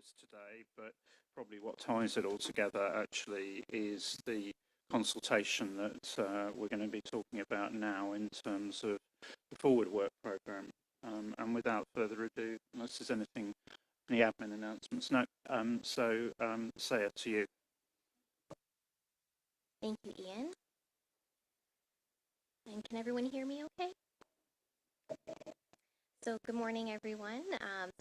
changes today, but probably what ties it all together actually is the consultation that we're going to be talking about now in terms of the forward work programme. And without further ado, unless there's any admin announcements, no. Saya, to you. Thank you, Ian. And can everyone hear me okay? So good morning, everyone.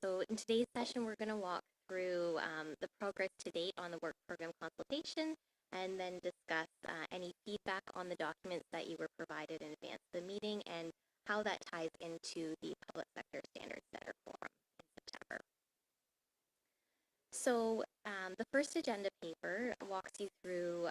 So in today's session, we're going to walk through the progress to date on the work program consultation and then discuss any feedback on the documents that you were provided in advance of the meeting and how that ties into the public sector standards setter forum in September. So the first agenda paper walks you through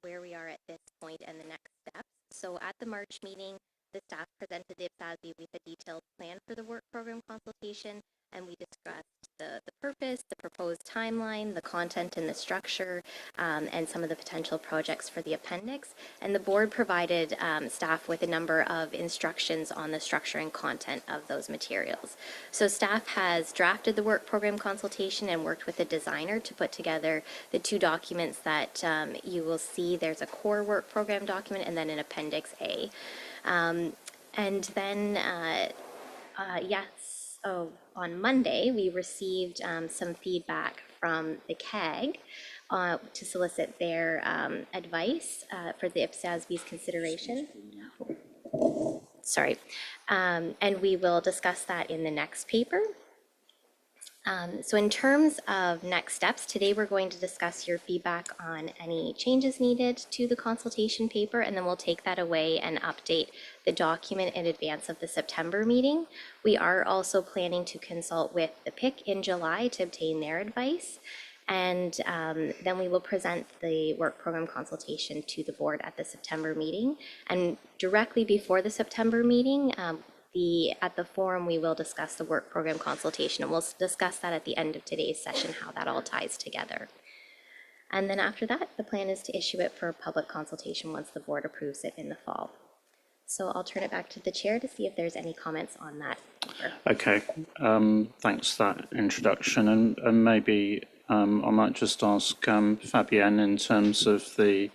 where we are at this point and the next steps. So at the March meeting, the staff presented the IPSASB with a detailed plan for the work program consultation, and we discussed the purpose, the proposed timeline, the content and the structure, and some of the potential projects for the appendix. And the board provided staff with a number of instructions on the structure and content of those materials. So staff has drafted the work program consultation and worked with a designer to put together the two documents that you will see. There's a core work program document and then an appendix A. And then, on Monday, we received some feedback from the CAG to solicit their advice for the IPSASB's consideration. Sorry. And we will discuss that in the next paper. So in terms of next steps, today we're going to discuss your feedback on any changes needed to the consultation paper, and then we'll take that away and update the document in advance of the September meeting. We are also planning to consult with the PIC in July to obtain their advice, and then we will present the work program consultation to the board at the September meeting. And directly before the September meeting, at the forum, we will discuss the work program consultation, and we'll discuss that at the end of today's session, how that all ties together. And then after that, the plan is to issue it for public consultation once the board approves it in the fall. So I'll turn it back to the chair to see if there's any comments on that. Okay, thanks for that introduction. And maybe I might just ask Fabienne, in terms of the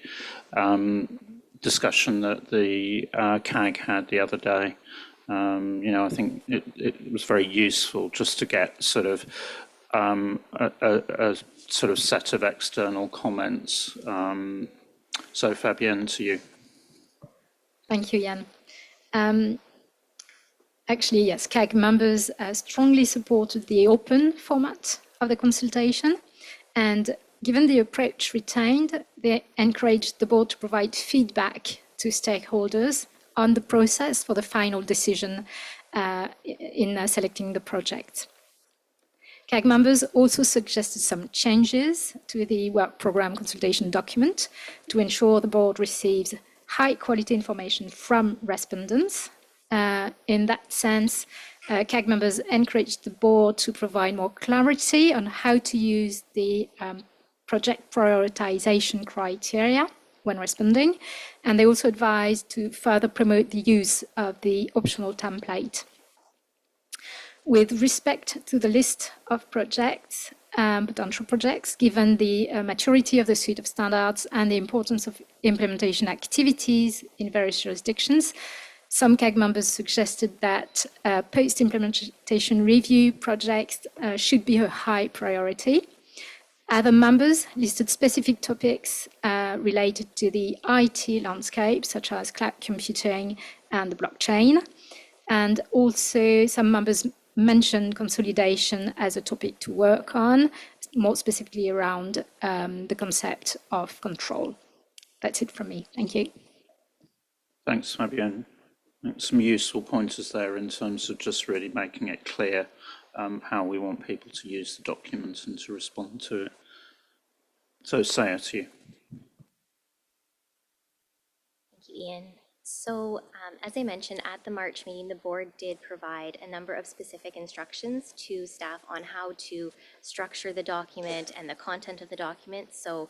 discussion that the CAG had the other day. I think it was very useful just to get sort of a sort of set of external comments. So Fabienne, to you. Thank you, Jan. Actually, yes, CAG members strongly supported the open format of the consultation, and given the approach retained, they encouraged the board to provide feedback to stakeholders on the process for the final decision in selecting the project. CAG members also suggested some changes to the work program consultation document to ensure the board receives high quality information from respondents. In that sense, CAG members encouraged the board to provide more clarity on how to use the project prioritization criteria when responding, and they also advised to further promote the use of the optional template. With respect to the list of projects, potential projects, given the maturity of the suite of standards and the importance of implementation activities in various jurisdictions, some CAG members suggested that post-implementation review projects should be a high priority. Other members listed specific topics related to the IT landscape, such as cloud computing and the blockchain. And also some members mentioned consolidation as a topic to work on, more specifically around the concept of control. That's it from me. Thank you. Thanks, Fabienne. Some useful pointers there in terms of just really making it clear how we want people to use the document and to respond to it. So, Saya, to you. Thank you, Ian. So, as I mentioned, at the March meeting, the board did provide a number of specific instructions to staff on how to structure the document and the content of the document. So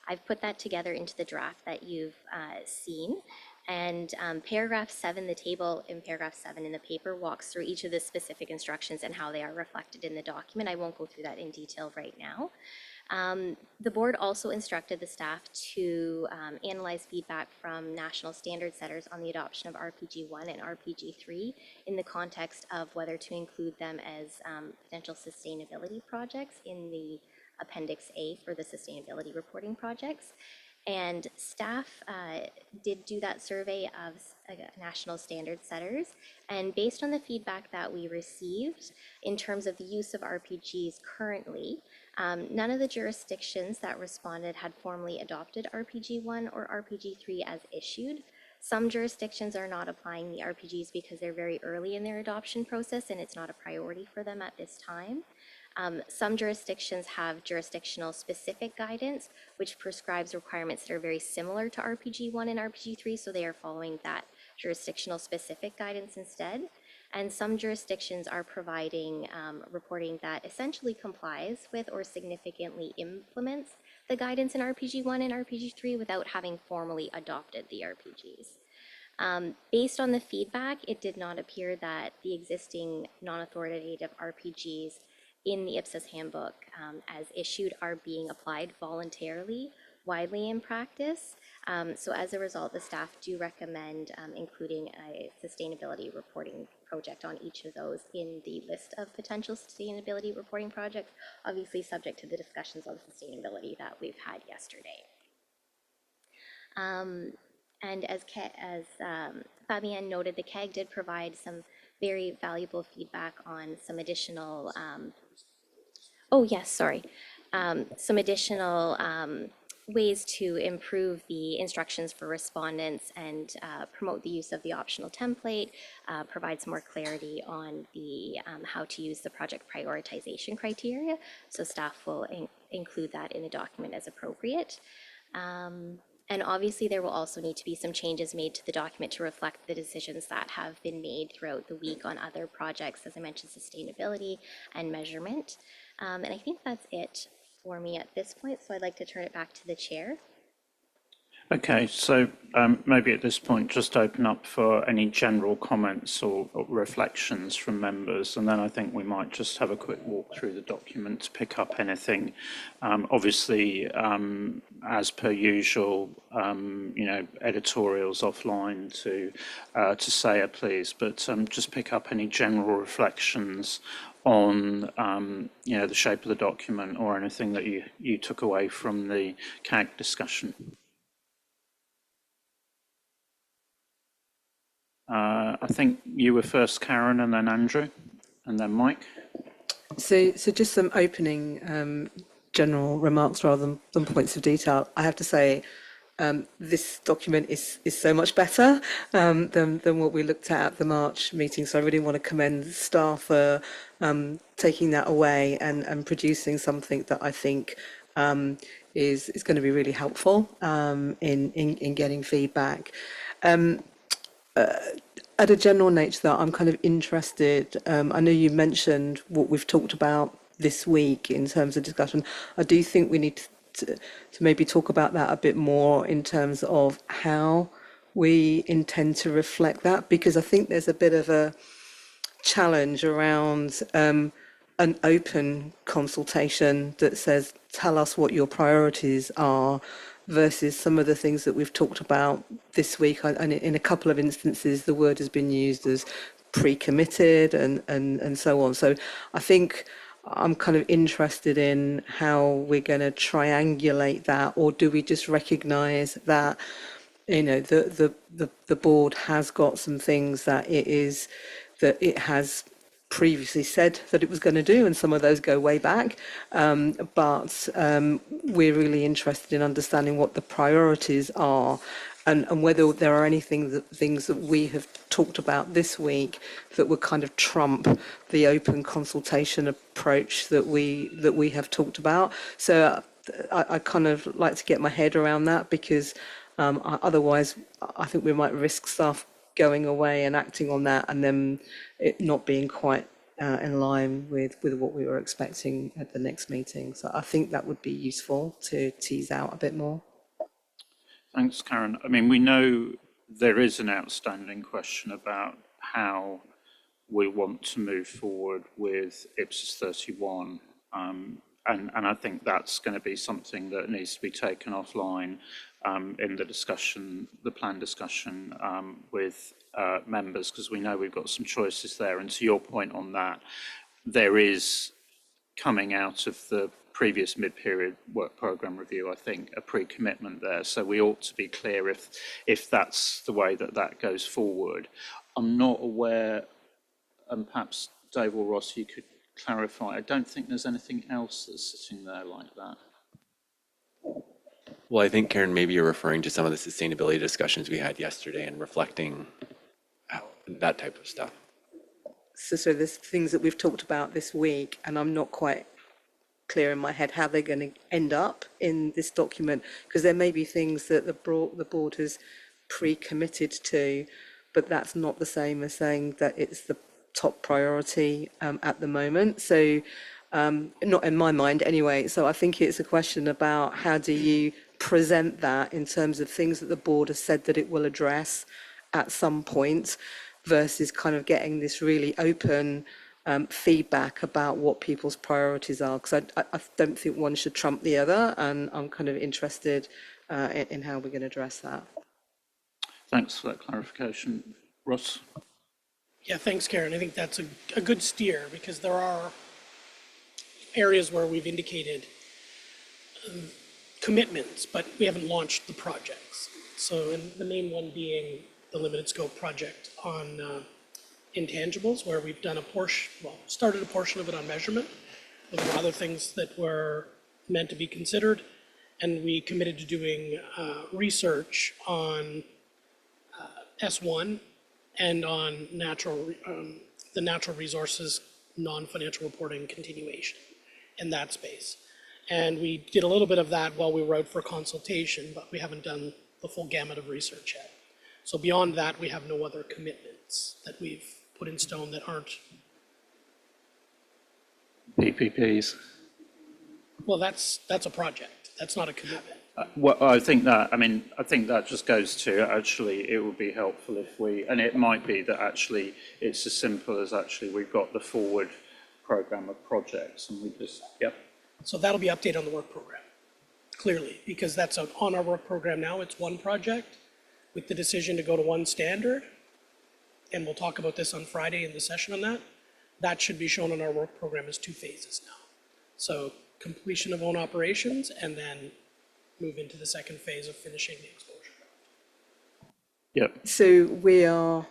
I've put that together into the draft that you've seen. And paragraph 7, the table in paragraph 7 in the paper walks through each of the specific instructions and how they are reflected in the document. I won't go through that in detail right now. The board also instructed the staff to analyze feedback from national standard setters on the adoption of RPG1 and RPG3 in the context of whether to include them as potential sustainability projects in the Appendix A for the sustainability reporting projects. And staff did do that survey of national standard setters. And based on the feedback that we received in terms of the use of RPGs currently, none of the jurisdictions that responded had formally adopted RPG1 or RPG3 as issued. Some jurisdictions are not applying the RPGs because they're very early in their adoption process and it's not a priority for them at this time. Some jurisdictions have jurisdictional specific guidance, which prescribes requirements that are very similar to RPG1 and RPG3, so they are following that jurisdictional specific guidance instead. And some jurisdictions are providing reporting that essentially complies with or significantly implements the guidance in RPG1 and RPG3 without having formally adopted the RPGs. Based on the feedback, it did not appear that the existing non-authoritative RPGs in the IPSAS handbook as issued are being applied voluntarily widely in practice. So as a result, the staff do recommend including a sustainability reporting project on each of those in the list of potential sustainability reporting projects, obviously subject to the discussions on sustainability that we've had yesterday. And as Fabienne noted, the CAG did provide some very valuable feedback on some additional some additional ways to improve the instructions for respondents and promote the use of the optional template, provide some more clarity on the how to use the project prioritization criteria. So staff will include that in the document as appropriate. And obviously there will also need to be some changes made to the document to reflect the decisions that have been made throughout the week on other projects, as I mentioned, sustainability and measurement. And I think that's it for me at this point, so I'd like to turn it back to the chair. Okay, so maybe at this point just open up for any general comments or reflections from members, and then I think we might just have a quick walk through the document to pick up anything. Obviously, as per usual, you know, editorials offline to say please, but just pick up any general reflections on you know, the shape of the document or anything that you took away from the CAG discussion. I think you were first, Karen, and then Andrew, and then Mike. So just some opening general remarks rather than points of detail. I have to say, this document is so much better than what we looked at the March meeting. So I really want to commend staff for taking that away and producing something that I think is going to be really helpful in getting feedback. At a general nature, though, I'm kind of interested. I know you mentioned what we've talked about this week in terms of discussion. I do think we need to maybe talk about that a bit more in terms of how we intend to reflect that, because I think there's a bit of a challenge around an open consultation that says, tell us what your priorities are, versus some of the things that we've talked about this week. And in a couple of instances, the word has been used as pre-committed and so on. So I think I'm kind of interested in how we're going to triangulate that, or do we just recognise that, you know, the board has got some things that it has previously said that it was going to do, and some of those go way back, but we're really interested in understanding what the priorities are, and whether there are things that we have talked about this week that would kind of trump the open consultation approach that we have talked about. So I kind of like to get my head around that, because otherwise I think we might risk staff going away and acting on that and then it not being quite in line with what we were expecting at the next meeting. So I think that would be useful to tease out a bit more. Thanks, Karen. I mean, we know there is an outstanding question about how we want to move forward with IPSAS 31. And I think that's going to be something that needs to be taken offline in the discussion, the plan discussion with members, because we know we've got some choices there. And to your point on that, there is, coming out of the previous mid-period work programme review, I think, a pre-commitment there. So we ought to be clear if that's the way that that goes forward. I'm not aware, and perhaps Dave or Ross, you could clarify, I don't think there's anything else that's sitting there like that. Well, I think, Karen, maybe you're referring to some of the sustainability discussions we had yesterday and reflecting that type of stuff. So there's things that we've talked about this week, and I'm not quite clear in my head how they're going to end up in this document, because there may be things that the board has pre-committed to, but that's not the same as saying that it's the top priority at the moment. So not in my mind anyway. So I think it's a question about how do you present that in terms of things that the board has said that it will address at some point, versus kind of getting this really open feedback about what people's priorities are. Because I don't think one should trump the other, and I'm kind of interested in how we're going to address that. Thanks for that clarification. Ross? Yeah, thanks, Karen. I think that's a good steer, because there are areas where we've indicated commitments, but we haven't launched the projects. So, and the main one being the limited scope project on intangibles, where we've done started a portion of it on measurement. There were other things that were meant to be considered, and we committed to doing research on S1 and on the natural resources non-financial reporting continuation in that space. And we did a little bit of that while we were out for consultation, but we haven't done the full gamut of research yet. So beyond that, we have no other commitments that we've put in stone that aren't. PPPs? Well, that's a project. That's not a commitment. Well, I think that just goes to, actually, it would be helpful if we, and it might be that actually it's as simple as actually we've got the forward programme of projects and we just, yep. So that'll be updated on the work program, clearly, because that's on our work program now. It's one project with the decision to go to one standard. And we'll talk about this on Friday in the session on that. That should be shown on our work program as 2 phases now. So completion of own operations, and then move into the second phase of finishing the exposure. Yep. So we are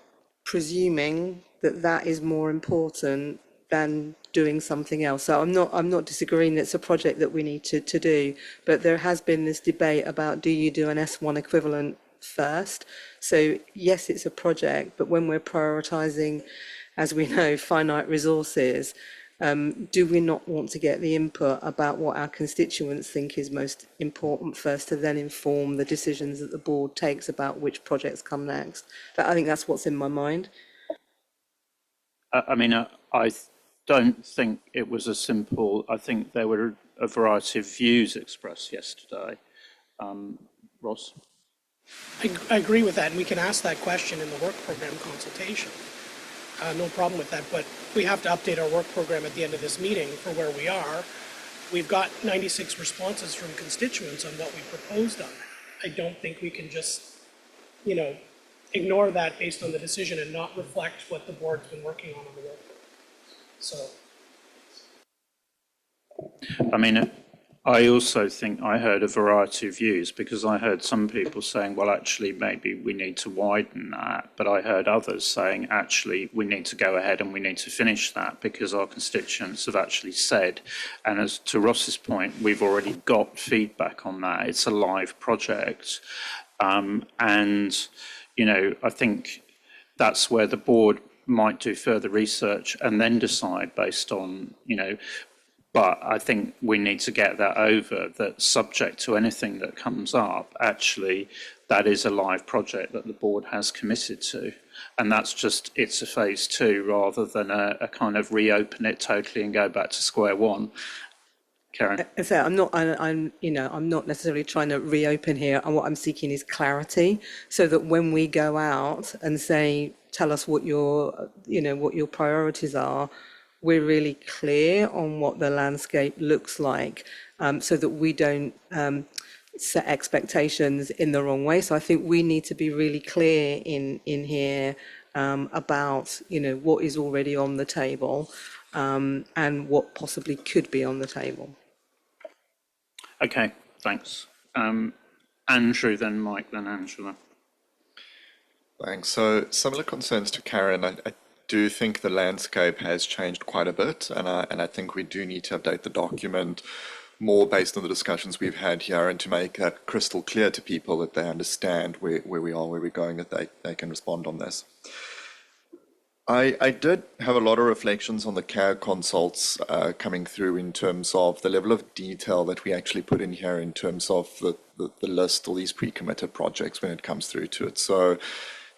presuming that that is more important than doing something else. So I'm not disagreeing that it's a project that we need to do, but there has been this debate about, do you do an S1 equivalent first? So yes, it's a project, but when we're prioritising, as we know, finite resources, do we not want to get the input about what our constituents think is most important first, to then inform the decisions that the board takes about which projects come next? I think that's what's in my mind. I don't think it was a simple, I think there were a variety of views expressed yesterday. Ross? I agree with that, and we can ask that question in the work program consultation. No problem with that, but we have to update our work program at the end of this meeting for where we are. We've got 96 responses from constituents on what we proposed on that. I don't think we can just, ignore that based on the decision and not reflect what the board's been working on the work program. So. I also think I heard a variety of views, because I heard some people saying, well, actually, maybe we need to widen that. But I heard others saying, actually, we need to go ahead and we need to finish that because our constituents have actually said, and as to Ross's point, we've already got feedback on that. It's a live project. I think that's where the board might do further research and then decide based on, but I think we need to get that over, that subject to anything that comes up, actually, that is a live project that the board has committed to. And that's just, it's a phase 2 rather than a kind of reopen it totally and go back to square one. Karen? So I'm not necessarily trying to reopen here, and what I'm seeking is clarity, so that when we go out and say, tell us what what your priorities are, we're really clear on what the landscape looks like, so that we don't set expectations in the wrong way. So I think we need to be really clear in here about what is already on the table, and what possibly could be on the table. Okay, thanks. Andrew, then Mike, then Angela. Thanks. So similar concerns to Karen. I do think the landscape has changed quite a bit, and I think we do need to update the document more based on the discussions we've had here, and to make that crystal clear to people that they understand where we are, where we're going, that they can respond on this. I did have a lot of reflections on the CAG consults coming through in terms of the level of detail that we actually put in here in terms of the list, all these pre-committed projects when it comes through to it. So,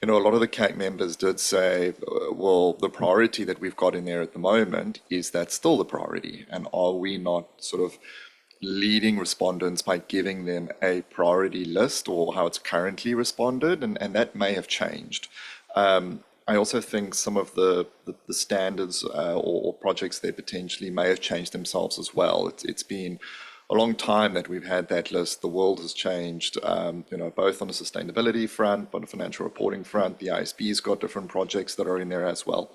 a lot of the CAG members did say, well, the priority that we've got in there at the moment, is that still the priority? And are we not sort of leading respondents by giving them a priority list, or how it's currently responded? And that may have changed. I also think some of the standards or projects there potentially may have changed themselves as well. It's been a long time that we've had that list. The world has changed, both on the sustainability front, on the financial reporting front. The ISB's got different projects that are in there as well.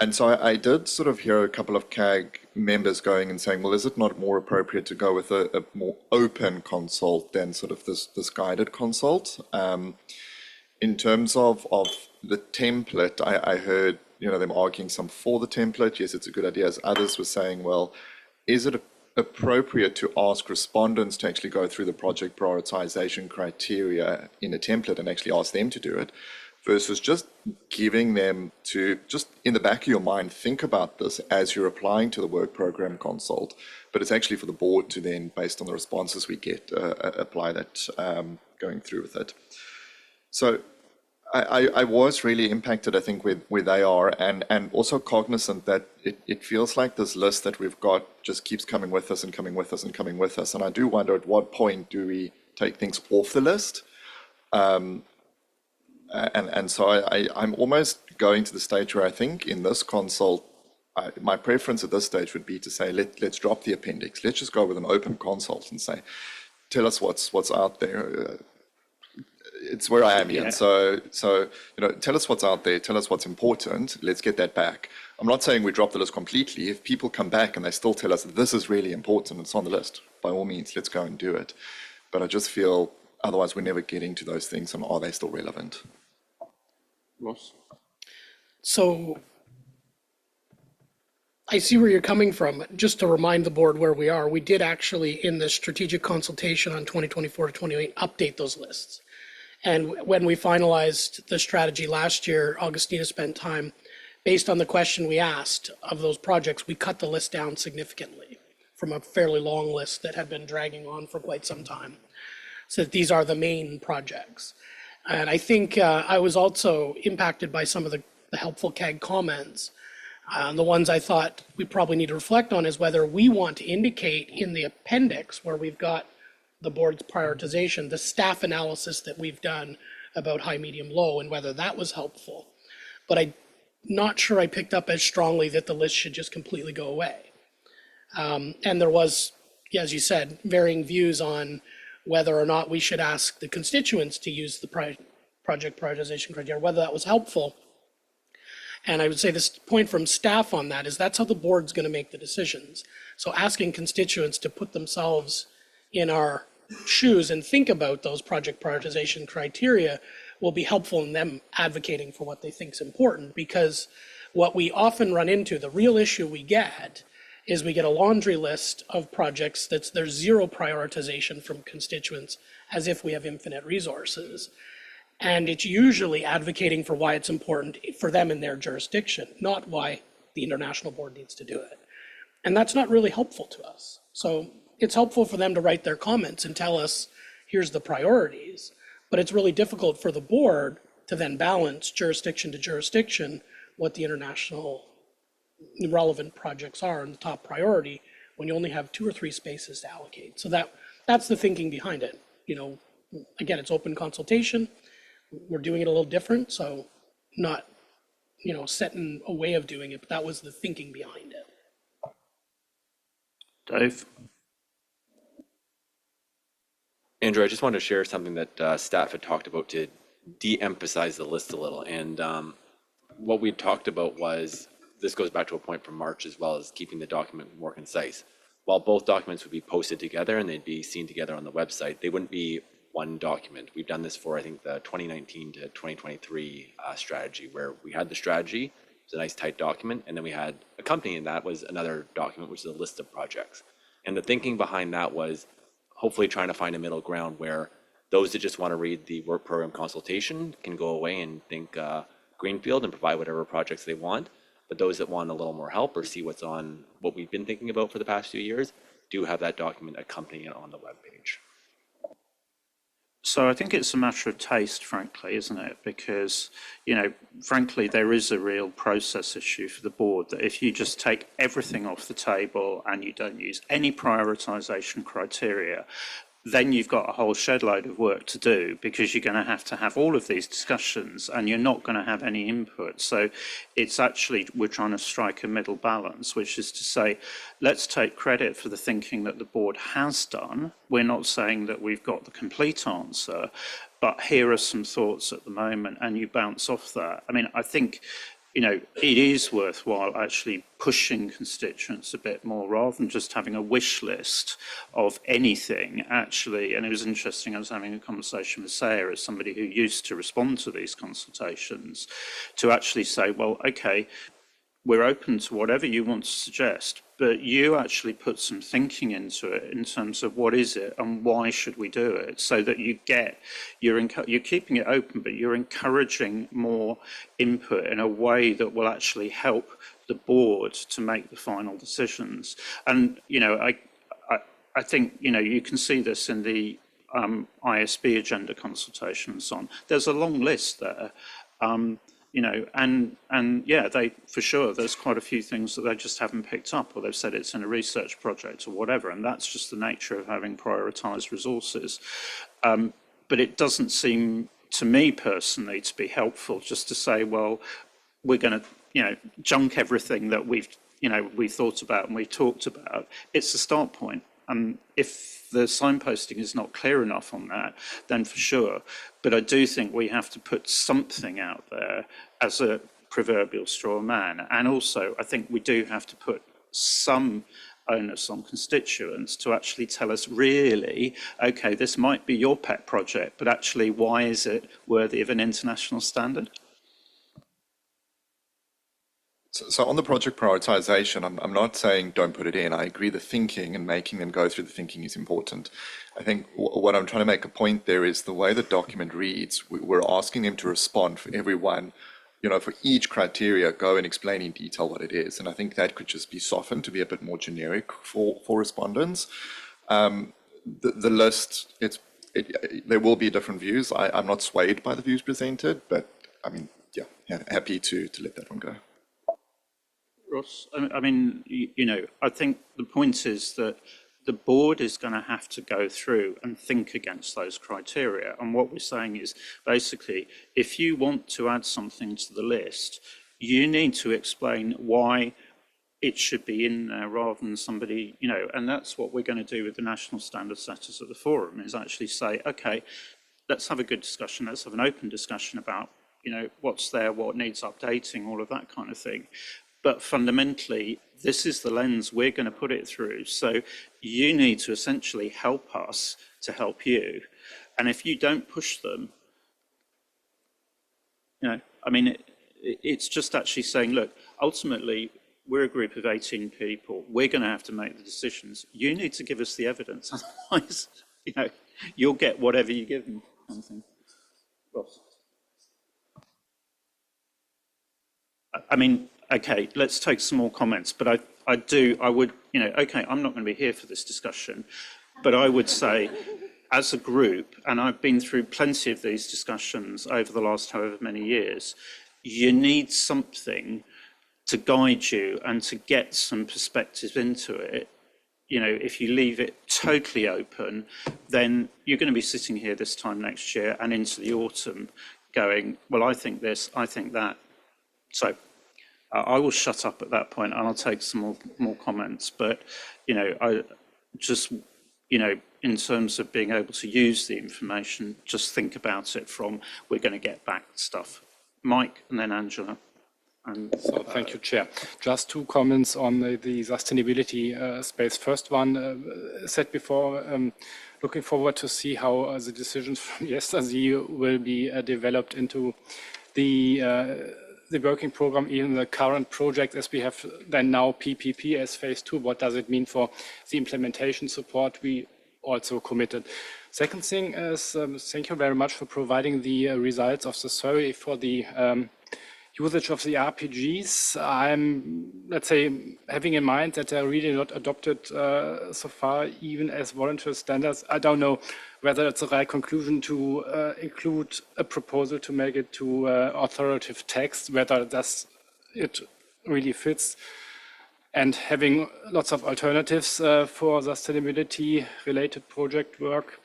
And so I did sort of hear a couple of CAG members going and saying, well, is it not more appropriate to go with a more open consult than sort of this guided consult? In terms of the template, I heard them arguing some for the template. Yes, it's a good idea. As others were saying, well, is it appropriate to ask respondents to actually go through the project prioritization criteria in a template and actually ask them to do it, versus just giving them to, just in the back of your mind, think about this as you're applying to the work program consult, but it's actually for the board to then, based on the responses we get, apply that going through with it. So I was really impacted, I think, with where they are, and also cognizant that it feels like this list that we've got just keeps coming with us and coming with us and coming with us. And I do wonder, at what point do we take things off the list? And so I'm almost going to the stage where I think in this consult, my preference at this stage would be to say, let's drop the appendix. Let's just go with an open consult and say, tell us what's out there. It's where I am, Ian. So tell us what's out there. Tell us what's important. Let's get that back. I'm not saying we drop the list completely. If people come back and they still tell us that this is really important, it's on the list, by all means, let's go and do it. But I just feel otherwise we're never getting to those things, and are they still relevant? Ross? So I see where you're coming from. Just to remind the board where we are, we did actually, in the strategic consultation on 2024 to 28, update those lists. And when we finalized the strategy last year, Augustina spent time, based on the question we asked of those projects, we cut the list down significantly from a fairly long list that had been dragging on for quite some time. So these are the main projects. And I think I was also impacted by some of the helpful CAG comments. The ones I thought we probably need to reflect on is whether we want to indicate in the appendix, where we've got the board's prioritization, the staff analysis that we've done about high, medium, low, and whether that was helpful. But I'm not sure I picked up as strongly that the list should just completely go away. And there was, as you said, varying views on whether or not we should ask the constituents to use the project prioritization criteria, whether that was helpful. And I would say this point from staff on that is that's how the board's going to make the decisions. So asking constituents to put themselves in our shoes and think about those project prioritization criteria will be helpful in them advocating for what they think is important, because what we often run into, the real issue we get, is we get a laundry list of projects there's zero prioritization from constituents, as if we have infinite resources. And it's usually advocating for why it's important for them in their jurisdiction, not why the international board needs to do it. And that's not really helpful to us. So it's helpful for them to write their comments and tell us, here's the priorities, but it's really difficult for the board to then balance jurisdiction to jurisdiction what the international relevant projects are and the top priority when you only have 2 or 3 spaces to allocate. So that's the thinking behind it. You know, again, it's open consultation. We're doing it a little different, so not, you know, setting a way of doing it, but that was the thinking behind it. Dave? Andrew, I just wanted to share something that staff had talked about to de-emphasize the list a little. And what we talked about was, this goes back to a point from March as well, as keeping the document more concise. While both documents would be posted together and they'd be seen together on the website, they wouldn't be one document. We've done this for, I think, the 2019 to 2023 strategy, where we had the strategy, it's a nice tight document, and then we had accompanying that was another document, which is a list of projects. And the thinking behind that was hopefully trying to find a middle ground where those that just want to read the work program consultation can go away and think greenfield and provide whatever projects they want. But those that want a little more help or see what's on what we've been thinking about for the past few years do have that document accompanying it on the webpage. So I think it's a matter of taste, frankly, isn't it? Because, you know, frankly, there is a real process issue for the board that if you just take everything off the table and you don't use any prioritization criteria, then you've got a whole shed load of work to do, because you're going to have all of these discussions and you're not going to have any input. So it's actually, we're trying to strike a middle balance, which is to say, let's take credit for the thinking that the board has done. We're not saying that we've got the complete answer, but here are some thoughts at the moment, and you bounce off that. I mean, I think, you know, it is worthwhile actually pushing constituents a bit more rather than just having a wish list of anything, actually. And it was interesting, I was having a conversation with Sarah, as somebody who used to respond to these consultations, to actually say, well, okay, we're open to whatever you want to suggest, but you actually put some thinking into it in terms of what is it and why should we do it, so that you're keeping it open, but you're encouraging more input in a way that will actually help the board to make the final decisions. And, you know, I think, you know, you can see this in the ISB agenda consultation and so on. There's a long list there. You know, and yeah, for sure, there's quite a few things that they just haven't picked up, or they've said it's in a research project or whatever, and that's just the nature of having prioritised resources. But it doesn't seem, to me personally, to be helpful just to say, well, we're going to, you know, junk everything that we've thought about and we've talked about. It's a start point. And if the signposting is not clear enough on that, then for sure. But I do think we have to put something out there as a proverbial straw man. And also, I think we do have to put some onus on constituents to actually tell us, really, okay, this might be your pet project, but actually, why is it worthy of an international standard? So on the project prioritization, I'm not saying don't put it in. I agree the thinking and making them go through the thinking is important. I think what I'm trying to make a point there is the way the document reads, we're asking them to respond for everyone, you know, for each criteria, go and explain in detail what it is. And I think that could just be softened to be a bit more generic for respondents. The list, there will be different views. I'm not swayed by the views presented, but I mean, yeah, happy to let that one go. Ross, I mean, you know, I think the point is that the board is going to have to go through and think against those criteria. And what we're saying is, basically, if you want to add something to the list, you need to explain why it should be in there rather than somebody, you know, and that's what we're going to do with the national standard setters at the forum, is actually say, okay, let's have a good discussion, let's have an open discussion about, you know, what's there, what needs updating, all of that kind of thing. But fundamentally, this is the lens we're going to put it through. So you need to essentially help us to help you. And if you don't push them, you know, I mean, it's just actually saying, look, ultimately, we're a group of 18 people. We're going to have to make the decisions. You need to give us the evidence. Otherwise, you know, you'll get whatever you give them. Kind of thing. Ross. I mean, okay, let's take some more comments, but I would, you know, okay, I'm not going to be here for this discussion, but I would say, as a group, and I've been through plenty of these discussions over the last however many years, you need something to guide you and to get some perspective into it, you know, if you leave it totally open, then you're going to be sitting here this time next year and into the autumn going, well, I think this, I think that. So I will shut up at that point and I'll take some more comments. But, you know, I just, you know, in terms of being able to use the information, just think about it from we're going to get back stuff. Mike and then Angela. So thank you, Chair. Just two comments on the sustainability space. First one, said before, looking forward to see how the decisions from yesterday will be developed into the working program, even the current project as we have then now PPP as phase 2. What does it mean for the implementation support we also committed? Second thing is, thank you very much for providing the results of the survey for the usage of the RPGs. I'm, let's say, having in mind that they're really not adopted so far, even as voluntary standards. I don't know whether it's the right conclusion to include a proposal to make it to authoritative text, whether it really fits. And having lots of alternatives for sustainability-related project work,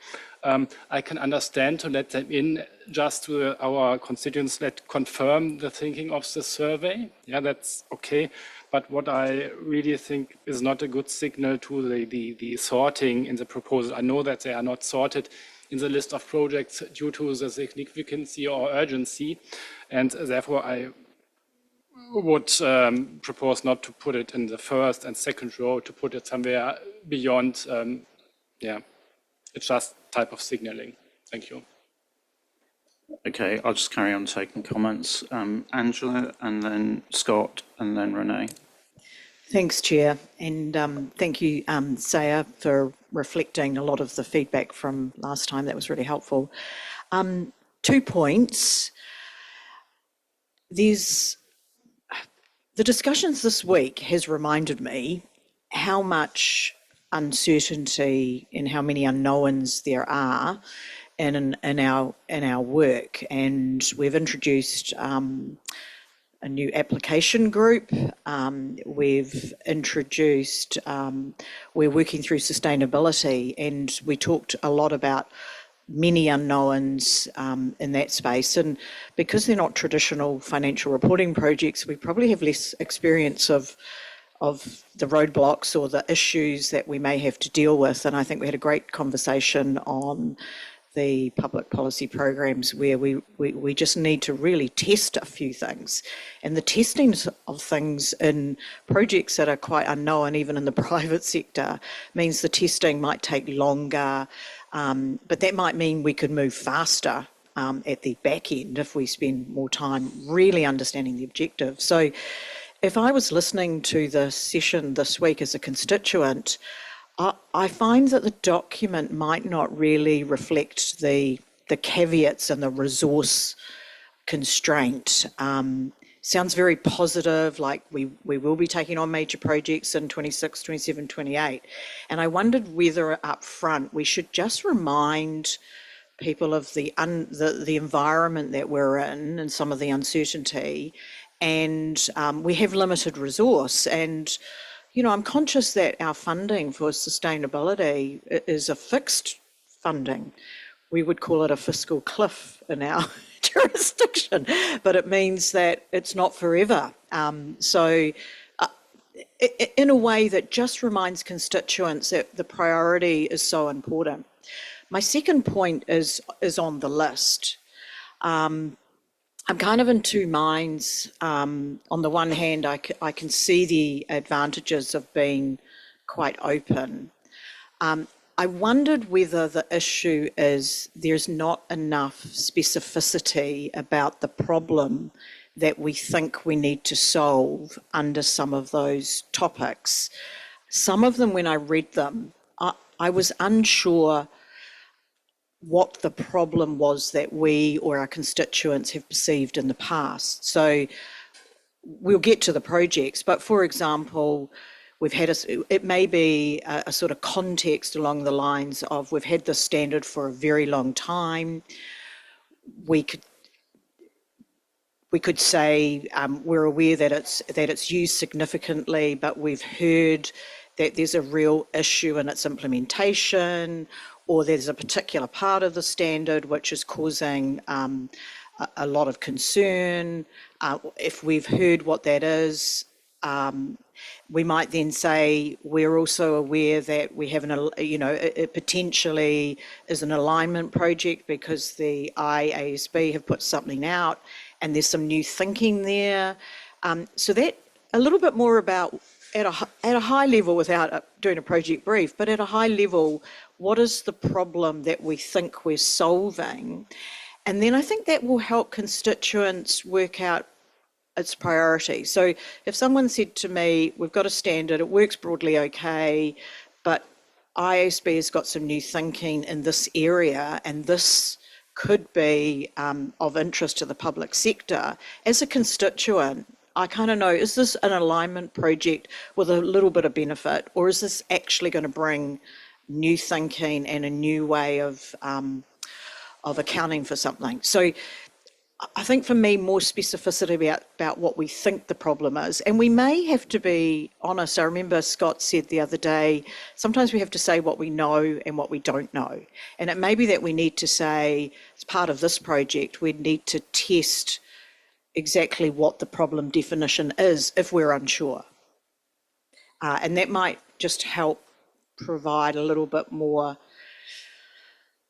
I can understand to let them in just to our constituents that confirm the thinking of the survey. Yeah, that's okay. But what I really think is not a good signal to the sorting in the proposal. I know that they are not sorted in the list of projects due to the significancy or urgency. And therefore, I would propose not to put it in the first and second row, to put it somewhere beyond. Yeah, it's just type of signaling. Thank you. Okay, I'll just carry on taking comments. Angela, and then Scott, and then Renee. Thanks, Chair, and thank you, Saya, for reflecting a lot of the feedback from last time. That was really helpful. 2 points. The discussions this week has reminded me how much uncertainty and how many unknowns there are in our work, and we've introduced a new application group. We've introduced, we're working through sustainability, and we talked a lot about many unknowns in that space. And because they're not traditional financial reporting projects, we probably have less experience of the roadblocks or the issues that we may have to deal with. And I think we had a great conversation on the public policy programs where we just need to really test a few things. And the testing of things in projects that are quite unknown, even in the private sector, means the testing might take longer, but that might mean we could move faster at the back end if we spend more time really understanding the objective. So if I was listening to the session this week as a constituent, I find that the document might not really reflect the caveats and the resource constraint. Sounds very positive, like we will be taking on major projects in 26, 27, 28. And I wondered whether up front we should just remind people of the environment that we're in and some of the uncertainty. And we have limited resource. And you know, I'm conscious that our funding for sustainability is a fixed funding. We would call it a fiscal cliff in our jurisdiction, but it means that it's not forever. So in a way that just reminds constituents that the priority is so important. My second point is on the list. I'm kind of in two minds. On the one hand, I can see the advantages of being quite open. I wondered whether the issue is there's not enough specificity about the problem that we think we need to solve under some of those topics. Some of them, when I read them, I was unsure what the problem was that we or our constituents have perceived in the past. So we'll get to the projects, but for example, we've had it may be a sort of context along the lines of we've had this standard for a very long time. We could say we're aware that it's used significantly, but we've heard that there's a real issue in its implementation, or there's a particular part of the standard which is causing a lot of concern. If we've heard what that is, we might then say we're also aware that we have it potentially is an alignment project because the IASB have put something out and there's some new thinking there. So that a little bit more about at a high level without doing a project brief, but at a high level, what is the problem that we think we're solving? And then I think that will help constituents work out its priority. So if someone said to me, we've got a standard, it works broadly okay, but IASB has got some new thinking in this area, and this could be of interest to the public sector. As a constituent, I kind of know, is this an alignment project with a little bit of benefit, or is this actually going to bring new thinking and a new way of accounting for something? So I think for me, more specificity about what we think the problem is. And we may have to be honest. I remember Scott said the other day, sometimes we have to say what we know and what we don't know. And it may be that we need to say, as part of this project, we need to test exactly what the problem definition is if we're unsure. And that might just help provide a little bit more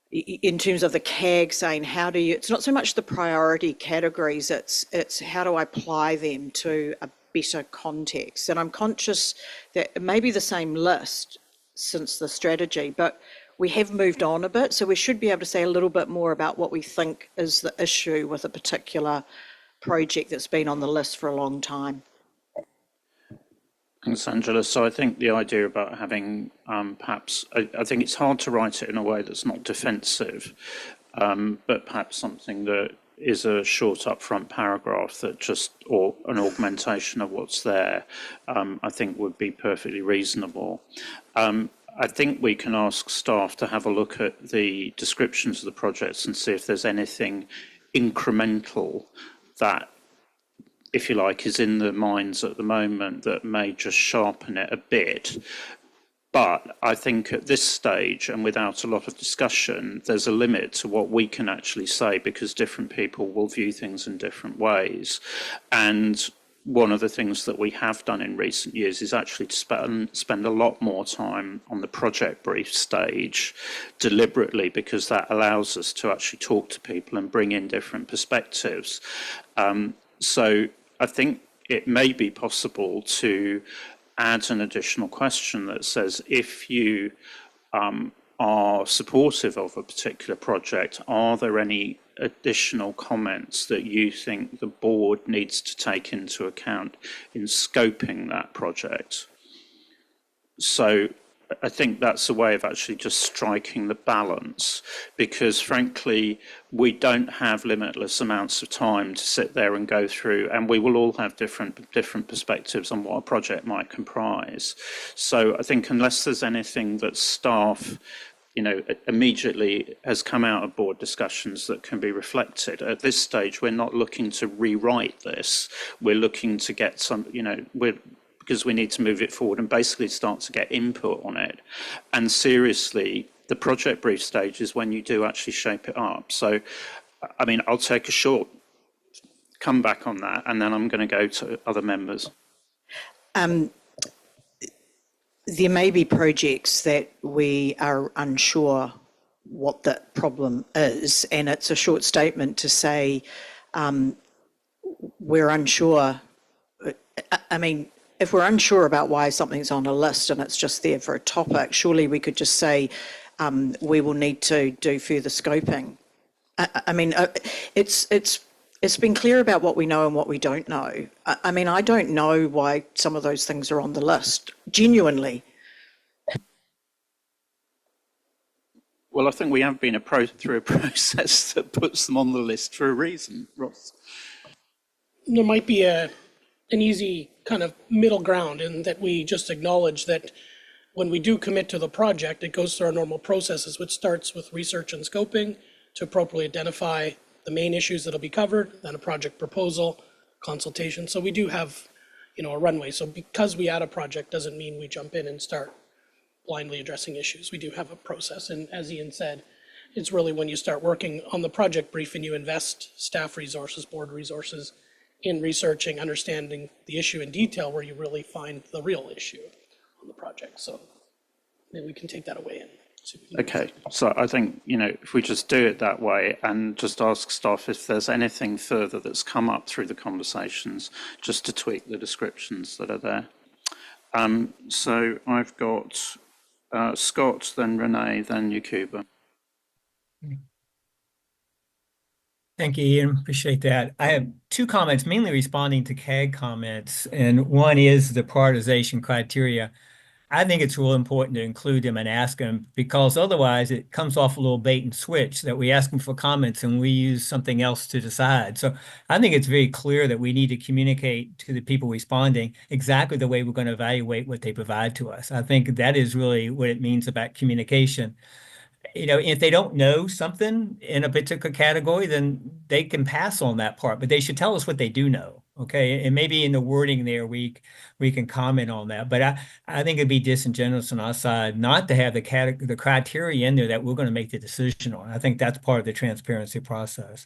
in terms of the CAG saying, how do you, it's not so much the priority categories, it's how do I apply them to a better context. And I'm conscious that it may be the same list since the strategy, but we have moved on a bit, so we should be able to say a little bit more about what we think is the issue with a particular project that's been on the list for a long time. Thanks, Angela. So I think the idea about having perhaps, I think it's hard to write it in a way that's not defensive, but perhaps something that is a short upfront paragraph that just, or an augmentation of what's there, I think would be perfectly reasonable. I think we can ask staff to have a look at the descriptions of the projects and see if there's anything incremental that, if you like, is in the minds at the moment that may just sharpen it a bit. But I think at this stage, and without a lot of discussion, there's a limit to what we can actually say because different people will view things in different ways. And one of the things that we have done in recent years is actually to spend a lot more time on the project brief stage deliberately, because that allows us to actually talk to people and bring in different perspectives. So I think it may be possible to add an additional question that says, if you are supportive of a particular project, are there any additional comments that you think the board needs to take into account in scoping that project? So I think that's a way of actually just striking the balance, because frankly, we don't have limitless amounts of time to sit there and go through, and we will all have different perspectives on what a project might comprise. So I think unless there's anything that staff, immediately has come out of board discussions that can be reflected. At this stage, we're not looking to rewrite this. We're looking to get some, because we need to move it forward and basically start to get input on it. And seriously, the project brief stage is when you do actually shape it up. So, I mean, I'll take a short comeback on that, and then I'm going to go to other members. There may be projects that we are unsure what the problem is, and it's a short statement to say we're unsure. I mean, if we're unsure about why something's on a list and it's just there for a topic, surely we could just say we will need to do further scoping. I mean, it's been clear about what we know and what we don't know. I mean, I don't know why some of those things are on the list, genuinely. Well, I think we have been through a process that puts them on the list for a reason, Ross. There might be an easy kind of middle ground in that we just acknowledge that when we do commit to the project, it goes through our normal processes, which starts with research and scoping to appropriately identify the main issues that'll be covered, then a project proposal, consultation. So we do have, a runway. So because we add a project doesn't mean we jump in and start blindly addressing issues. We do have a process. And as Ian said, it's really when you start working on the project brief and you invest staff resources, board resources in researching, understanding the issue in detail where you really find the real issue on the project. So maybe we can take that away and see if we can Okay, so I think, if we just do it that way and just ask staff if there's anything further that's come up through the conversations, just to tweak the descriptions that are there. So I've got Scott, then Renee, then Yakuba. Thank you, Ian. Appreciate that. I have two comments, mainly responding to CAG comments, and one is the prioritization criteria. I think it's real important to include them and ask them, because otherwise it comes off a little bait and switch that we ask them for comments and we use something else to decide. So I think it's very clear that we need to communicate to the people responding exactly the way we're going to evaluate what they provide to us. I think that is really what it means about communication. If they don't know something in a particular category, then they can pass on that part, but they should tell us what they do know. Okay. And maybe in the wording there, we can comment on that. But I think it'd be disingenuous on our side not to have the criteria in there that we're going to make the decision on. I think that's part of the transparency process.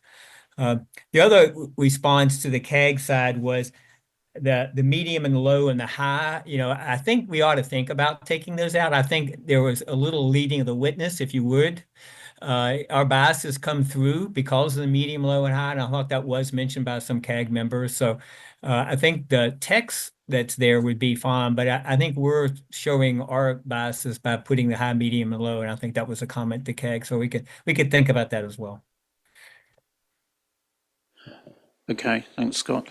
The other response to the CAG side was the medium and the low and the high. I think we ought to think about taking those out. I think there was a little leading of the witness, if you would. Our biases come through because of the medium, low, and high, and I thought that was mentioned by some CAG members. So I think the text that's there would be fine, but I think we're showing our biases by putting the high, medium, and low, and I think that was a comment to CAG, so we could think about that as well. Okay, thanks, Scott.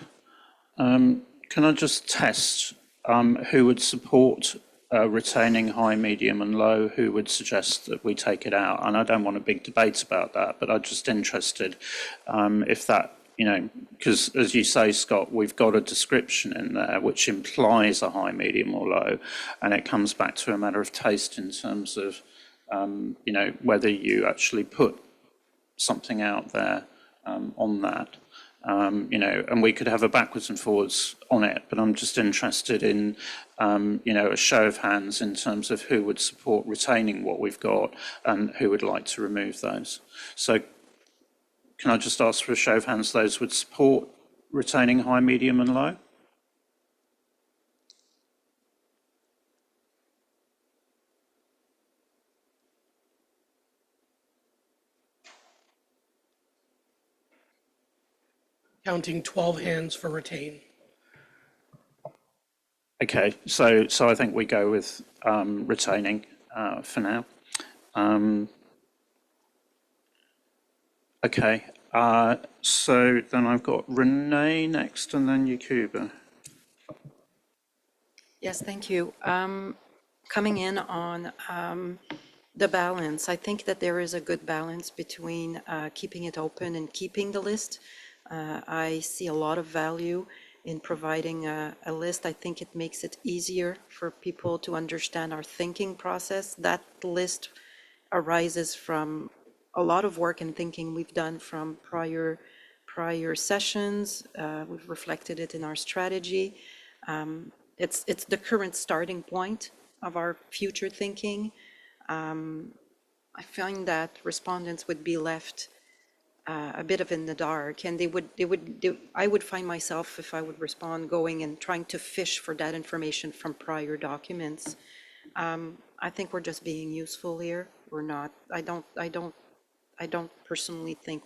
Can I just test who would support retaining high, medium and low, who would suggest that we take it out? And I don't want a big debate about that, but I'm just interested if that, because as you say, Scott, we've got a description in there which implies a high, medium or low, and it comes back to a matter of taste in terms of, whether you actually put something out there on that. And we could have a backwards and forwards on it, but I'm just interested in, a show of hands in terms of who would support retaining what we've got and who would like to remove those. So can I just ask for a show of hands, those would support retaining high, medium and low? counting 12 hands for retain. Okay, so I think we go with retaining for now. Okay, so then I've got Renee next and then Yakuba. Yes, thank you. Coming in on the balance, I think that there is a good balance between keeping it open and keeping the list. I see a lot of value in providing a list. I think it makes it easier for people to understand our thinking process. That list arises from a lot of work and thinking we've done from prior sessions. We've reflected it in our strategy. It's the current starting point of our future thinking. I find that respondents would be left a bit of in the dark, and I would find myself, if I would respond, going and trying to fish for that information from prior documents. I think we're just being useful here. We're not. I don't personally think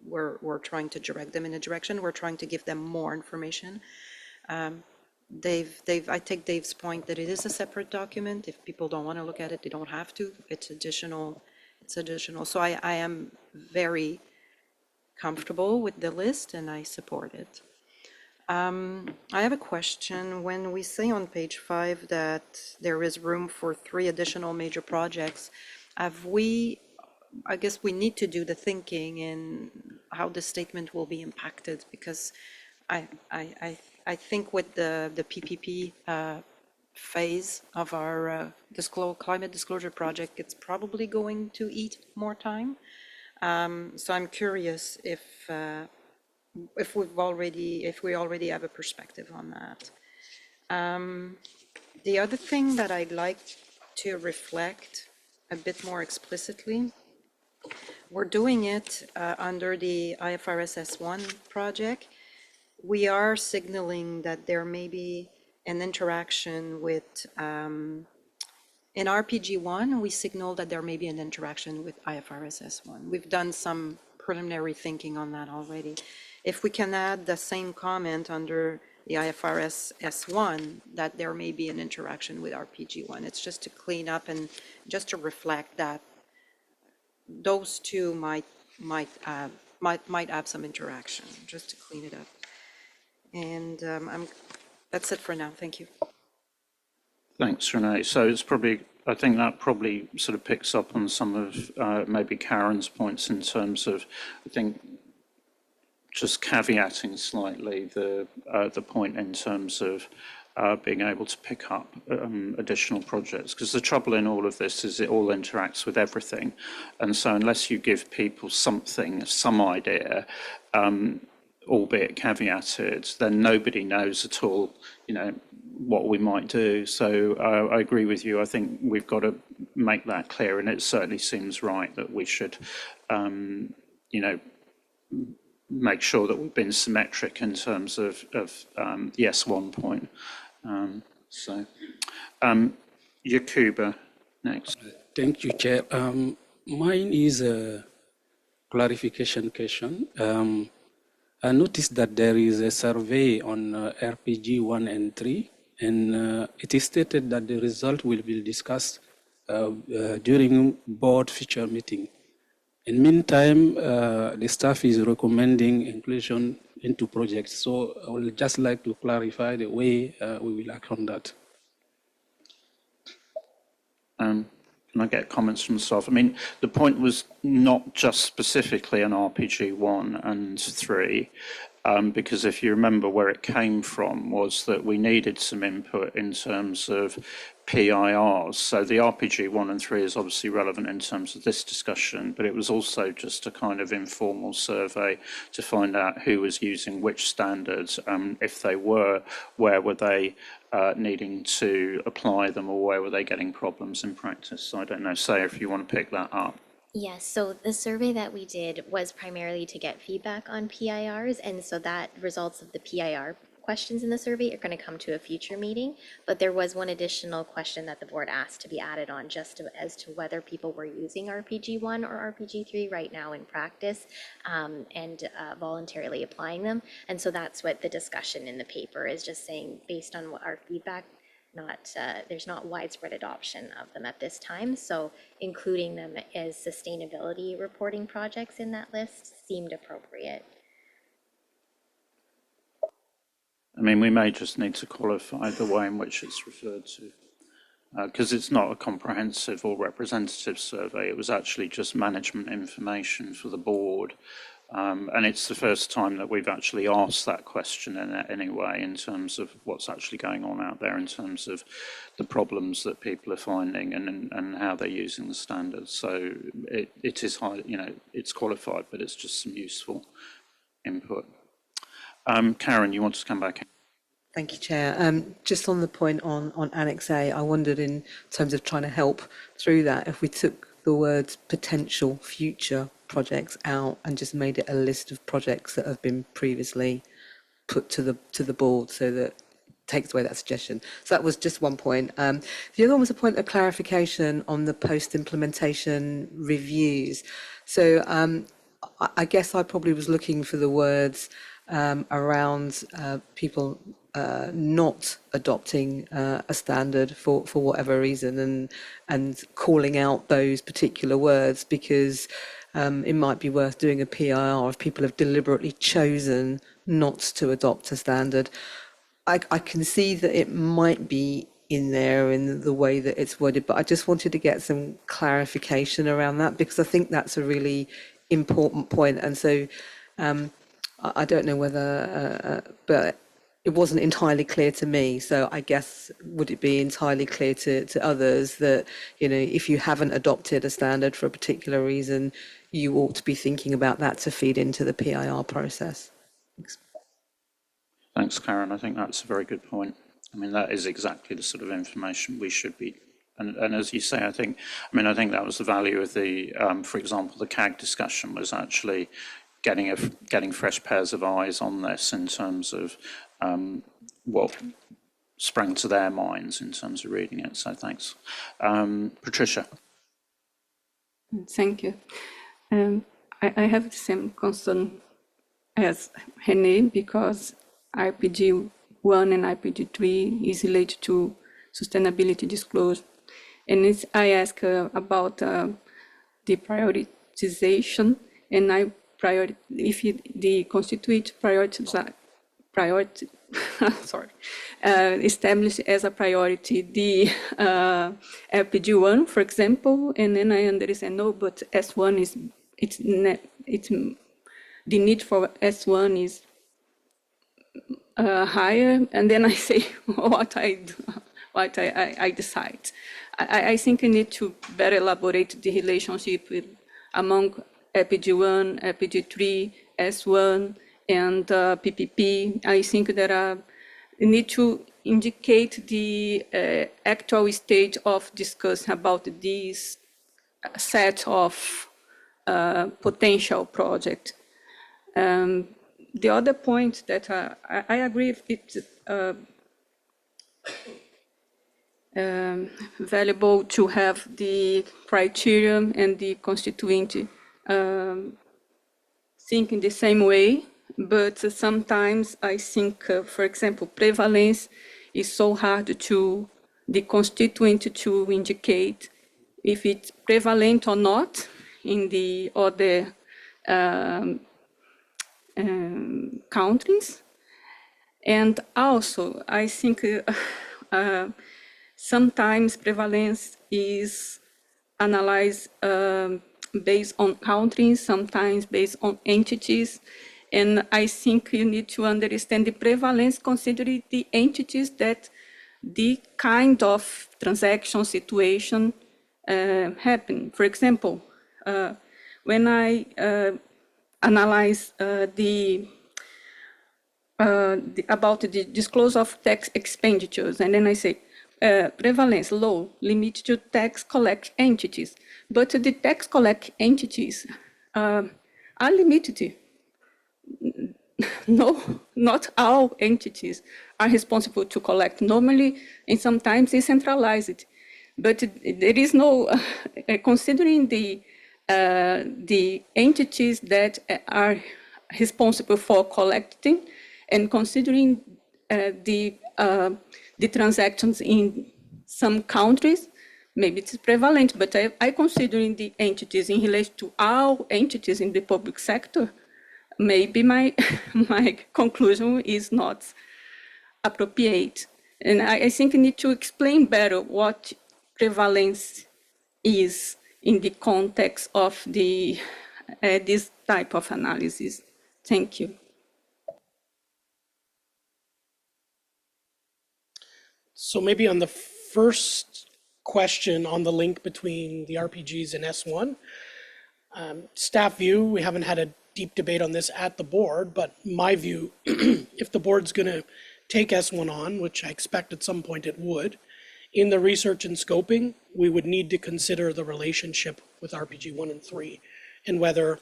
we're trying to direct them in a direction. We're trying to give them more information. I take Dave's point that it is a separate document. If people don't want to look at it, they don't have to. It's additional. So I am very comfortable with the list and I support it. I have a question. When we say on page 5 that there is room for 3 additional major projects, I guess we need to do the thinking in how the statement will be impacted, because I think with the PPP phase of our climate disclosure project, it's probably going to eat more time. So I'm curious if we already have a perspective on that. The other thing that I'd like to reflect a bit more explicitly, we're doing it under the IFRS S1 project. We are signaling that there may be an interaction with, in RPG1, we signal that there may be an interaction with IFRS S1. We've done some preliminary thinking on that already. If we can add the same comment under the IFRS S1, that there may be an interaction with RPG1. It's just to clean up and just to reflect that those two might have some interaction, just to clean it up. And that's it for now. Thank you. Thanks, Renee. So it's probably, I think that probably sort of picks up on some of maybe Karen's points in terms of, I think, just caveating slightly the point in terms of being able to pick up additional projects, because the trouble in all of this is it all interacts with everything, and so unless you give people something, some idea, albeit caveated, then nobody knows at all, you know, what we might do. So I agree with you. I think we've got to make that clear, and it certainly seems right that we should, you know, make sure that we've been symmetric in terms of the S1 point. Yakuba, next. Thank you, Chair. Mine is a clarification question. I noticed that there is a survey on RPG 1 and 3, and it is stated that the result will be discussed during board future meeting. In meantime, the staff is recommending inclusion into projects. So I would just like to clarify the way we will act on that. Can I get comments from the staff? I mean, the point was not just specifically on RPG 1 and 3, because if you remember where it came from was that we needed some input in terms of PIRs. So the RPG 1 and 3 is obviously relevant in terms of this discussion, but it was also just a kind of informal survey to find out who was using which standards, if they were, where were they needing to apply them, or where were they getting problems in practice. So I don't know, Say, if you want to pick that up. Yes, so the survey that we did was primarily to get feedback on PIRs, and so that results of the PIR questions in the survey are going to come to a future meeting, but there was one additional question that the board asked to be added on just as to whether people were using RPG 1 or RPG 3 right now in practice and voluntarily applying them. And so that's what the discussion in the paper is, just saying based on what our feedback, there's not widespread adoption of them at this time, so including them as sustainability reporting projects in that list seemed appropriate. I mean, we may just need to qualify the way in which it's referred to, because it's not a comprehensive or representative survey. It was actually just management information for the board. And it's the first time that we've actually asked that question in any way in terms of what's actually going on out there in terms of the problems that people are finding and how they're using the standards. So it is high, you know, it's qualified, but it's just some useful input. Karen, you want to come back in? Thank you, Chair. Just on the point on Annex A, I wondered in terms of trying to help through that, if we took the words potential future projects out and just made it a list of projects that have been previously put to the board, so that takes away that suggestion. So that was just one point. The other one was a point of clarification on the post-implementation reviews. So I guess I probably was looking for the words around people not adopting a standard for whatever reason, and calling out those particular words, because it might be worth doing a PIR if people have deliberately chosen not to adopt a standard. I can see that it might be in there in the way that it's worded, but I just wanted to get some clarification around that, because I think that's a really important point. And so I don't know whether, but it wasn't entirely clear to me. So I guess, would it be entirely clear to others that, you know, if you haven't adopted a standard for a particular reason, you ought to be thinking about that to feed into the PIR process? Thanks, Karen. I think that's a very good point. I mean, that is exactly the sort of information we should be. And as you say, I think that was the value of the, for example, the CAG discussion was actually getting fresh pairs of eyes on this in terms of what sprang to their minds in terms of reading it. So thanks. Patricia. Thank you. I have the same concern as René because RPG 1 and RPG 3 is related to sustainability disclosure. And I ask about the prioritization, and if the constituent established as a priority the RPG 1, for example, and then I understand no, but S1 is the need for S1 is higher, and then I say what I decide. I think we need to better elaborate the relationship among RPG1, RPG3, S1, and PPP. I think that we need to indicate the actual stage of discussion about this set of potential project. The other point that I agree with it's valuable to have the criteria and the constituent think in the same way, but sometimes I think, for example, prevalence is so hard to the constituent to indicate if it's prevalent or not in the other countries. And also, I think sometimes prevalence is analyzed based on countries, sometimes based on entities. And I think you need to understand the prevalence considering the entities that the kind of transaction situation happen. For example, when I analyze about the disclosure of tax expenditures, and then I say prevalence low, limit to tax collect entities, but the tax collect entities are limited. No, not all entities are responsible to collect. Normally, and sometimes it's centralized, but there is no considering the entities that are responsible for collecting, and considering the transactions in some countries, maybe it's prevalent, but I considering the entities in relation to all entities in the public sector, maybe my conclusion is not appropriate. And I think we need to explain better what prevalence is in the context of the this type of analysis. Thank you. So maybe on the first question on the link between the RPGs and S1, staff view, we haven't had a deep debate on this at the board, but my view, if the board's going to take S1 on, which I expect at some point it would, in the research and scoping, we would need to consider the relationship with RPG 1 and 3 and whether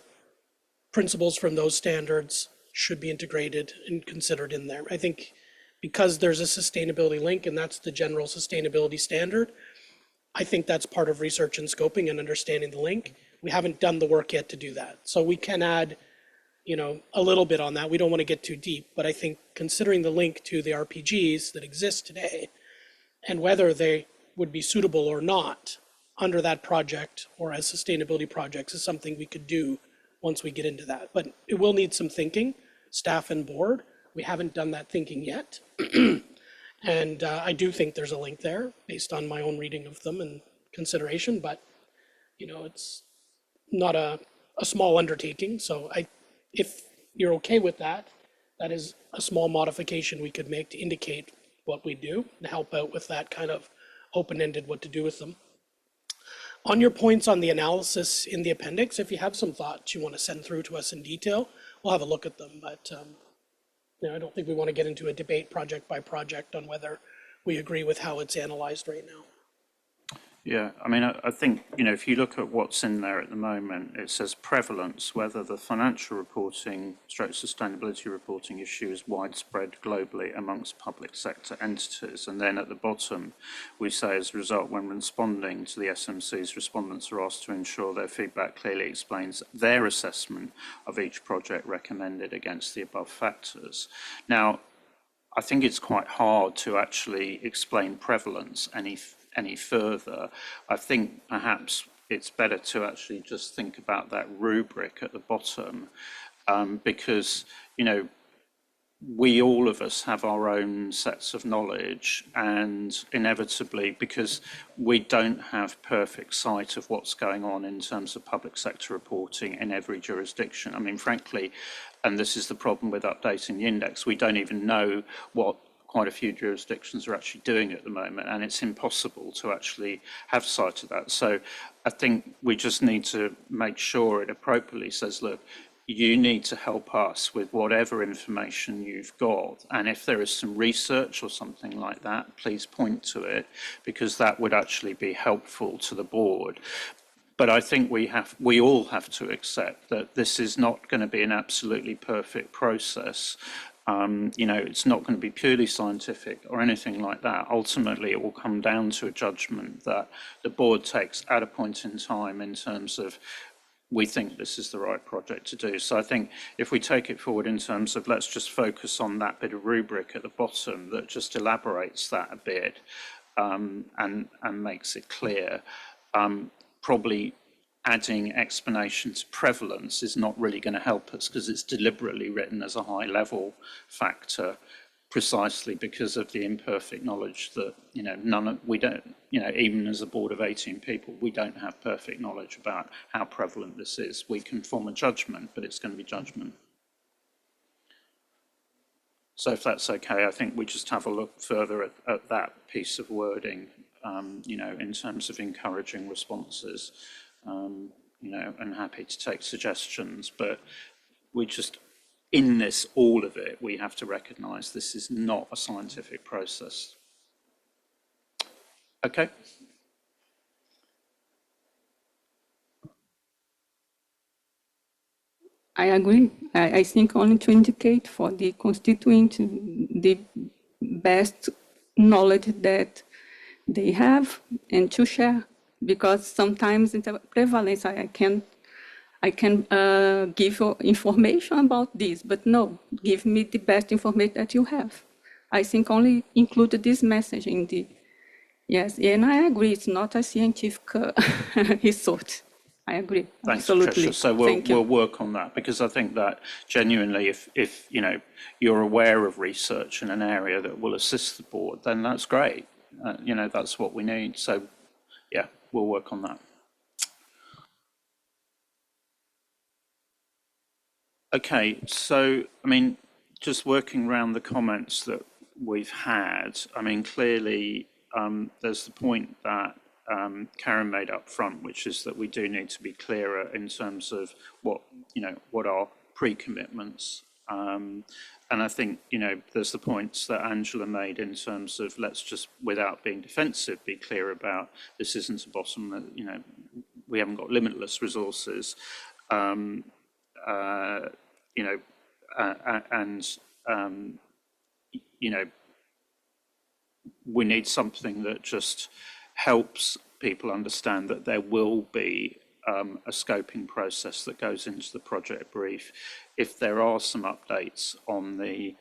principles from those standards should be integrated and considered in there. I think because there's a sustainability link and that's the general sustainability standard, I think that's part of research and scoping and understanding the link. We haven't done the work yet to do that. So we can add, a little bit on that. We don't want to get too deep, but I think considering the link to the RPGs that exist today and whether they would be suitable or not under that project or as sustainability projects is something we could do once we get into that. But it will need some thinking, staff and board. We haven't done that thinking yet. And I do think there's a link there based on my own reading of them and consideration, but it's not a small undertaking. So if you're okay with that, that is a small modification we could make to indicate what we do and help out with that kind of open-ended what to do with them. On your points on the analysis in the appendix, if you have some thoughts you want to send through to us in detail, we'll have a look at them. But I don't think we want to get into a debate project by project on whether we agree with how it's analyzed right now. Yeah, I mean, I think, if you look at what's in there at the moment, it says prevalence, whether the financial reporting, sustainability reporting issue is widespread globally amongst public sector entities. And then at the bottom, we say as a result, when responding to the SMCs, respondents are asked to ensure their feedback clearly explains their assessment of each project recommended against the above factors. Now, I think it's quite hard to actually explain prevalence any further. I think perhaps it's better to actually just think about that rubric at the bottom, because, we, all of us, have our own sets of knowledge, and inevitably, because we don't have perfect sight of what's going on in terms of public sector reporting in every jurisdiction. I mean, frankly, and this is the problem with updating the index, we don't even know what quite a few jurisdictions are actually doing at the moment, and it's impossible to actually have sight of that. So I think we just need to make sure it appropriately says, look, you need to help us with whatever information you've got. And if there is some research or something like that, please point to it, because that would actually be helpful to the board. But I think we all have to accept that this is not going to be an absolutely perfect process. It's not going to be purely scientific or anything like that. Ultimately, it will come down to a judgment that the board takes at a point in time in terms of, we think this is the right project to do. So I think if we take it forward in terms of, let's just focus on that bit of rubric at the bottom that just elaborates that a bit, and makes it clear. Probably adding explanation to prevalence is not really going to help us, because it's deliberately written as a high level factor, precisely because of the imperfect knowledge that, we don't, even as a board of 18 people, we don't have perfect knowledge about how prevalent this is. We can form a judgment, but it's going to be judgment. So if that's okay, I think we just have a look further at that piece of wording, in terms of encouraging responses, and happy to take suggestions, but we just, in this, all of it, we have to recognise this is not a scientific process. Okay. I agree. I think only to indicate for the constituent the best knowledge that they have and to share, because sometimes in the prevalence I can give you information about this, but no, give me the best information that you have. I think only include this message in the, yes, and I agree, it's not a scientific research. I agree. Thanks, absolutely. Patricia. So we'll work on that, because I think that genuinely, if you're aware of research in an area that will assist the board, then that's great. That's what we need. So yeah, we'll work on that. Okay, so I mean, just working around the comments that we've had, I mean, clearly there's the point that Karen made up front, which is that we do need to be clearer in terms of what are pre-commitments. And I think, there's the points that Angela made in terms of, let's just, without being defensive, be clear about this isn't a bottom, we haven't got limitless resources. We need something that just helps people understand that there will be a scoping process that goes into the project brief. If there are some updates on the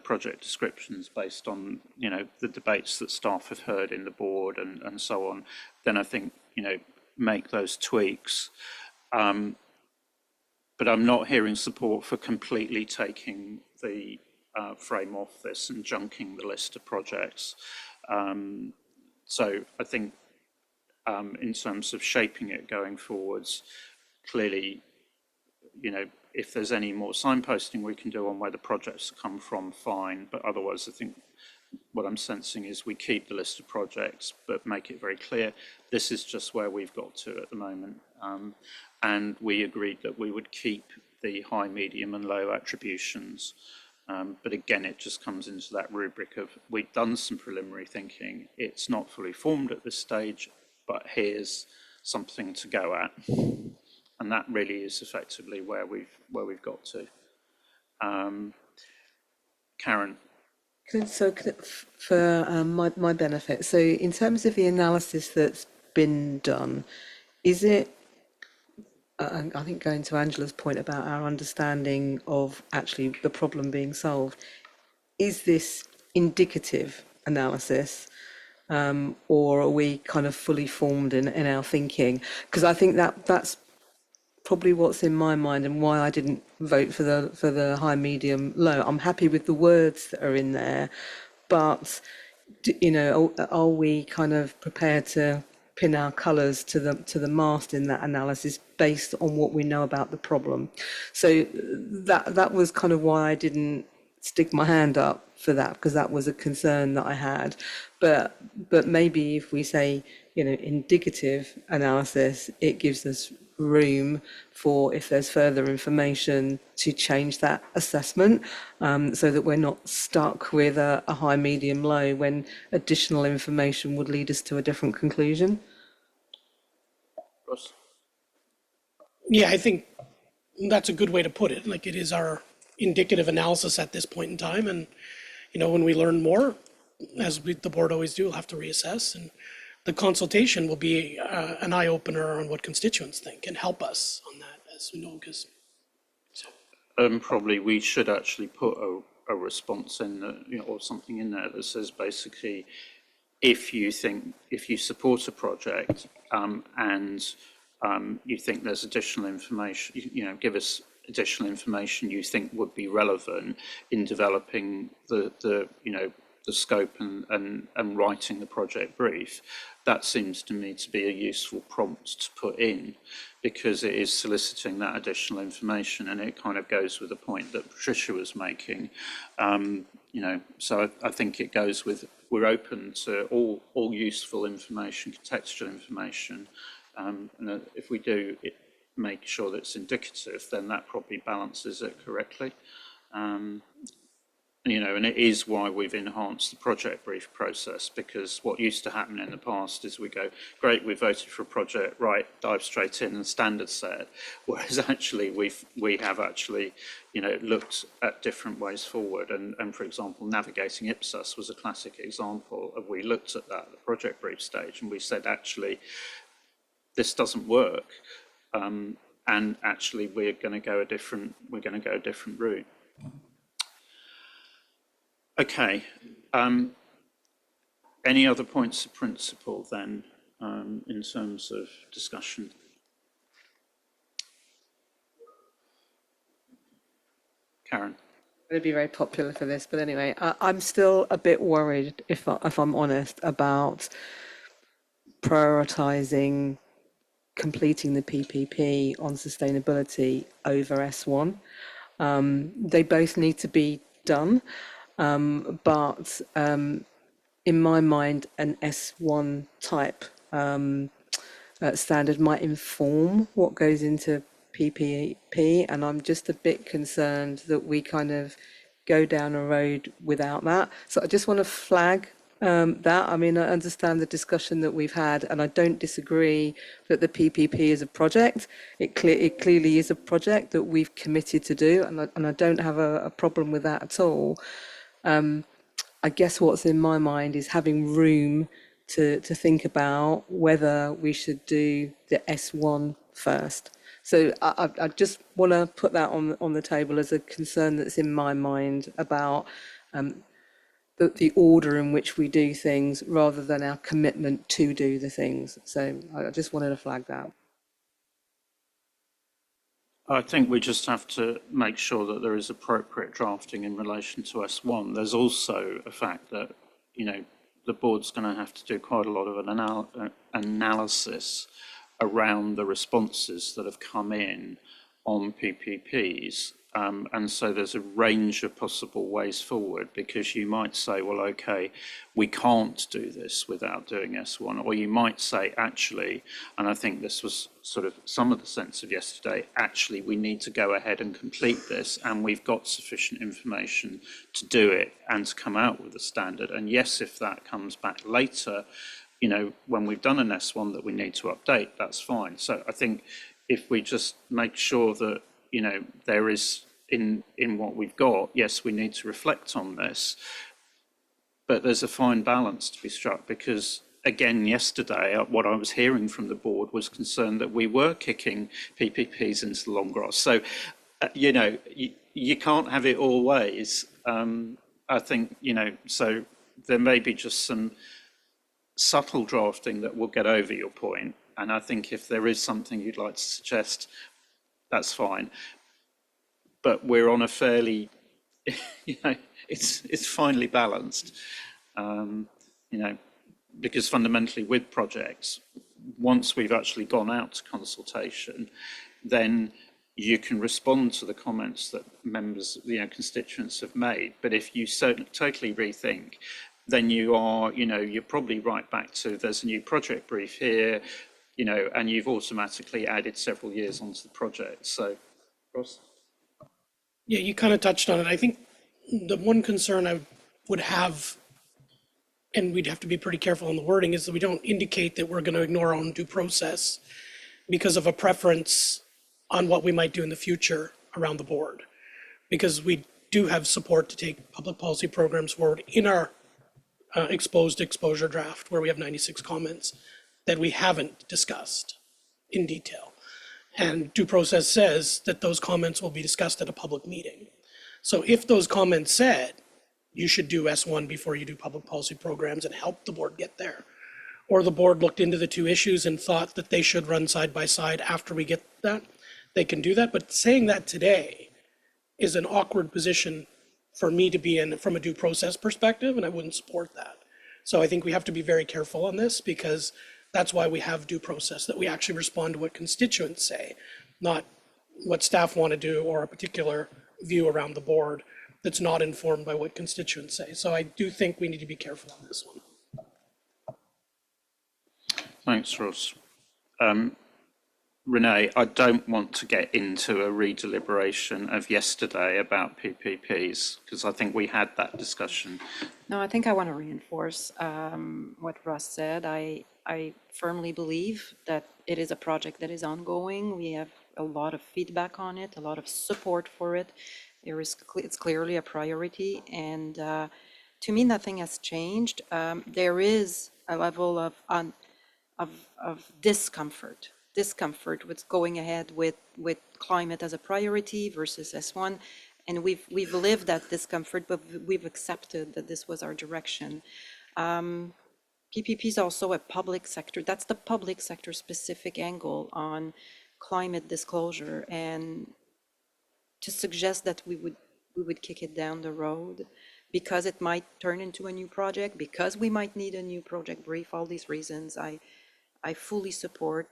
project descriptions based on, the debates that staff have heard in the board and so on, then I think, make those tweaks. But I'm not hearing support for completely taking the frame off this and junking the list of projects. So I think in terms of shaping it going forwards, clearly, if there's any more signposting we can do on where the projects come from, fine. But otherwise, I think what I'm sensing is we keep the list of projects, but make it very clear, this is just where we've got to at the moment. And we agreed that we would keep the high, medium and low attributions. But again, it just comes into that rubric of we've done some preliminary thinking. It's not fully formed at this stage, but here's something to go at, and that really is effectively where we've got to. Karen. So for my benefit, so in terms of the analysis that's been done, is it, I think going to Angela's point about our understanding of actually the problem being solved, is this indicative analysis, or are we kind of fully formed in our thinking? Because I think that's probably what's in my mind and why I didn't vote for the high, medium, low. I'm happy with the words that are in there, but you know, are we kind of prepared to pin our colours to the mast in that analysis based on what we know about the problem? So that was kind of why I didn't stick my hand up for that, because that was a concern that I had. But maybe if we say, you know, indicative analysis, it gives us room for, if there's further information, to change that assessment, so that we're not stuck with a high, medium, low when additional information would lead us to a different conclusion. Ross? Yeah, I think that's a good way to put it. Like, it is our indicative analysis at this point in time, and you know, when we learn more, as the board always do, we'll have to reassess, and the consultation will be an eye-opener on what constituents think and help us on that, as we know, because probably we should actually put a response in, you know, or something in there that says basically, if you support a project, and you think there's additional information, you know, give us additional information you think would be relevant in developing the you know, the scope and writing the project brief. That seems to me to be a useful prompt to put in, because it is soliciting that additional information, and it kind of goes with the point that Patricia was making. You know, so I think it goes with, we're open to all useful information, contextual information, and if we do make sure that it's indicative, then that probably balances it correctly. You know, and it is why we've enhanced the project brief process, because what used to happen in the past is we go, great, we voted for a project, right, dive straight in and standard set, whereas actually we have actually, you know, looked at different ways forward, and for example, navigating IPSAS was a classic example of, we looked at that at the project brief stage and we said, actually, this doesn't work, and actually we're going to go a different route. Okay. Any other points of principle then, in terms of discussion? Karen? I'm going to be very popular for this, but anyway, I'm still a bit worried, if I'm honest, about prioritising completing the PPP on sustainability over S1. They both need to be done, but in my mind, an S1 type standard might inform what goes into PPP, and I'm just a bit concerned that we kind of go down a road without that. So I just want to flag that. I mean, I understand the discussion that we've had, and I don't disagree that the PPP is a project. It clearly is a project that we've committed to do, and I don't have a problem with that at all. I guess what's in my mind is having room to think about whether we should do the S1 first. So I just want to put that on the table as a concern that's in my mind about the order in which we do things, rather than our commitment to do the things. So I just wanted to flag that. I think we just have to make sure that there is appropriate drafting in relation to S1. There's also a fact that, you know, the board's going to have to do quite a lot of an analysis around the responses that have come in on PPPs, And so there's a range of possible ways forward, because you might say, well, okay, we can't do this without doing S1. Or you might say, actually, and I think this was sort of some of the sense of yesterday, actually, we need to go ahead and complete this, and we've got sufficient information to do it and to come out with a standard. And yes, if that comes back later, you know, when we've done an S1 that we need to update, that's fine. So I think if we just make sure that, you know, there is in what we've got, yes, we need to reflect on this, but there's a fine balance to be struck, because again, yesterday, what I was hearing from the board was concerned that we were kicking PPPs into the long grass. So, you know, you can't have it all ways. I think, you know, so there may be just some subtle drafting that will get over your point. And I think if there is something you'd like to suggest, that's fine. But we're on a fairly, you know, it's finely balanced, you know, because fundamentally with projects, once we've actually gone out to consultation, then you can respond to the comments that members, you know, constituents have made. But if you totally rethink, then you are, you know, you're probably right back to there's a new project brief here, you know, and you've automatically added several years onto the project. So, Ross? Yeah, you kind of touched on it. I think the one concern I would have, and we'd have to be pretty careful on the wording, is that we don't indicate that we're going to ignore our own due process because of a preference on what we might do in the future around the board. Because we do have support to take public policy programs forward in our exposure draft, where we have 96 comments that we haven't discussed in detail. And due process says that those comments will be discussed at a public meeting. So if those comments said, you should do S1 before you do public policy programs and help the board get there, or the board looked into the two issues and thought that they should run side by side after we get that, they can do that. But saying that today is an awkward position for me to be in from a due process perspective, and I wouldn't support that. So I think we have to be very careful on this, because that's why we have due process, that we actually respond to what constituents say, not what staff want to do or a particular view around the board that's not informed by what constituents say. So I do think we need to be careful on this one. Thanks, Ross. Renee, I don't want to get into a redeliberation of yesterday about PPPs, because I think we had that discussion. No, I think I want to reinforce what Russ said. I firmly believe that it is a project that is ongoing. We have a lot of feedback on it, a lot of support for it. It's clearly a priority, and to me, nothing has changed. There is a level of discomfort with going ahead with climate as a priority versus S1. And we've lived that discomfort, but we've accepted that this was our direction. PPP is also a public sector. That's the public sector specific angle on climate disclosure. And to suggest that we would kick it down the road because it might turn into a new project, because we might need a new project brief, all these reasons, I fully support.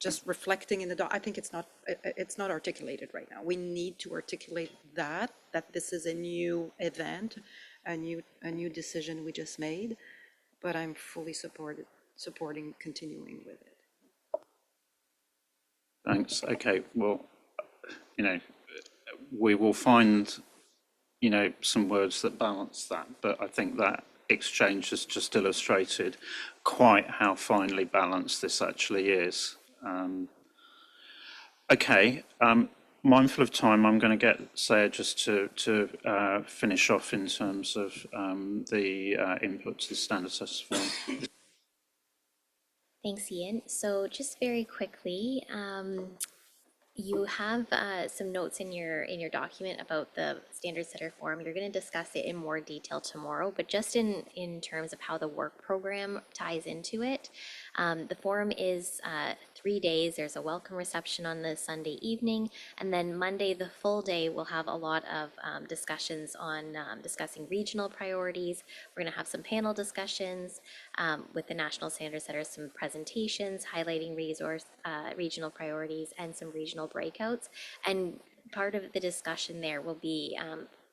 Just reflecting in the I think it's not articulated right now. We need to articulate that this is a new event, a new decision we just made, but I'm fully supporting continuing with it. Thanks. Okay, well, you know, we will find, you know, some words that balance that, but I think that exchange has just illustrated quite how finely balanced this actually is. Okay, mindful of time, I'm going to get Saya just to finish off in terms of the input to the standard assessment form. Thanks, Ian. So just very quickly, you have some notes in your document about the standard setter form. You're going to discuss it in more detail tomorrow, but just in terms of how the work program ties into it, the form is 3 days. There's a welcome reception on the Sunday evening, and then Monday, the full day, we'll have a lot of discussions on discussing regional priorities. We're going to have some panel discussions with the national standard setters, some presentations highlighting regional priorities, and some regional breakouts. And part of the discussion there will be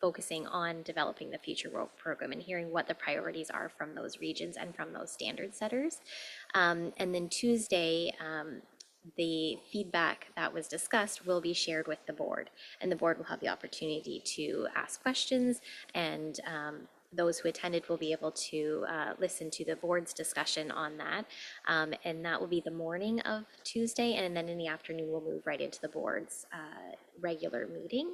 focusing on developing the future work program and hearing what the priorities are from those regions and from those standard setters. And then Tuesday, the feedback that was discussed will be shared with the board, and the board will have the opportunity to ask questions, and those who attended will be able to listen to the board's discussion on that. And that will be the morning of Tuesday, and then in the afternoon, we'll move right into the board's regular meeting.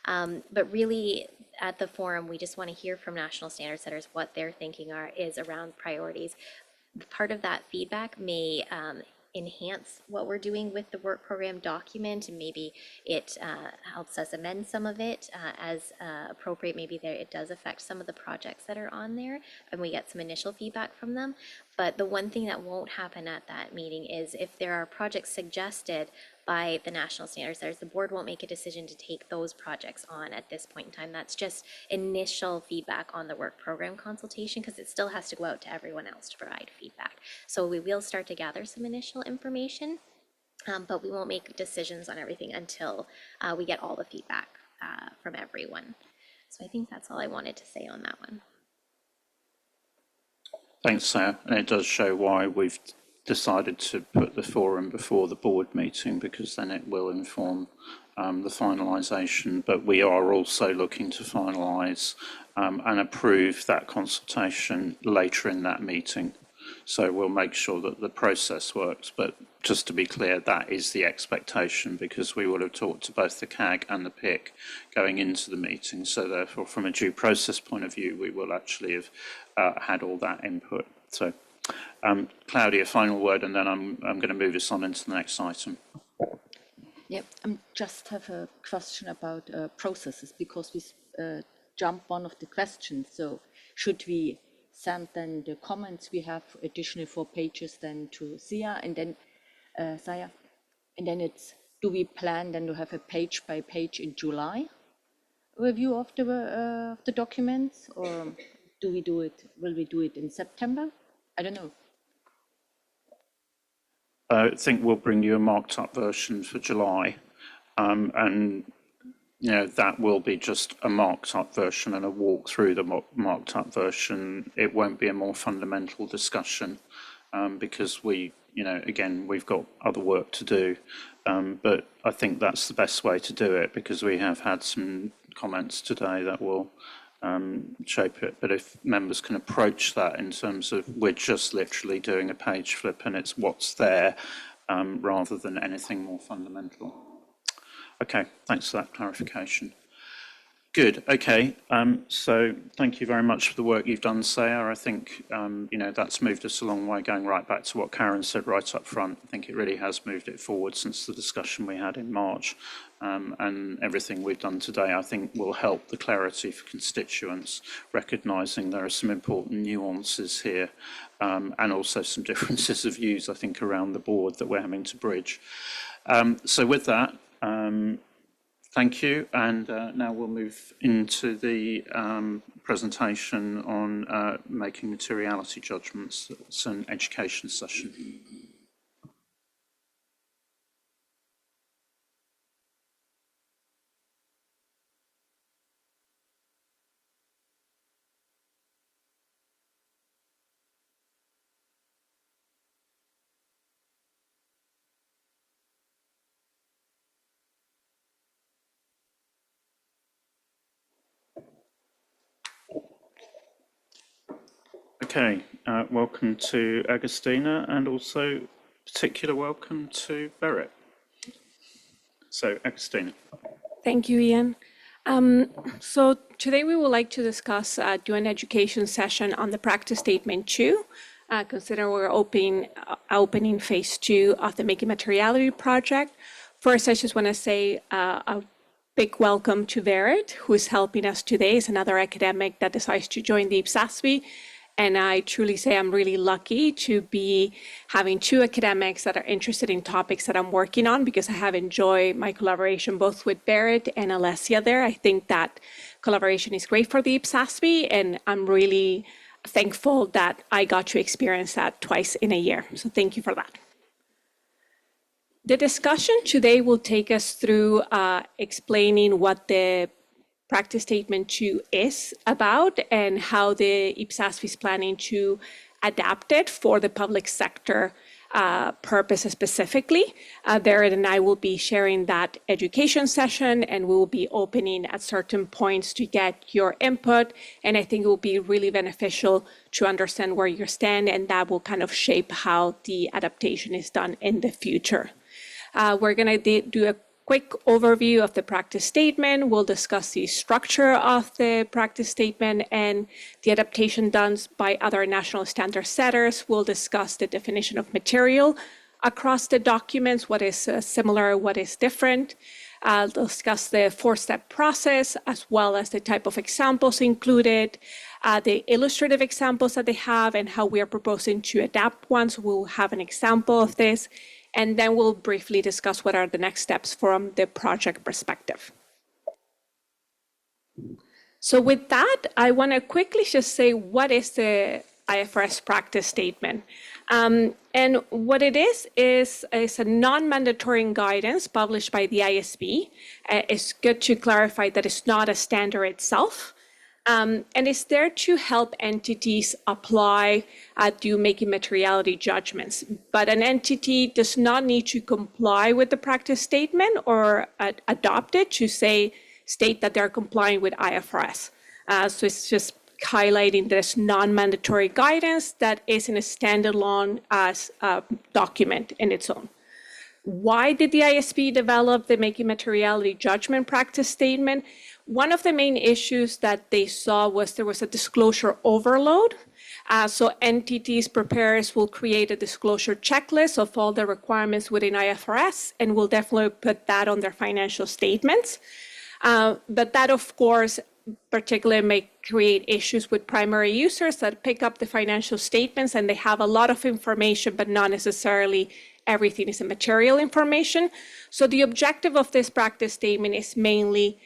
But really, at the forum, we just want to hear from national standard setters what their thinking is around priorities. Part of that feedback may enhance what we're doing with the work program document, and maybe it helps us amend some of it as appropriate. Maybe it does affect some of the projects that are on there, and we get some initial feedback from them. But the one thing that won't happen at that meeting is if there are projects suggested by the national standard setters, the board won't make a decision to take those projects on at this point in time. That's just initial feedback on the work program consultation, because it still has to go out to everyone else to provide feedback. So we will start to gather some initial information, but we won't make decisions on everything until we get all the feedback from everyone. So I think that's all I wanted to say on that one. Thanks, Sarah. And it does show why we've decided to put the forum before the board meeting, because then it will inform the finalisation. But we are also looking to finalise and approve that consultation later in that meeting. So we'll make sure that the process works. But just to be clear, that is the expectation, because we will have talked to both the CAG and the PIC going into the meeting. So therefore, from a due process point of view, we will actually have had all that input. So Claudia, final word, and then I'm going to move us on into the next item. Yeah, I just have a question about processes, because we jumped one of the questions. So should we send then the comments we have additional 4 pages then to Sia, and then Saya, and then do we plan then to have a page by page in July review of the documents, or will we do it in September? I don't know. I think we'll bring you a marked up version for July, and you know, that will be just a marked up version and a walk through the marked up version. It won't be a more fundamental discussion, because again, we've got other work to do, but I think that's the best way to do it, because we have had some comments today that will shape it. But if members can approach that in terms of we're just literally doing a page flip and it's what's there, rather than anything more fundamental. Okay, thanks for that clarification. Good. Okay. So thank you very much for the work you've done, Sarah. I think that's moved us a long way, going right back to what Karen said right up front. I think it really has moved it forward since the discussion we had in March, and everything we've done today, I think, will help the clarity for constituents, recognising there are some important nuances here, and also some differences of views, I think, around the board that we're having to bridge. So with that, thank you, and now we'll move into the presentation on making materiality judgments. It's an education session. Okay, welcome to Agostina, and also particular welcome to Berit. So, Agostina. Thank you, Ian. So today we would like to discuss do an education session on the practice statement 2. Consider we're opening phase 2 of the Making Materiality project. First, I just want to say a big welcome to Berit, who is helping us today. Is another academic that decides to join the IPSASB. And I truly say I'm really lucky to be having 2 academics that are interested in topics that I'm working on, because I have enjoyed my collaboration both with Berit and Alessia there. I think that collaboration is great for the IPSASB, and I'm really thankful that I got to experience that twice in a year. So thank you for that. The discussion today will take us through explaining what the practice statement 2 is about and how the IPSASB is planning to adapt it for the public sector purposes specifically. Barrett and I will be sharing that education session, and we will be opening at certain points to get your input. And I think it will be really beneficial to understand where you stand, and that will kind of shape how the adaptation is done in the future. We're going to do a quick overview of the practice statement. We'll discuss the structure of the practice statement and the adaptation done by other national standard setters. We'll discuss the definition of material across the documents, what is similar, what is different. I'll discuss the 4-step process, as well as the type of examples included, the illustrative examples that they have, and how we are proposing to adapt one. So we'll have an example of this. And then we'll briefly discuss what are the next steps from the project perspective. So with that, I want to quickly just say what is the IFRS practice statement. And what it is a non-mandatory guidance published by the ISB. It's good to clarify that it's not a standard itself. And it's there to help entities apply to making materiality judgments. But an entity does not need to comply with the practice statement or adopt it to state that they're complying with IFRS. So it's just highlighting this non-mandatory guidance that is in a standalone document in its own. Why did the ISB develop the making materiality judgment practice statement? One of the main issues that they saw was there was a disclosure overload. So entities preparers will create a disclosure checklist of all the requirements within IFRS, and will definitely put that on their financial statements. But that, of course, particularly may create issues with primary users that pick up the financial statements and they have a lot of information, but not necessarily everything is material information. So the objective of this practice statement is mainly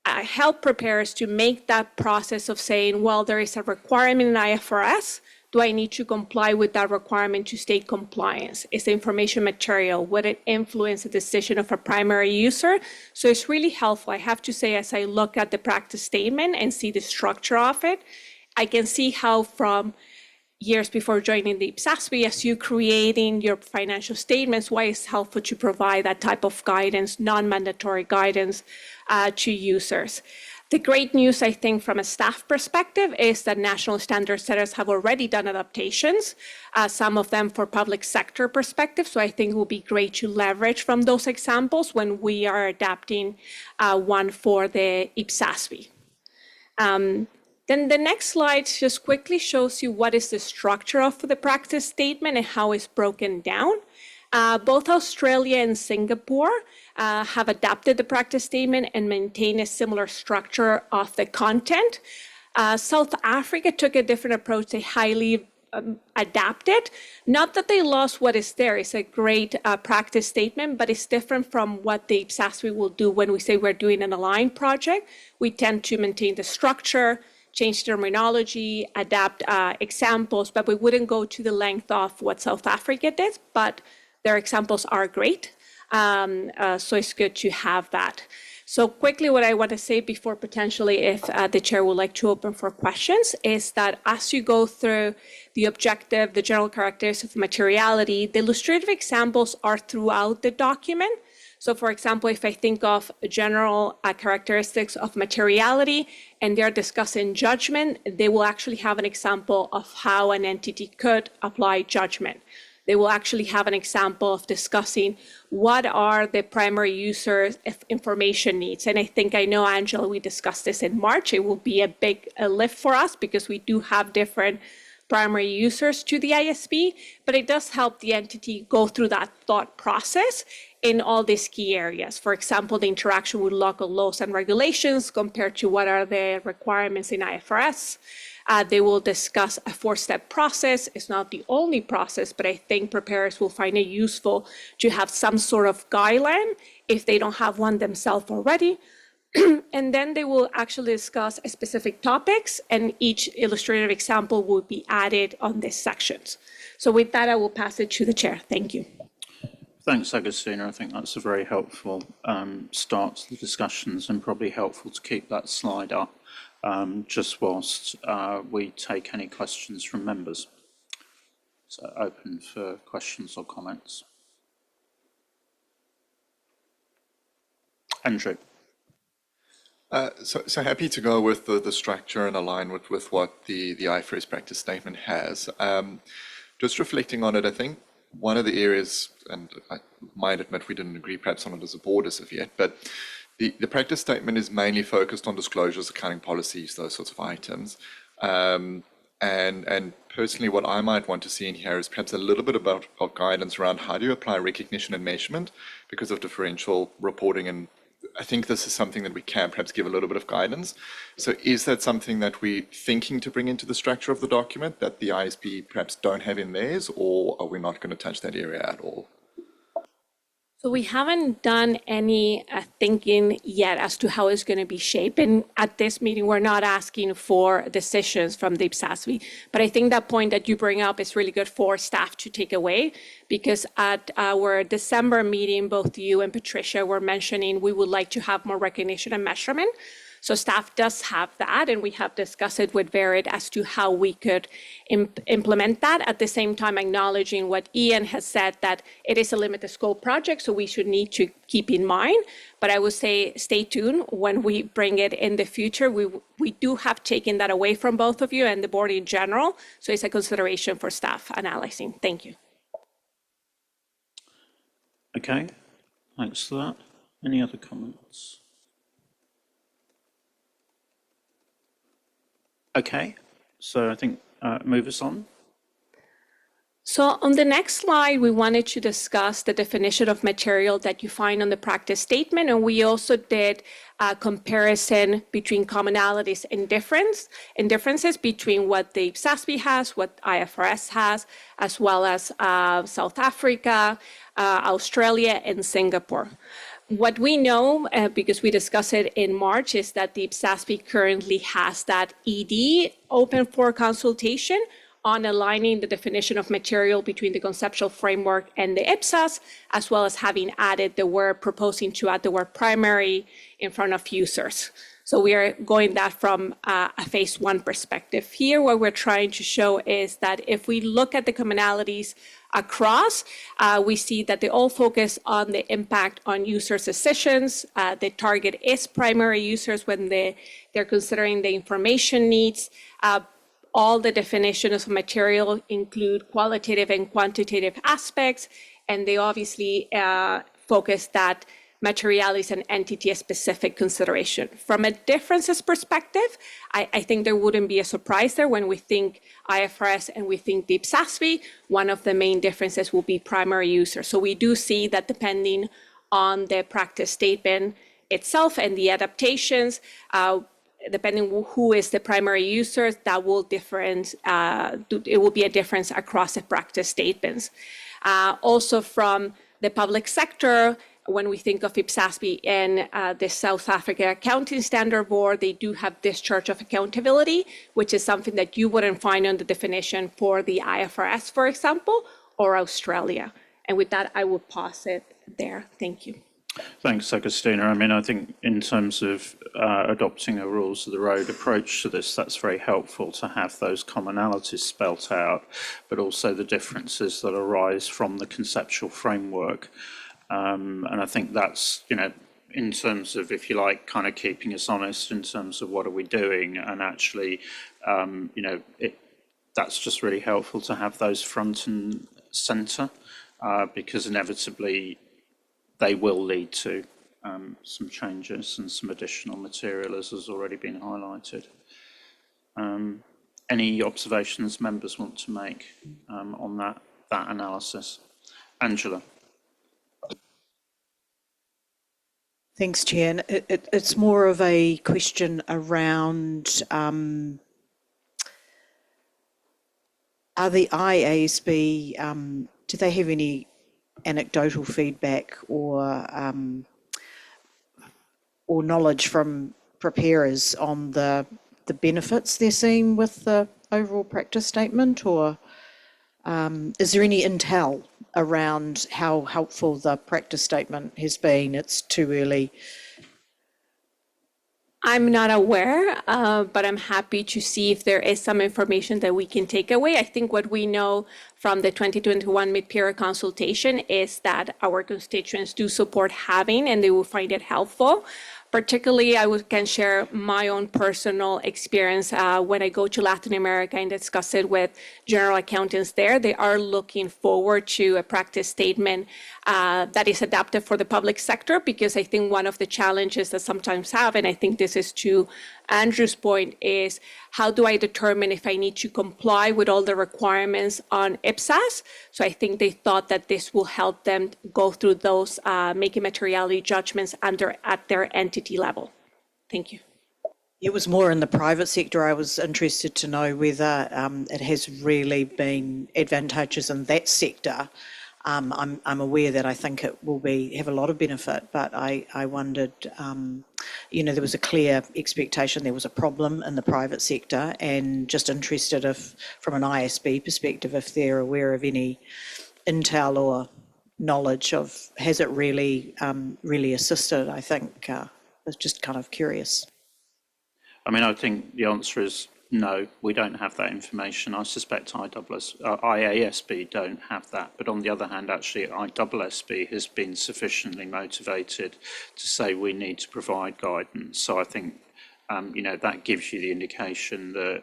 help preparers to make that process of saying, well, there is a requirement in IFRS. Do I need to comply with that requirement to state compliance? Is the information material? Would it influence the decision of a primary user? So it's really helpful. I have to say, as I look at the practice statement and see the structure of it, I can see how from years before joining the IPSASB, as you creating your financial statements, why it's helpful to provide that type of guidance, non-mandatory guidance to users. The great news, I think, from a staff perspective is that national standard setters have already done adaptations, some of them for public sector perspective. So I think it will be great to leverage from those examples when we are adapting one for the IPSASB. Then the next slide just quickly shows you what is the structure of the practice statement and how it's broken down. Both Australia and Singapore have adapted the practice statement and maintain a similar structure of the content. South Africa took a different approach. They highly adapted. Not that they lost what is there. It's a great practice statement, but it's different from what the IPSASB will do when we say we're doing an aligned project. We tend to maintain the structure, change terminology, adapt examples, but we wouldn't go to the length of what South Africa did, but their examples are great. So it's good to have that. So quickly, what I want to say before potentially if the chair would like to open for questions is that as you go through the objective, the general characteristics of materiality, the illustrative examples are throughout the document. So for example, if I think of general characteristics of materiality and they're discussing judgment, they will actually have an example of how an entity could apply judgment. They will actually have an example of discussing what are the primary users' information needs. And I know, Angela, we discussed this in March. It will be a big lift for us because we do have different primary users to the ISB, but it does help the entity go through that thought process in all these key areas. For example, the interaction with local laws and regulations compared to what are the requirements in IFRS. They will discuss a 4-step process. It's not the only process, but I think preparers will find it useful to have some sort of guideline if they don't have one themselves already. And then they will actually discuss specific topics, and each illustrative example will be added on these sections. So with that, I will pass it to the chair. Thank you. Thanks, Agostina. I think that's a very helpful start to the discussions, and probably helpful to keep that slide up just whilst we take any questions from members. So open for questions or comments. Andrew. So happy to go with the structure and align with what the IFRS practice statement has. Just reflecting on it, I think one of the areas, and I might admit we didn't agree perhaps on it as a board as of yet, but the practice statement is mainly focused on disclosures, accounting policies, those sorts of items. And personally, what I might want to see in here is perhaps a little bit of guidance around how do you apply recognition and measurement because of differential reporting. And I think this is something that we can perhaps give a little bit of guidance. So is that something that we're thinking to bring into the structure of the document that the ISB perhaps don't have in theirs, or are we not going to touch that area at all? So we haven't done any thinking yet as to how it's going to be shaped. And at this meeting, we're not asking for decisions from the IPSASB. But I think that point that you bring up is really good for staff to take away, because at our December meeting, both you and Patricia were mentioning we would like to have more recognition and measurement. So staff does have that, and we have discussed it with Verit as to how we could implement that, at the same time acknowledging what Ian has said, that it is a limited scope project, so we should need to keep in mind. But I would say stay tuned when we bring it in the future. We do have taken that away from both of you and the board in general, so it's a consideration for staff analyzing. Thank you. Okay, thanks for that. Any other comments? Okay, so I think move us on. So on the next slide, we wanted to discuss the definition of material that you find on the practice statement, and we also did a comparison between commonalities and differences between what the IPSASB has, what IFRS has, as well as South Africa, Australia, and Singapore. What we know, because we discussed it in March, is that the IPSASB currently has that ED open for consultation on aligning the definition of material between the conceptual framework and the IPSAS, as well as having added proposing to add the word primary in front of users. So we are going that from a phase one perspective. Here, what we're trying to show is that if we look at the commonalities across, we see that they all focus on the impact on users' decisions. The target is primary users when they're considering the information needs. All the definitions of material include qualitative and quantitative aspects, and they obviously focus that materiality is an entity-specific consideration. From a differences perspective, I think there wouldn't be a surprise there when we think IFRS and we think the IPSASB. One of the main differences will be primary user. So we do see that depending on the practice statement itself and the adaptations, depending who is the primary user, that will it will be a difference across the practice statements. Also from the public sector, when we think of IPSASB and the South Africa Accounting Standard Board, they do have discharge of accountability, which is something that you wouldn't find on the definition for the IFRS, for example, or Australia. And with that, I will pause it there. Thank you. Thanks, Agostina. I mean, I think in terms of adopting a rules of the road approach to this, that's very helpful to have those commonalities spelt out, but also the differences that arise from the conceptual framework. And I think that's, in terms of, if you like, kind of keeping us honest in terms of what are we doing, and actually, that's just really helpful to have those front and centre, because inevitably they will lead to some changes and some additional material, as has already been highlighted. Any observations members want to make on that analysis? Angela. Thanks, Chair. It's more of a question around are the IASB, do they have any anecdotal feedback or knowledge from preparers on the benefits they're seeing with the overall practice statement, or is there any intel around how helpful the practice statement has been. It's too early. I'm not aware, but I'm happy to see if there is some information that we can take away. I think what we know from the 2021 mid-period consultation is that our constituents do support having, and they will find it helpful. Particularly, can share my own personal experience when I go to Latin America and discuss it with general accountants there. They are looking forward to a practice statement that is adapted for the public sector, because I think one of the challenges that sometimes have, and I think this is to Andrew's point, is how do I determine if I need to comply with all the requirements on IPSAS? So I think they thought that this will help them go through those making materiality judgments at their entity level. Thank you. It was more in the private sector. I was interested to know whether it has really been advantageous in that sector. I'm aware that I think it will have a lot of benefit, but I wondered, there was a clear expectation there was a problem in the private sector, and just interested if, from an ISB perspective, if they're aware of any intel or knowledge of, has it really assisted? I think I was just kind of curious. I mean, I think the answer is no, we don't have that information. I suspect IASB don't have that. But on the other hand, actually, IPSASB has been sufficiently motivated to say we need to provide guidance. So I think, that gives you the indication that,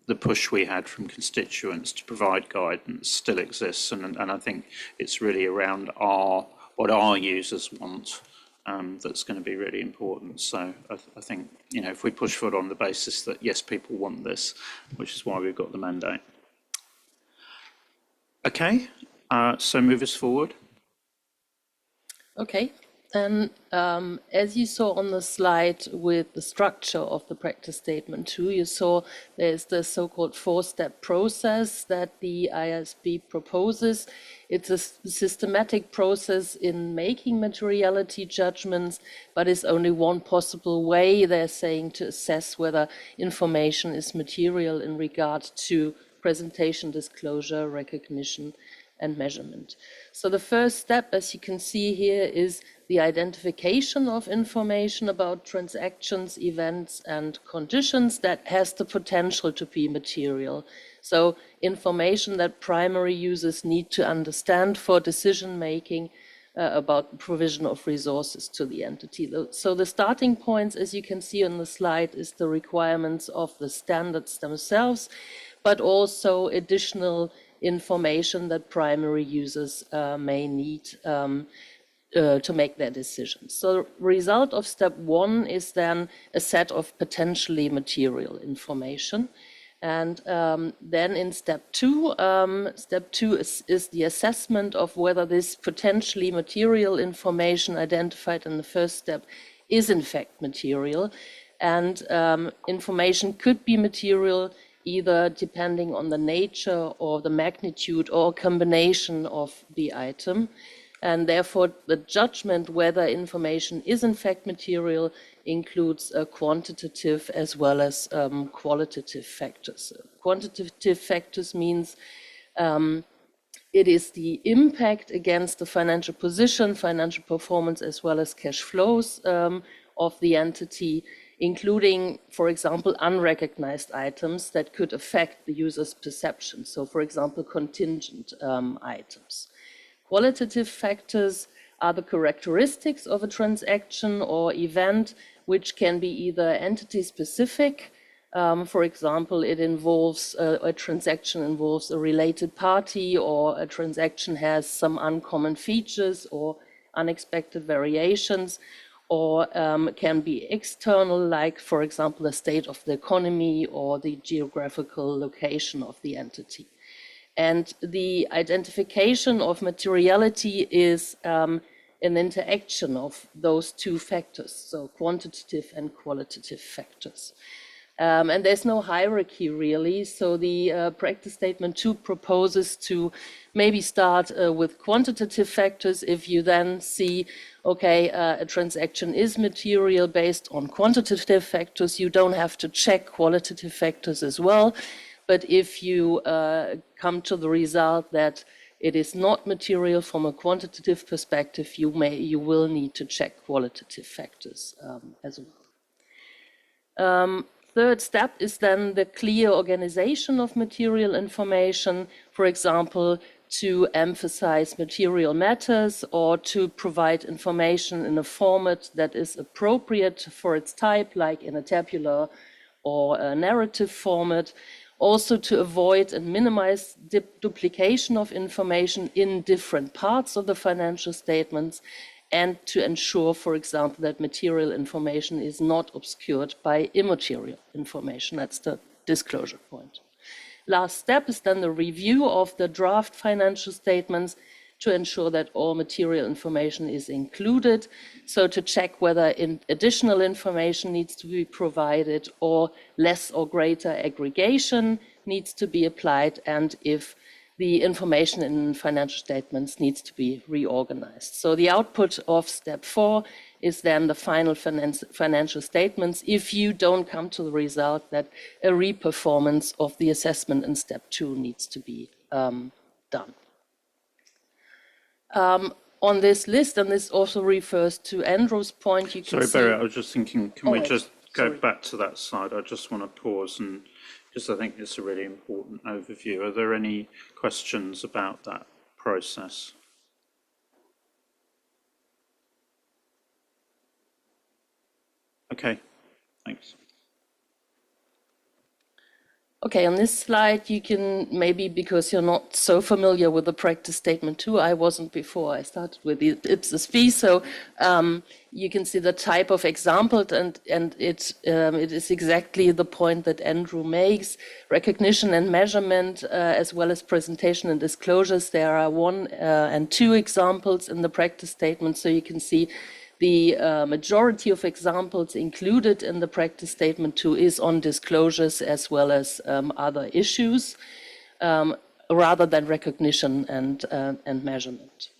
the push we had from constituents to provide guidance still exists. And I think it's really around what our users want. That's going to be really important. So I think, if we push forward on the basis that, yes, people want this, which is why we've got the mandate. Okay, so move us forward. Okay, then as you saw on the slide with the structure of the practice statement too, you saw there's the so-called four-step process that the ISB proposes. It's a systematic process in making materiality judgments, but it's only one possible way, they're saying, to assess whether information is material in regard to presentation, disclosure, recognition, and measurement. So the first step, as you can see here, is the identification of information about transactions, events, and conditions that has the potential to be material. So information that primary users need to understand for decision-making about the provision of resources to the entity. So the starting points, as you can see on the slide, is the requirements of the standards themselves, but also additional information that primary users may need to make their decisions. So the result of step one is then a set of potentially material information. And then in step two is the assessment of whether this potentially material information identified in the first step is in fact material. And information could be material either depending on the nature or the magnitude or a combination of the item. And therefore, the judgment whether information is in fact material includes quantitative as well as qualitative factors. Quantitative factors means it is the impact against the financial position, financial performance, as well as cash flows of the entity, including, for example, unrecognized items that could affect the user's perception. So, for example, contingent items. Qualitative factors are the characteristics of a transaction or event, which can be either entity-specific. For example, it involves a transaction involves a related party, or a transaction has some uncommon features or unexpected variations, or can be external, like, for example, the state of the economy or the geographical location of the entity. And the identification of materiality is an interaction of those two factors, so quantitative and qualitative factors. And there's no hierarchy really, so the practice statement 2 proposes to maybe start with quantitative factors. If you then see, okay, a transaction is material based on quantitative factors, you don't have to check qualitative factors as well. But if you come to the result that it is not material from a quantitative perspective, you will need to check qualitative factors as well. Third step is then the clear organization of material information, for example, to emphasize material matters or to provide information in a format that is appropriate for its type, like in a tabular or a narrative format. Also to avoid and minimize duplication of information in different parts of the financial statements, and to ensure, for example, that material information is not obscured by immaterial information. That's the disclosure point. Last step is then the review of the draft financial statements to ensure that all material information is included. So to check whether additional information needs to be provided or less or greater aggregation needs to be applied, and if the information in financial statements needs to be reorganized. So the output of step 4 is then the final financial statements if you don't come to the result that a reperformance of the assessment in step 2 needs to be done. On this list, and this also refers to Andrew's point, you can see... Sorry, Barry, I was just thinking, can we just go Sorry. back to that slide? I just want to pause and just, I think it's a really important overview. Are there any questions about that process? Okay, thanks. Okay, on this slide, you can maybe, because you're not so familiar with the practice statement 2, I wasn't before I started with the IPSASB, so you can see the type of example, and it is exactly the point that Andrew makes. Recognition and measurement, as well as presentation and disclosures. There are 1 and 2 examples in the practice statement, so you can see the majority of examples included in the practice statement 2 is on disclosures as well as other issues, rather than recognition and measurement.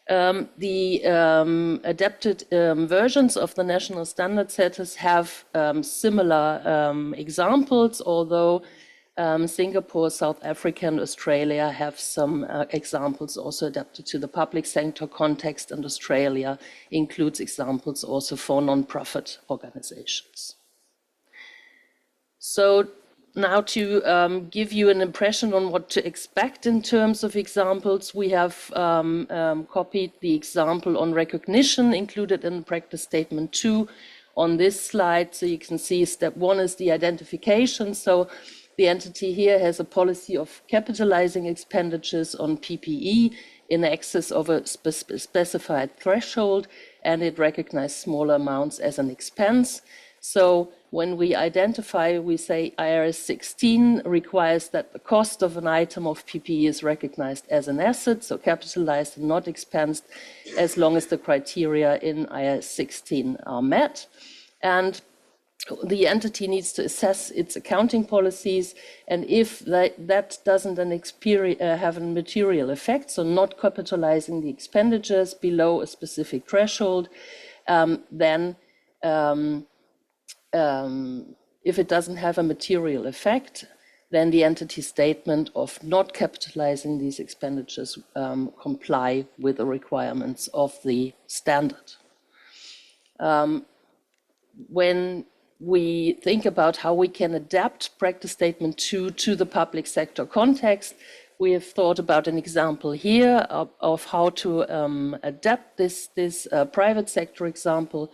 The adapted versions of the national standard setters have similar examples, although Singapore, South Africa, and Australia have some examples also adapted to the public sector context, and Australia includes examples also for non-profit organizations. So now to give you an impression on what to expect in terms of examples, we have copied the example on recognition included in practice statement 2 on this slide. So you can see step 1 is the identification. So the entity here has a policy of capitalizing expenditures on PPE in excess of a specified threshold, and it recognizes smaller amounts as an expense. So when we identify, we say IRS 16 requires that the cost of an item of PPE is recognized as an asset, so capitalized and not expensed, as long as the criteria in IRS 16 are met. And the entity needs to assess its accounting policies, and if that doesn't have a material effect, so not capitalizing the expenditures below a specific threshold, then if it doesn't have a material effect, then the entity statement of not capitalizing these expenditures comply with the requirements of the standard. When we think about how we can adapt practice statement 2 to the public sector context, we have thought about an example here of how to adapt this private sector example.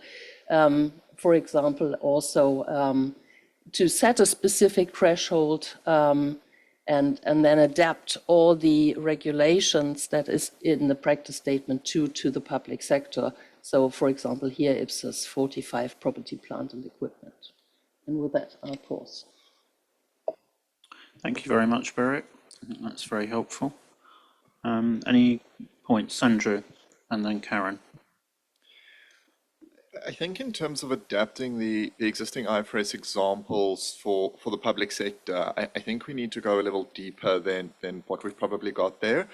For example, also to set a specific threshold and then adapt all the regulations that is in the practice statement 2 to the public sector. So, for example, here IPSAS 45 property, plant and equipment. And with that, I'll pause. Thank you very much, Berit. I think that's very helpful. Any points, Andrew, and then Karen? I think in terms of adapting the existing IFRS examples for the public sector, I think we need to go a little deeper than what we've probably got there.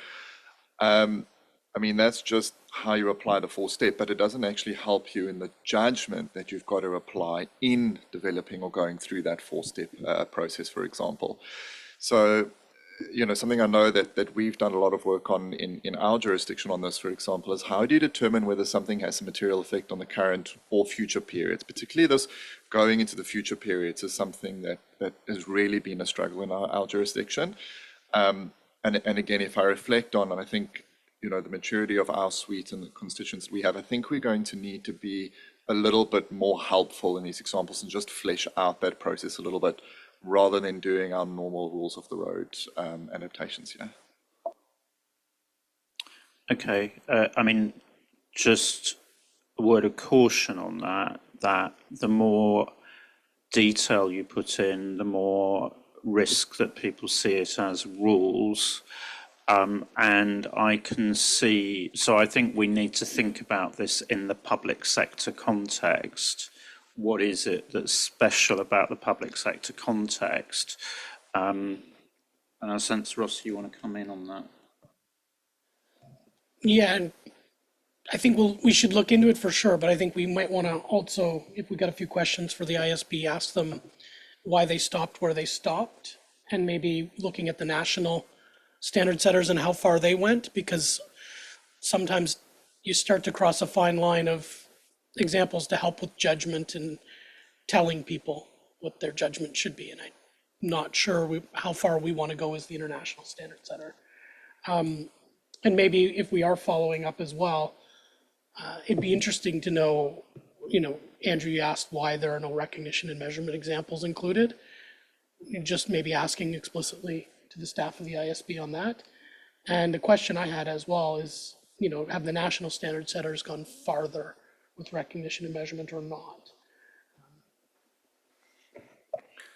I mean, that's just how you apply the 4-step, but it doesn't actually help you in the judgment that you've got to apply in developing or going through that 4-step process, for example. So, something I know that we've done a lot of work on in our jurisdiction on this, for example, is how do you determine whether something has a material effect on the current or future periods? Particularly this going into the future periods is something that has really been a struggle in our jurisdiction. And again, if I reflect on, and I think, the maturity of our suite and the constituents we have, I think we're going to need to be a little bit more helpful in these examples and just flesh out that process a little bit rather than doing our normal rules of the road adaptations. Okay, I mean, just a word of caution on that the more detail you put in, the more risk that people see it as rules. And I can see, so I think we need to think about this in the public sector context. What is it that's special about the public sector context? And I sense, Ross, you want to come in on that? Yeah, and I think we should look into it for sure, but I think we might want to also, if we got a few questions for the ISB, ask them why they stopped where they stopped, and maybe looking at the national standard setters and how far they went, because sometimes you start to cross a fine line of examples to help with judgment and telling people what their judgment should be. And I'm not sure how far we want to go as the international standard setter. And maybe if we are following up as well, it'd be interesting to know, Andrew, you asked why there are no recognition and measurement examples included. Just maybe asking explicitly to the staff of the ISB on that. And the question I had as well is, have the national standard setters gone farther with recognition and measurement or not?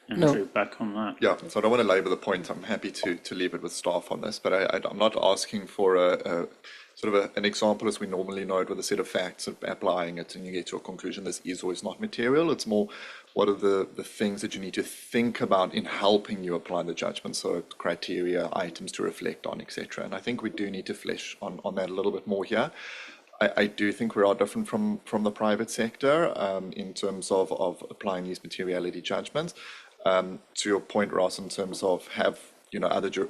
Andrew, back on that. Yeah, so I don't want to labour the point. I'm happy to leave it with staff on this, but I'm not asking for a sort of an example as we normally know it with a set of facts, applying it, and you get to a conclusion. This is or is not material. It's more, what are the things that you need to think about in helping you apply the judgment? So criteria, items to reflect on, etc. And I think we do need to flesh on that a little bit more here. I do think we are different from the private sector in terms of applying these materiality judgments. To your point, Ross, in terms of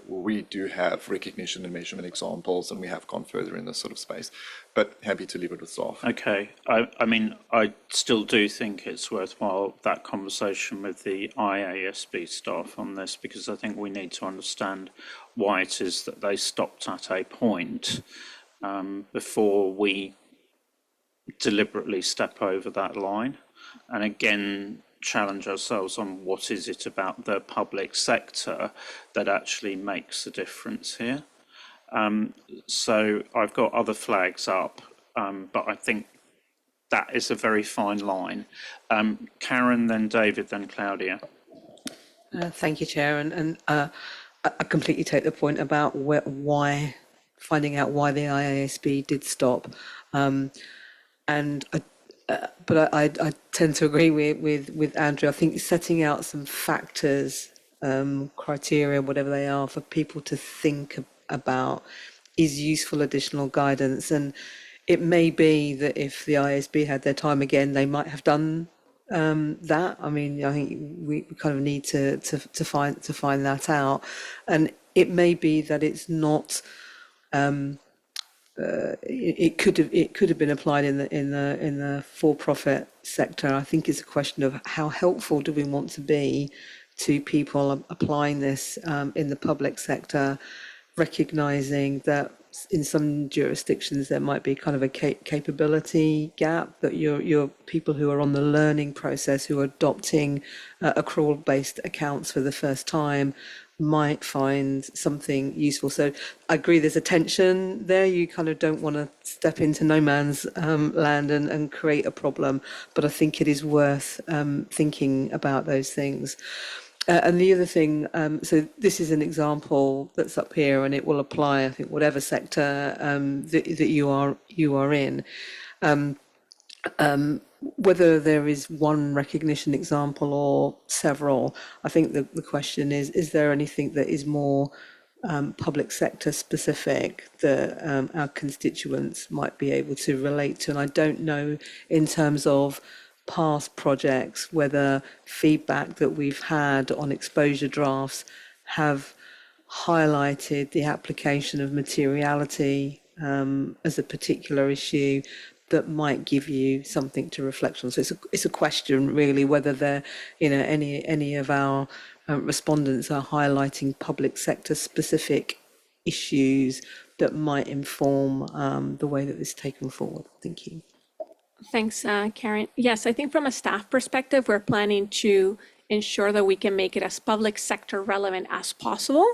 we do have recognition and measurement examples, and we have gone further in this sort of space, but happy to leave it with staff. Okay, I mean, I still do think it's worthwhile that conversation with the IASB staff on this, because I think we need to understand why it is that they stopped at a point before we deliberately step over that line. And again, challenge ourselves on what is it about the public sector that actually makes a difference here. So I've got other flags up, but I think that is a very fine line. Karen, then David, then Claudia. Thank you, Chair. And I completely take the point about finding out why the IASB did stop. But I tend to agree with Andrew. I think setting out some factors, criteria, whatever they are, for people to think about is useful additional guidance. And it may be that if the ISB had their time again, they might have done that. I mean, I think we kind of need to find that out. And it may be that it's not. It could have been applied in the for-profit sector. I think it's a question of how helpful do we want to be to people applying this in the public sector, recognizing that in some jurisdictions there might be kind of a capability gap, that your people who are on the learning process, who are adopting accrual-based accounts for the first time, might find something useful. So I agree there's a tension there. You kind of don't want to step into no man's land and create a problem, but I think it is worth thinking about those things. And the other thing, so this is an example that's up here, and it will apply, I think, whatever sector that you are in. Whether there is one recognition example or several, I think the question is there anything that is more public sector specific that our constituents might be able to relate to? And I don't know, in terms of past projects, whether feedback that we've had on exposure drafts have highlighted the application of materiality as a particular issue that might give you something to reflect on. So it's a question really whether there, any of our respondents are highlighting public sector specific issues that might inform the way that this is taken forward. Thank you. Thanks, Karen. Yes, I think from a staff perspective, we're planning to ensure that we can make it as public sector relevant as possible.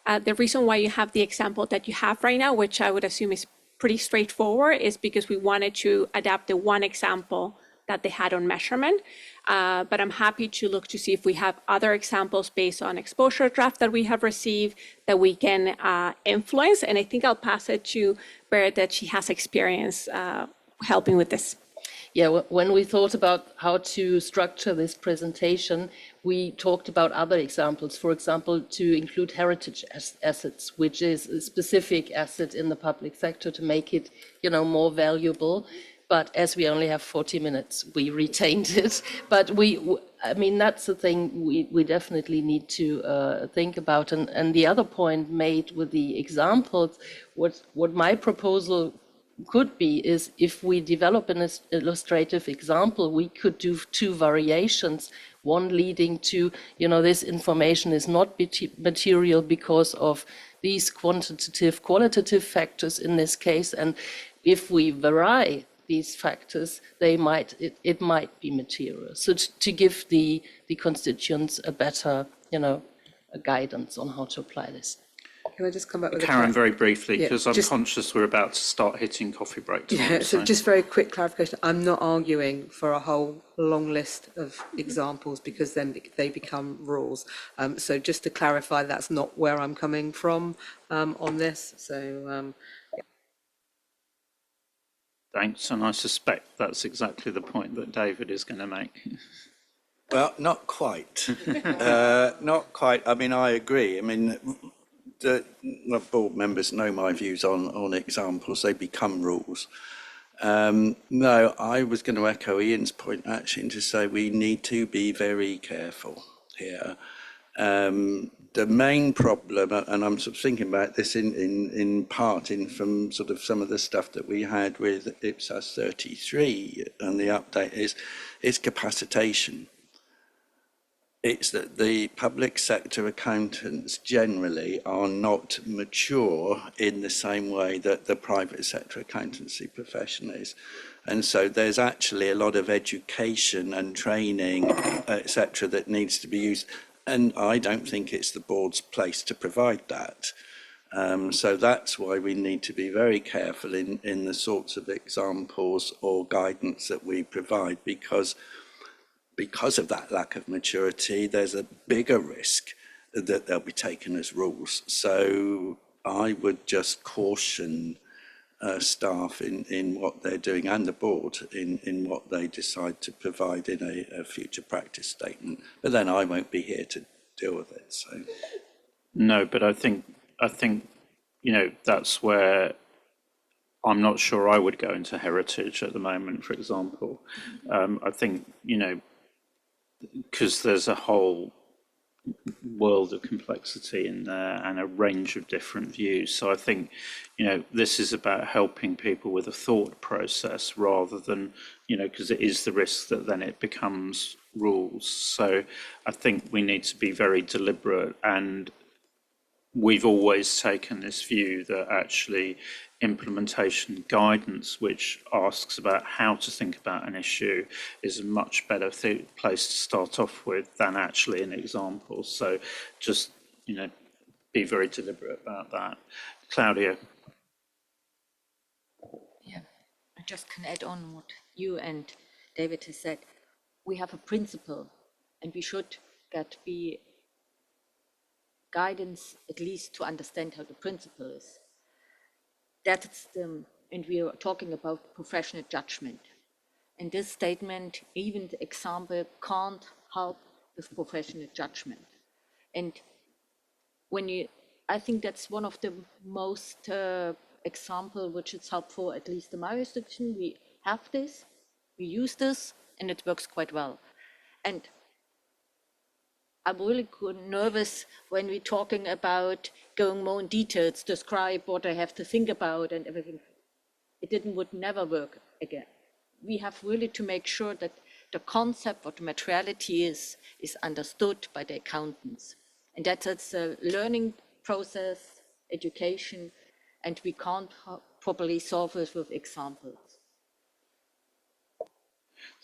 The reason why you have the example that you have right now, which I would assume is pretty straightforward, is because we wanted to adapt the one example that they had on measurement. But I'm happy to look to see if we have other examples based on exposure draft that we have received that we can influence. And I think I'll pass it to Berit that she has experience helping with this. Yeah, when we thought about how to structure this presentation, we talked about other examples. For example, to include heritage assets, which is a specific asset in the public sector to make it, more valuable. But as we only have 40 minutes, we retained it. But that's the thing we definitely need to think about. And the other point made with the examples, what my proposal could be is if we develop an illustrative example, we could do two variations, one leading to, this information is not material because of these qualitative factors in this case. And if we vary these factors, it might be material. So to give the constituents a better, a guidance on how to apply this. Can I just come back with Karen, very briefly, because I'm just conscious we're about to start hitting coffee break time. Yeah, so just very quick clarification. I'm not arguing for a whole long list of examples because then they become rules. So just to clarify, that's not where I'm coming from on this. So Thanks, and I suspect that's exactly the point that David is going to make. Well, not quite. Not quite. I mean, I agree. I mean, the board members know my views on examples. They become rules. No, I was going to echo Ian's point actually to say we need to be very careful here. The main problem, and I'm sort of thinking about this in part from sort of some of the stuff that we had with IPSAS 33 and the update is capacitation. It's that the public sector accountants generally are not mature in the same way that the private sector accountancy profession is. And so there's actually a lot of education and training, etc., that needs to be used. And I don't think it's the board's place to provide that. So that's why we need to be very careful in the sorts of examples or guidance that we provide, because of that lack of maturity, there's a bigger risk that they'll be taken as rules. So I would just caution staff in what they're doing and the board in what they decide to provide in a future practice statement. But then I won't be here to deal with it. So no, but I think that's where I'm not sure I would go into heritage at the moment, for example. I think because there's a whole world of complexity in there and a range of different views. So I think, this is about helping people with a thought process rather than, because it is the risk that then it becomes rules. So I think we need to be very deliberate, and we've always taken this view that actually implementation guidance, which asks about how to think about an issue, is a much better place to start off with than actually an example. So just, be very deliberate about that. Claudia. Yeah, I just can add on what you and David has said. We have a principle, and we should be guidance at least to understand how the principle is. And we are talking about professional judgment. In this statement, even the example can't help with professional judgment. And I think that's one of the most example which is helpful, at least in my institution. We have this, we use this, and it works quite well. And I'm really nervous when we're talking about going more in details, describe what I have to think about and everything. Would never work again. We have really to make sure that the concept, what materiality is understood by the accountants. And that's a learning process, education, and we can't properly solve it with examples.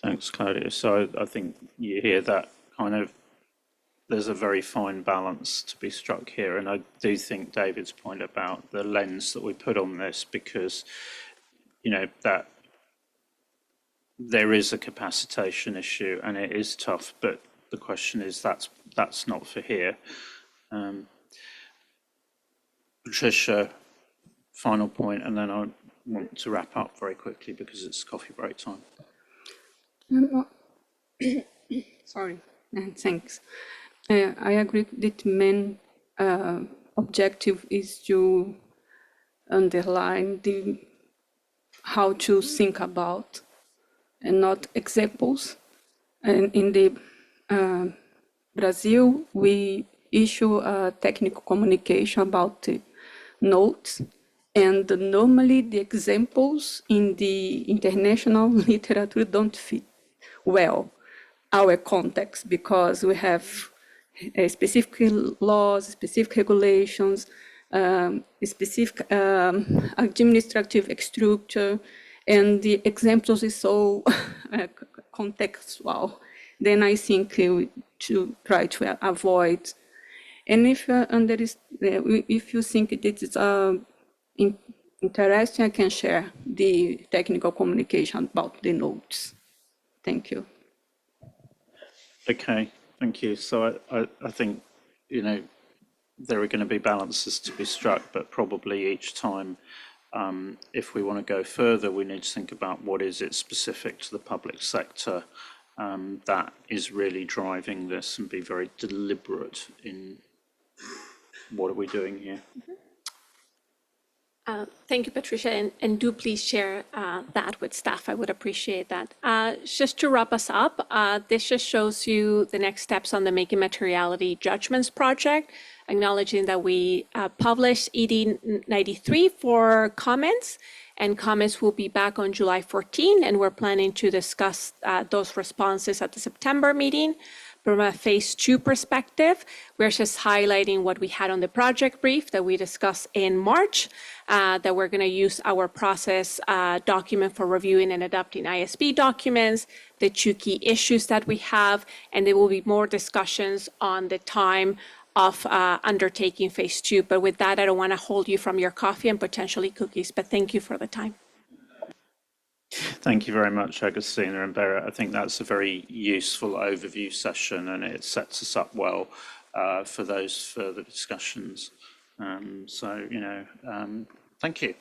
Thanks, Claudia. So I think you hear that kind of, there's a very fine balance to be struck here. And I do think David's point about the lens that we put on this, because, you know, that there is a capacitation issue and it is tough, but the question is that's not for here. Patricia, final point, and then I want to wrap up very quickly because it's coffee break time. Sorry, thanks. I agree that the main objective is to underline how to think about and not examples. And in the Brazil, we issue a technical communication about the notes, and normally the examples in the international literature don't fit well our context, because we have specific laws, specific regulations, specific administrative structure, and the examples is so contextual. Then I think to try to avoid. And if you think it is interesting, I can share the technical communication about the notes. Thank you. Okay, thank you. So I think, you know, there are going to be balances to be struck, but probably each time, if we want to go further, we need to think about what is it specific to the public sector that is really driving this, and be very deliberate in what are we doing here. Thank you, Patricia, and do please share that with staff. I would appreciate that. Just to wrap us up, this just shows you the next steps on the Making Materiality Judgments project, acknowledging that we published ED 93 for comments, and comments will be back on July 14, and we're planning to discuss those responses at the September meeting. From a phase 2 perspective, we're just highlighting what we had on the project brief that we discussed in March, that we're going to use our process document for reviewing and adopting ISB documents, the 2 key issues that we have, and there will be more discussions on the time of undertaking phase 2. But with that, I don't want to hold you from your coffee and potentially cookies, but thank you for the time. Thank you very much, Agustina and Barrett. I think that's a very useful overview session, and it sets us up well for those further discussions. So, you know, thank you.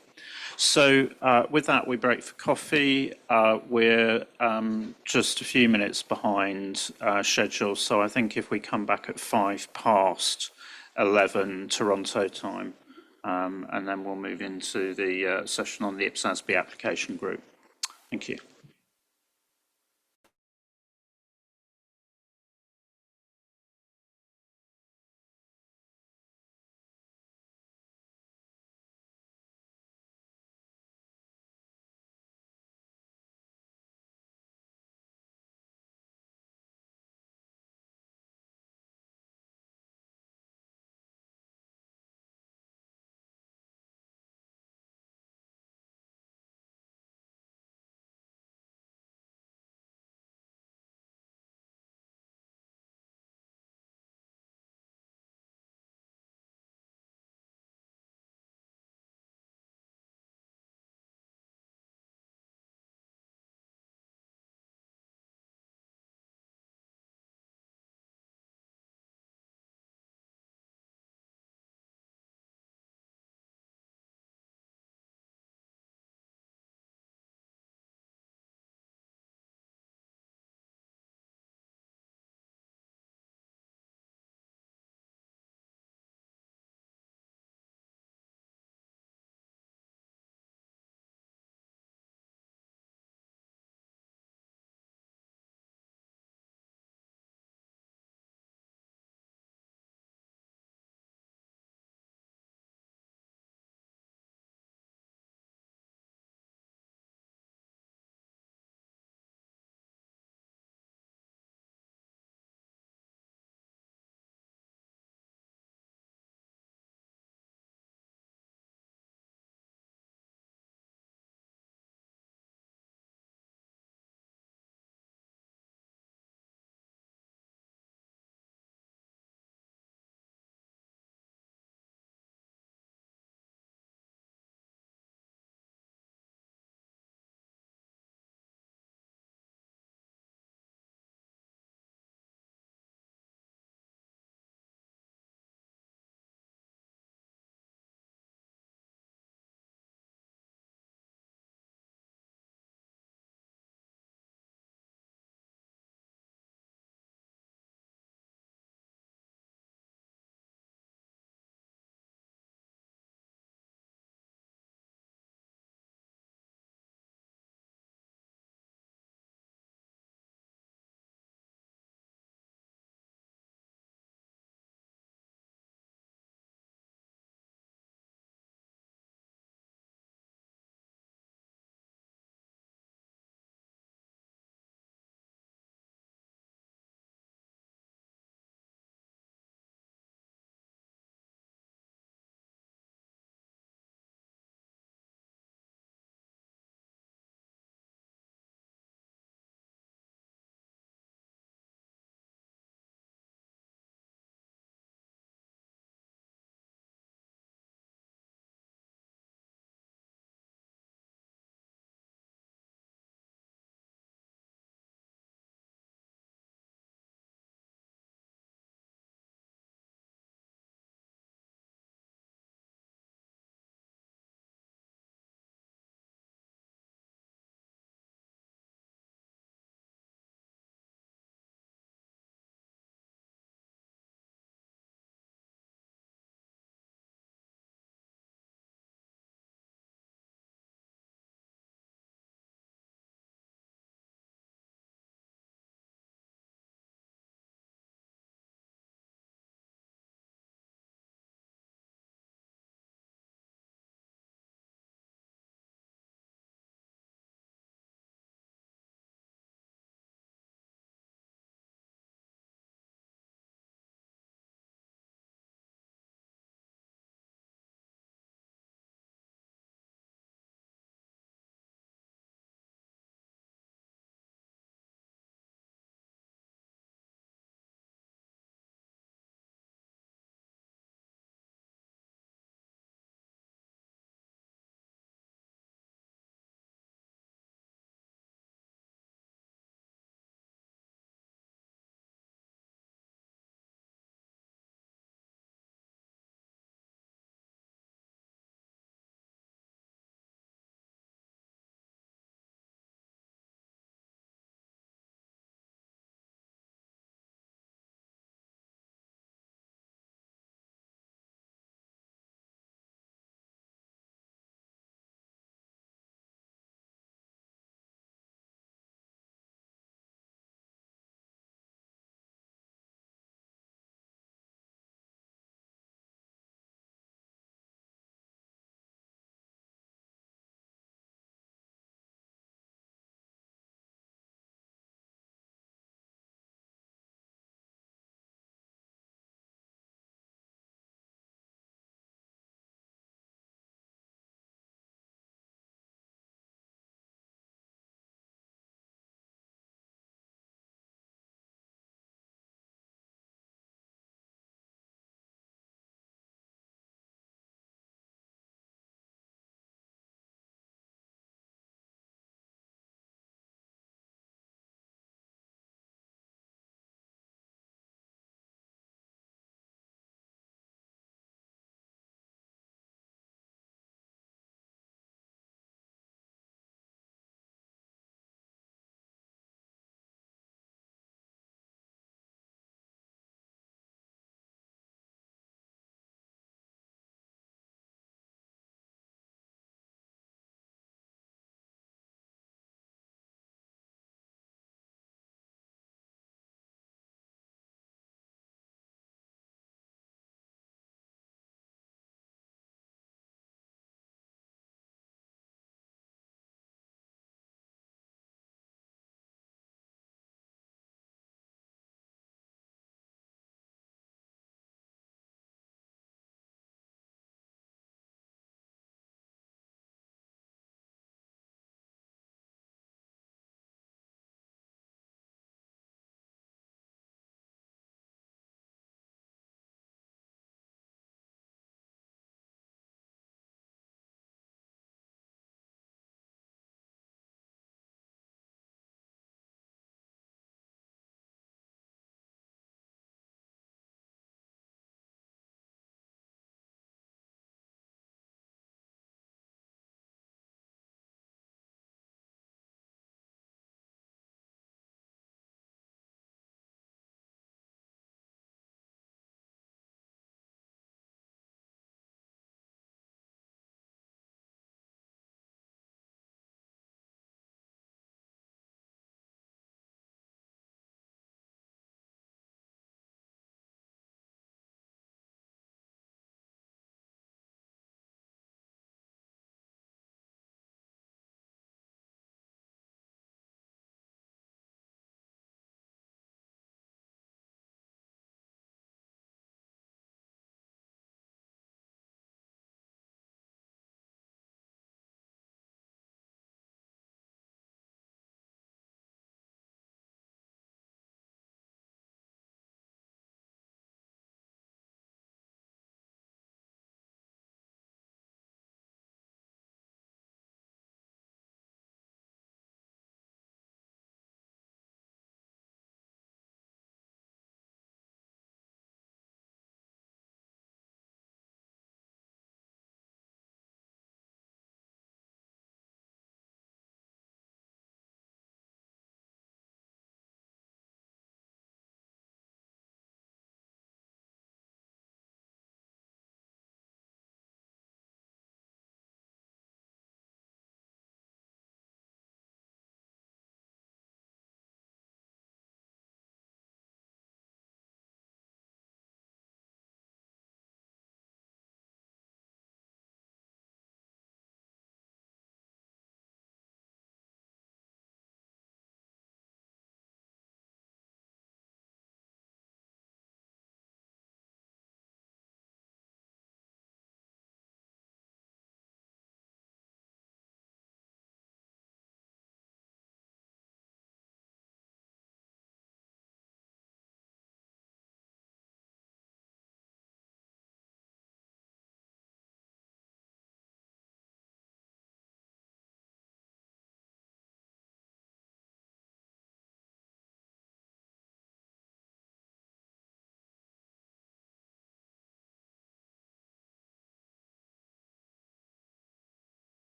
So with that, we break for coffee. We're just a few minutes behind schedule, so I think if we come back at 11:05 Toronto time, and then we'll move into the session on the IPSASB application group. Thank you.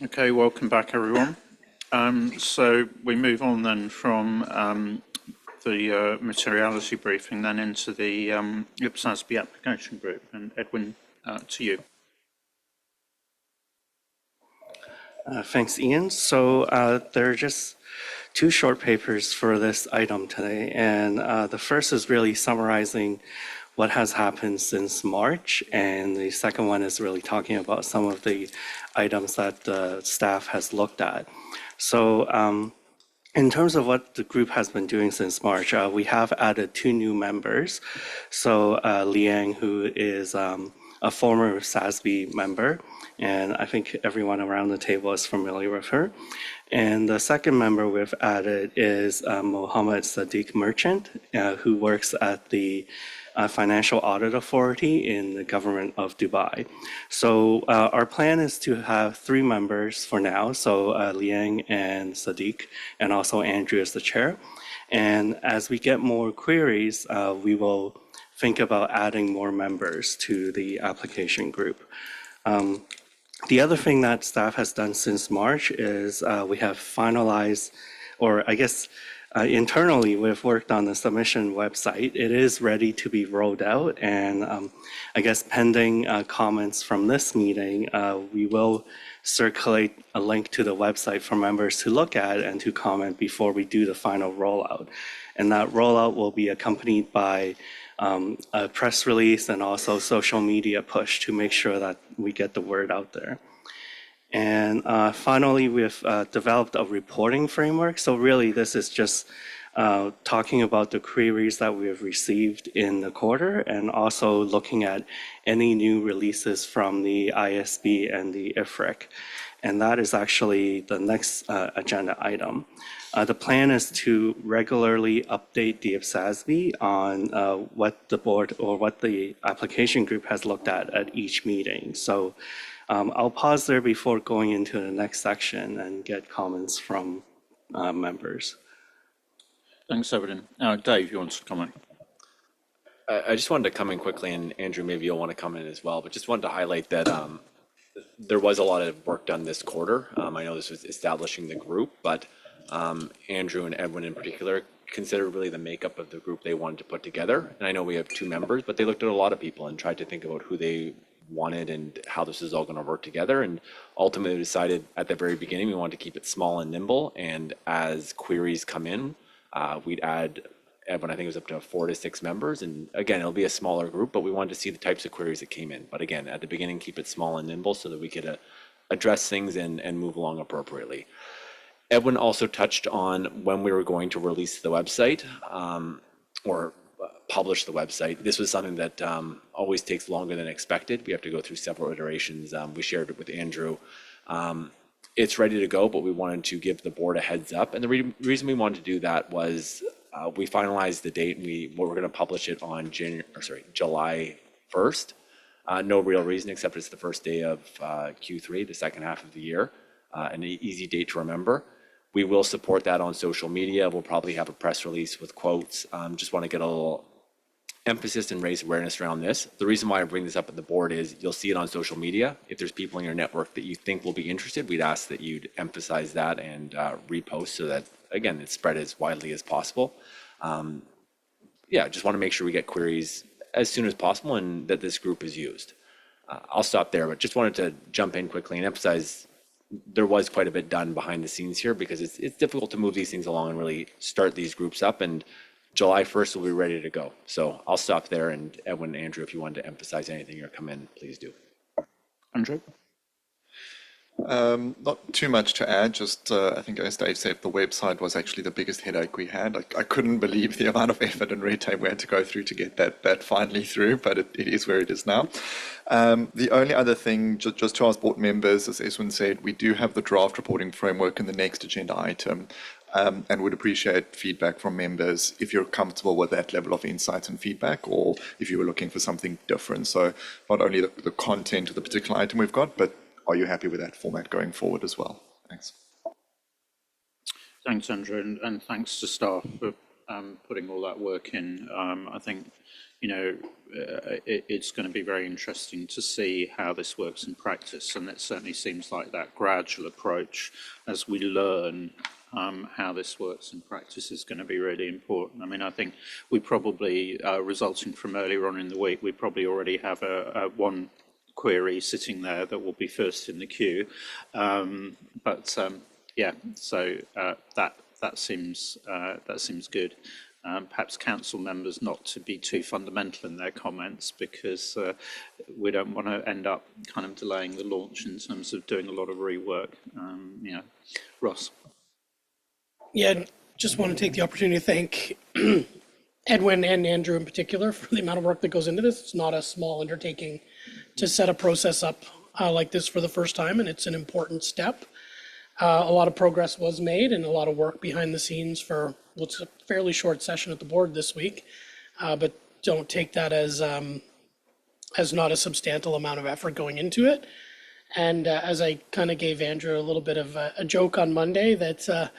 Okay, welcome back, everyone. So we move on then from the materiality briefing then into the IPSASB application group. And Edwin, to you. Thanks, Ian. So there are just two short papers for this item today. And the first is really summarizing what has happened since March. And the second one is really talking about some of the items that the staff has looked at. So in terms of what the group has been doing since March, we have added 2 new members. So Liang, who is a former SASB member, and I think everyone around the table is familiar with her. And the second member we've added is Mohammed Sadiq Merchant, who works at the Financial Audit Authority in the government of Dubai. So our plan is to have 3 members for now, so Liang and Sadiq, and also Andrew as the chair. And as we get more queries, we will think about adding more members to the application group. The other thing that staff has done since March is we have finalized, or I guess internally, we've worked on the submission website. It is ready to be rolled out, and I guess pending comments from this meeting, we will circulate a link to the website for members to look at and to comment before we do the final rollout. And that rollout will be accompanied by a press release and also social media push to make sure that we get the word out there. And finally, we've developed a reporting framework. So really, this is just talking about the queries that we have received in the quarter and also looking at any new releases from the ISB and the IFRIC. And that is actually the next agenda item. The plan is to regularly update the IPSASB on what the board or what the application group has looked at each meeting. So I'll pause there before going into the next section and get comments from members. Thanks, Evelyn. Dave, you want to comment? I just wanted to come in quickly, and Andrew, maybe you'll want to come in as well, but just wanted to highlight that there was a lot of work done this quarter. I know this was establishing the group, but Andrew and Edwin in particular considered really the makeup of the group they wanted to put together. And I know we have 2 members, but they looked at a lot of people and tried to think about who they wanted and how this is all going to work together. And ultimately decided at the very beginning we wanted to keep it small and nimble. And as queries come in, we'd add, Edwin, I think it was up to 4 to 6 members. And again, it'll be a smaller group, but we wanted to see the types of queries that came in. But again, at the beginning, keep it small and nimble so that we could address things and move along appropriately. Edwin also touched on when we were going to release the website or publish the website. This was something that always takes longer than expected. We have to go through several iterations. We shared it with Andrew. It's ready to go, but we wanted to give the board a heads up. And the reason we wanted to do that was we finalized the date and we're going to publish it on July 1st. No real reason except it's the first day of Q3, the second half of the year, and an easy date to remember. We will support that on social media. We'll probably have a press release with quotes. Just want to get a little emphasis and raise awareness around this. The reason why I bring this up at the board is you'll see it on social media. If there's people in your network that you think will be interested, we'd ask that you'd emphasize that and repost so that, again, it's spread as widely as possible. Just want to make sure we get queries as soon as possible and that this group is used. I'll stop there, but just wanted to jump in quickly and emphasize there was quite a bit done behind the scenes here because it's difficult to move these things along and really start these groups up. And July 1st will be ready to go. So I'll stop there. And Edwin and Andrew, if you wanted to emphasize anything or come in, please do. Andrew? Not too much to add, just I think as Dave said, the website was actually the biggest headache we had. I couldn't believe the amount of effort and red tape we had to go through to get that finally through, but it is where it is now. The only other thing, just to ask board members, as Eswin said, we do have the draft reporting framework in the next agenda item, and would appreciate feedback from members if you're comfortable with that level of insight and feedback, or if you were looking for something different. So not only the content of the particular item we've got, but are you happy with that format going forward as well? Thanks. Thanks, Andrew, and thanks to staff for putting all that work in. I think, it's going to be very interesting to see how this works in practice. And it certainly seems like that gradual approach as we learn how this works in practice is going to be really important. I mean, I think we probably, resulting from earlier on in the week, we probably already have a one query sitting there that will be first in the queue. Yeah, so that seems good. Perhaps council members not to be too fundamental in their comments, because we don't want to end up kind of delaying the launch in terms of doing a lot of rework. Ross. Yeah, just want to take the opportunity to thank Edwin and Andrew in particular for the amount of work that goes into this. It's not a small undertaking to set a process up like this for the first time, and it's an important step. A lot of progress was made and a lot of work behind the scenes for what's a fairly short session at the board this week, but don't take that as not a substantial amount of effort going into it. And as I kind of gave Andrew a little bit of a joke on Monday, that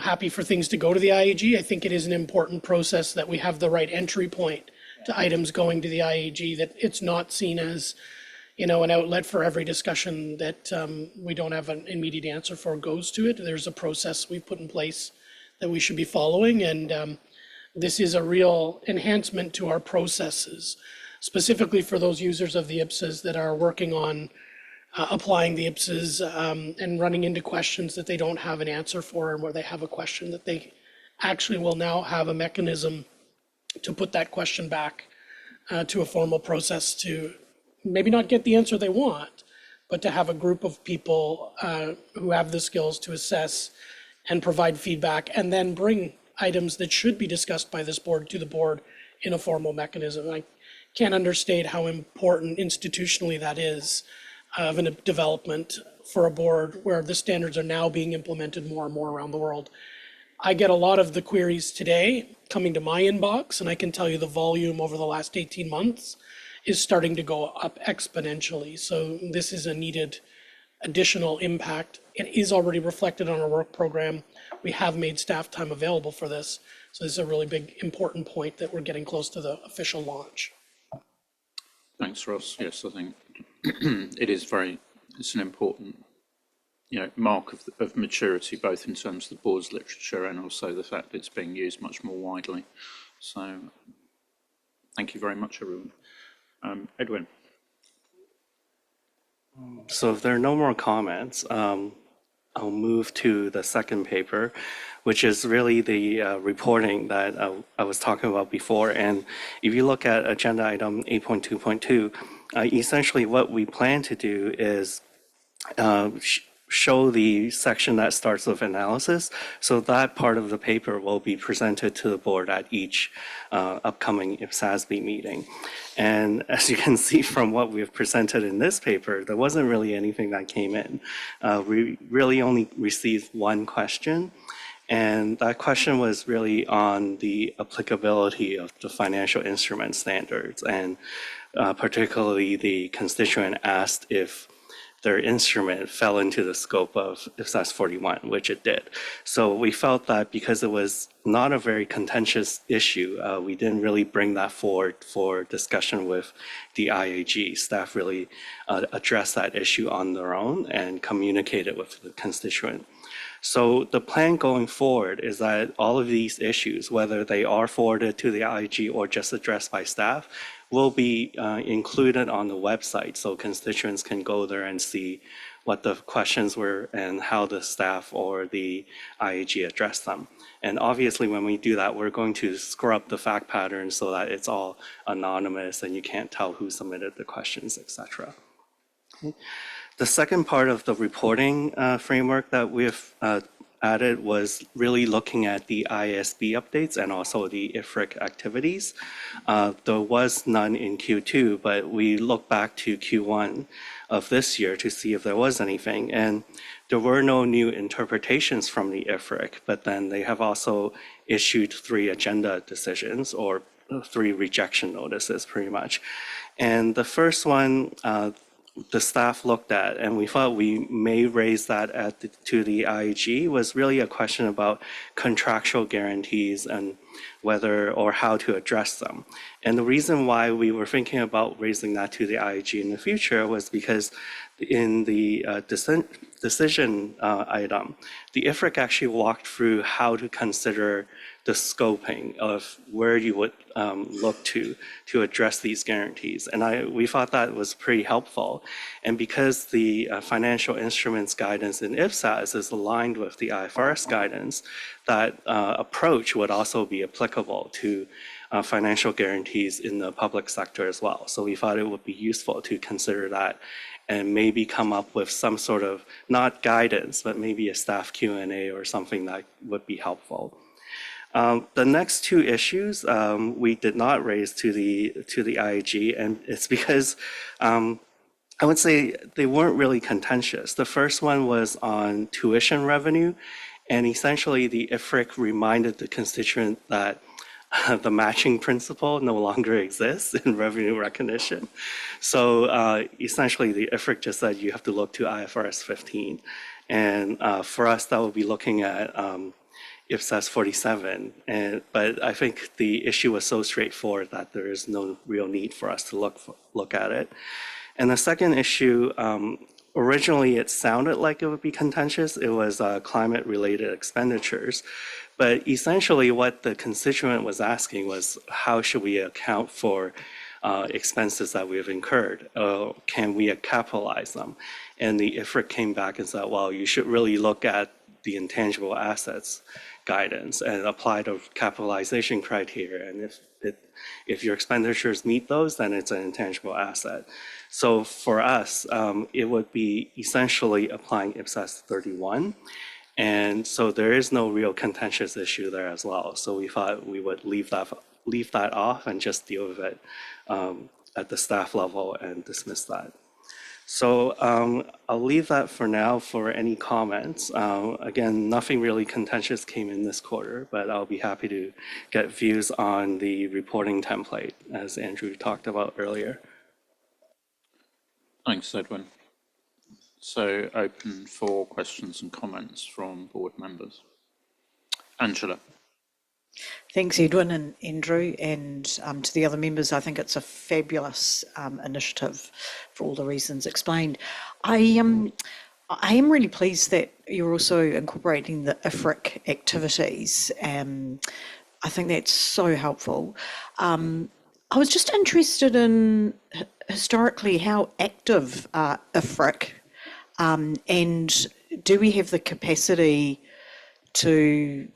happy for things to go to the IAG. I think it is an important process that we have the right entry point to items going to the IAG, that it's not seen as an outlet for every discussion that we don't have an immediate answer for goes to it. There's a process we've put in place that we should be following, and this is a real enhancement to our processes, specifically for those users of the IPSAS that are working on applying the IPSAS and running into questions that they don't have an answer for, and where they have a question that they actually will now have a mechanism to put that question back to a formal process to maybe not get the answer they want, but to have a group of people who have the skills to assess and provide feedback, and then bring items that should be discussed by this board to the board in a formal mechanism. I can't understate how important institutionally that is of a development for a board where the standards are now being implemented more and more around the world. I get a lot of the queries today coming to my inbox, and I can tell you the volume over the last 18 months is starting to go up exponentially. So this is a needed additional impact. It is already reflected on our work program. We have made staff time available for this. So this is a really big, important point that we're getting close to the official launch. Thanks, Ross. Yes, I think it's an important mark of maturity, both in terms of the board's literature and also the fact that it's being used much more widely. So thank you very much, everyone. Edwin. So if there are no more comments, I'll move to the second paper, which is really the reporting that I was talking about before. And if you look at agenda item 8.2.2, essentially what we plan to do is show the section that starts with analysis. So that part of the paper will be presented to the board at each upcoming IPSASB meeting. And as you can see from what we've presented in this paper, there wasn't really anything that came in. We really only received one question. And that question was really on the applicability of the financial instrument standards. And particularly the constituent asked if their instrument fell into the scope of IPSAS 41, which it did. So we felt that because it was not a very contentious issue, we didn't really bring that forward for discussion with the IAG. Staff really addressed that issue on their own and communicated with the constituent. So the plan going forward is that all of these issues, whether they are forwarded to the IAG or just addressed by staff, will be included on the website, so constituents can go there and see what the questions were and how the staff or the IAG addressed them. And obviously when we do that, we're going to scrub the fact pattern so that it's all anonymous and you can't tell who submitted the questions, etc. The second part of the reporting framework that we've added was really looking at the ISB updates and also the IFRIC activities. There was none in Q2, but we looked back to Q1 of this year to see if there was anything. And there were no new interpretations from the IFRIC, but then they have also issued 3 agenda decisions, or 3 rejection notices pretty much. And the first one the staff looked at, and we thought we may raise that to the IEG, was really a question about contractual guarantees and whether or how to address them. And the reason why we were thinking about raising that to the IEG in the future was because in the decision item, the IFRIC actually walked through how to consider the scoping of where you would look to address these guarantees. And we thought that was pretty helpful. And because the financial instruments guidance in IPSAS is aligned with the IFRS guidance, that approach would also be applicable to financial guarantees in the public sector as well. So we thought it would be useful to consider that and maybe come up with some sort of, not guidance, but maybe a staff Q&A or something that would be helpful. The next two issues we did not raise to the IEG, and it's because I would say they weren't really contentious. The first one was on tuition revenue, and essentially the IFRIC reminded the constituent that the matching principle no longer exists in revenue recognition. So essentially the IFRIC just said you have to look to IFRS 15. And for us, that would be looking at IPSAS 47. But I think the issue was so straightforward that there is no real need for us to look at it. And the second issue, originally it sounded like it would be contentious. It was climate-related expenditures. But essentially what the constituent was asking was, how should we account for expenses that we have incurred? Can we capitalize them? And the IFRIC came back and said, well, you should really look at the intangible assets guidance and apply the capitalization criteria. And if your expenditures meet those, then it's an intangible asset. So for us, it would be essentially applying IPSAS 31. And so there is no real contentious issue there as well. So we thought we would leave that off and just deal with it at the staff level and dismiss that. So I'll leave that for now for any comments. Again, nothing really contentious came in this quarter, but I'll be happy to get views on the reporting template, as Andrew talked about earlier. Thanks, Edwin. So open for questions and comments from board members. Angela. Thanks, Edwin and Andrew, and to the other members. I think it's a fabulous initiative for all the reasons explained. I am really pleased that you're also incorporating the IFRIC activities. I think that's so helpful. I was just interested in historically how active are IFRIC, and do we have the capacity to,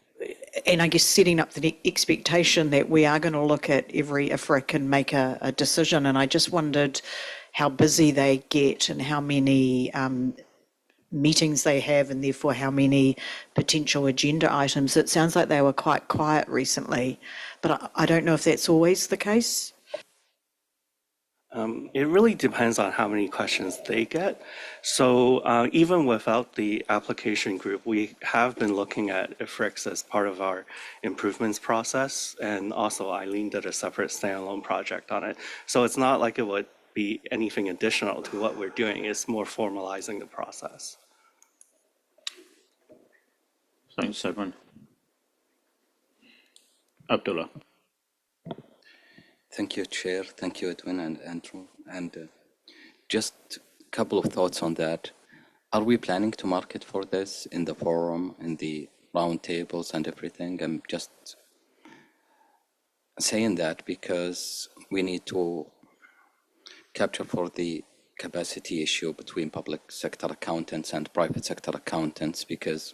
and I guess setting up the expectation that we are going to look at every IFRIC and make a decision. And I just wondered how busy they get and how many meetings they have, and therefore how many potential agenda items. It sounds like they were quite quiet recently, but I don't know if that's always the case. It really depends on how many questions they get. So even without the application group, we have been looking at IFRICs as part of our improvements process. And also Eileen did a separate standalone project on it. So it's not like it would be anything additional to what we're doing. It's more formalizing the process. Thanks, Edwin. Abdullah. Thank you, Chair. Thank you, Edwin and Andrew. And just a couple of thoughts on that. Are we planning to market for this in the forum, in the roundtables and everything? I'm just saying that because we need to capture for the capacity issue between public sector accountants and private sector accountants, because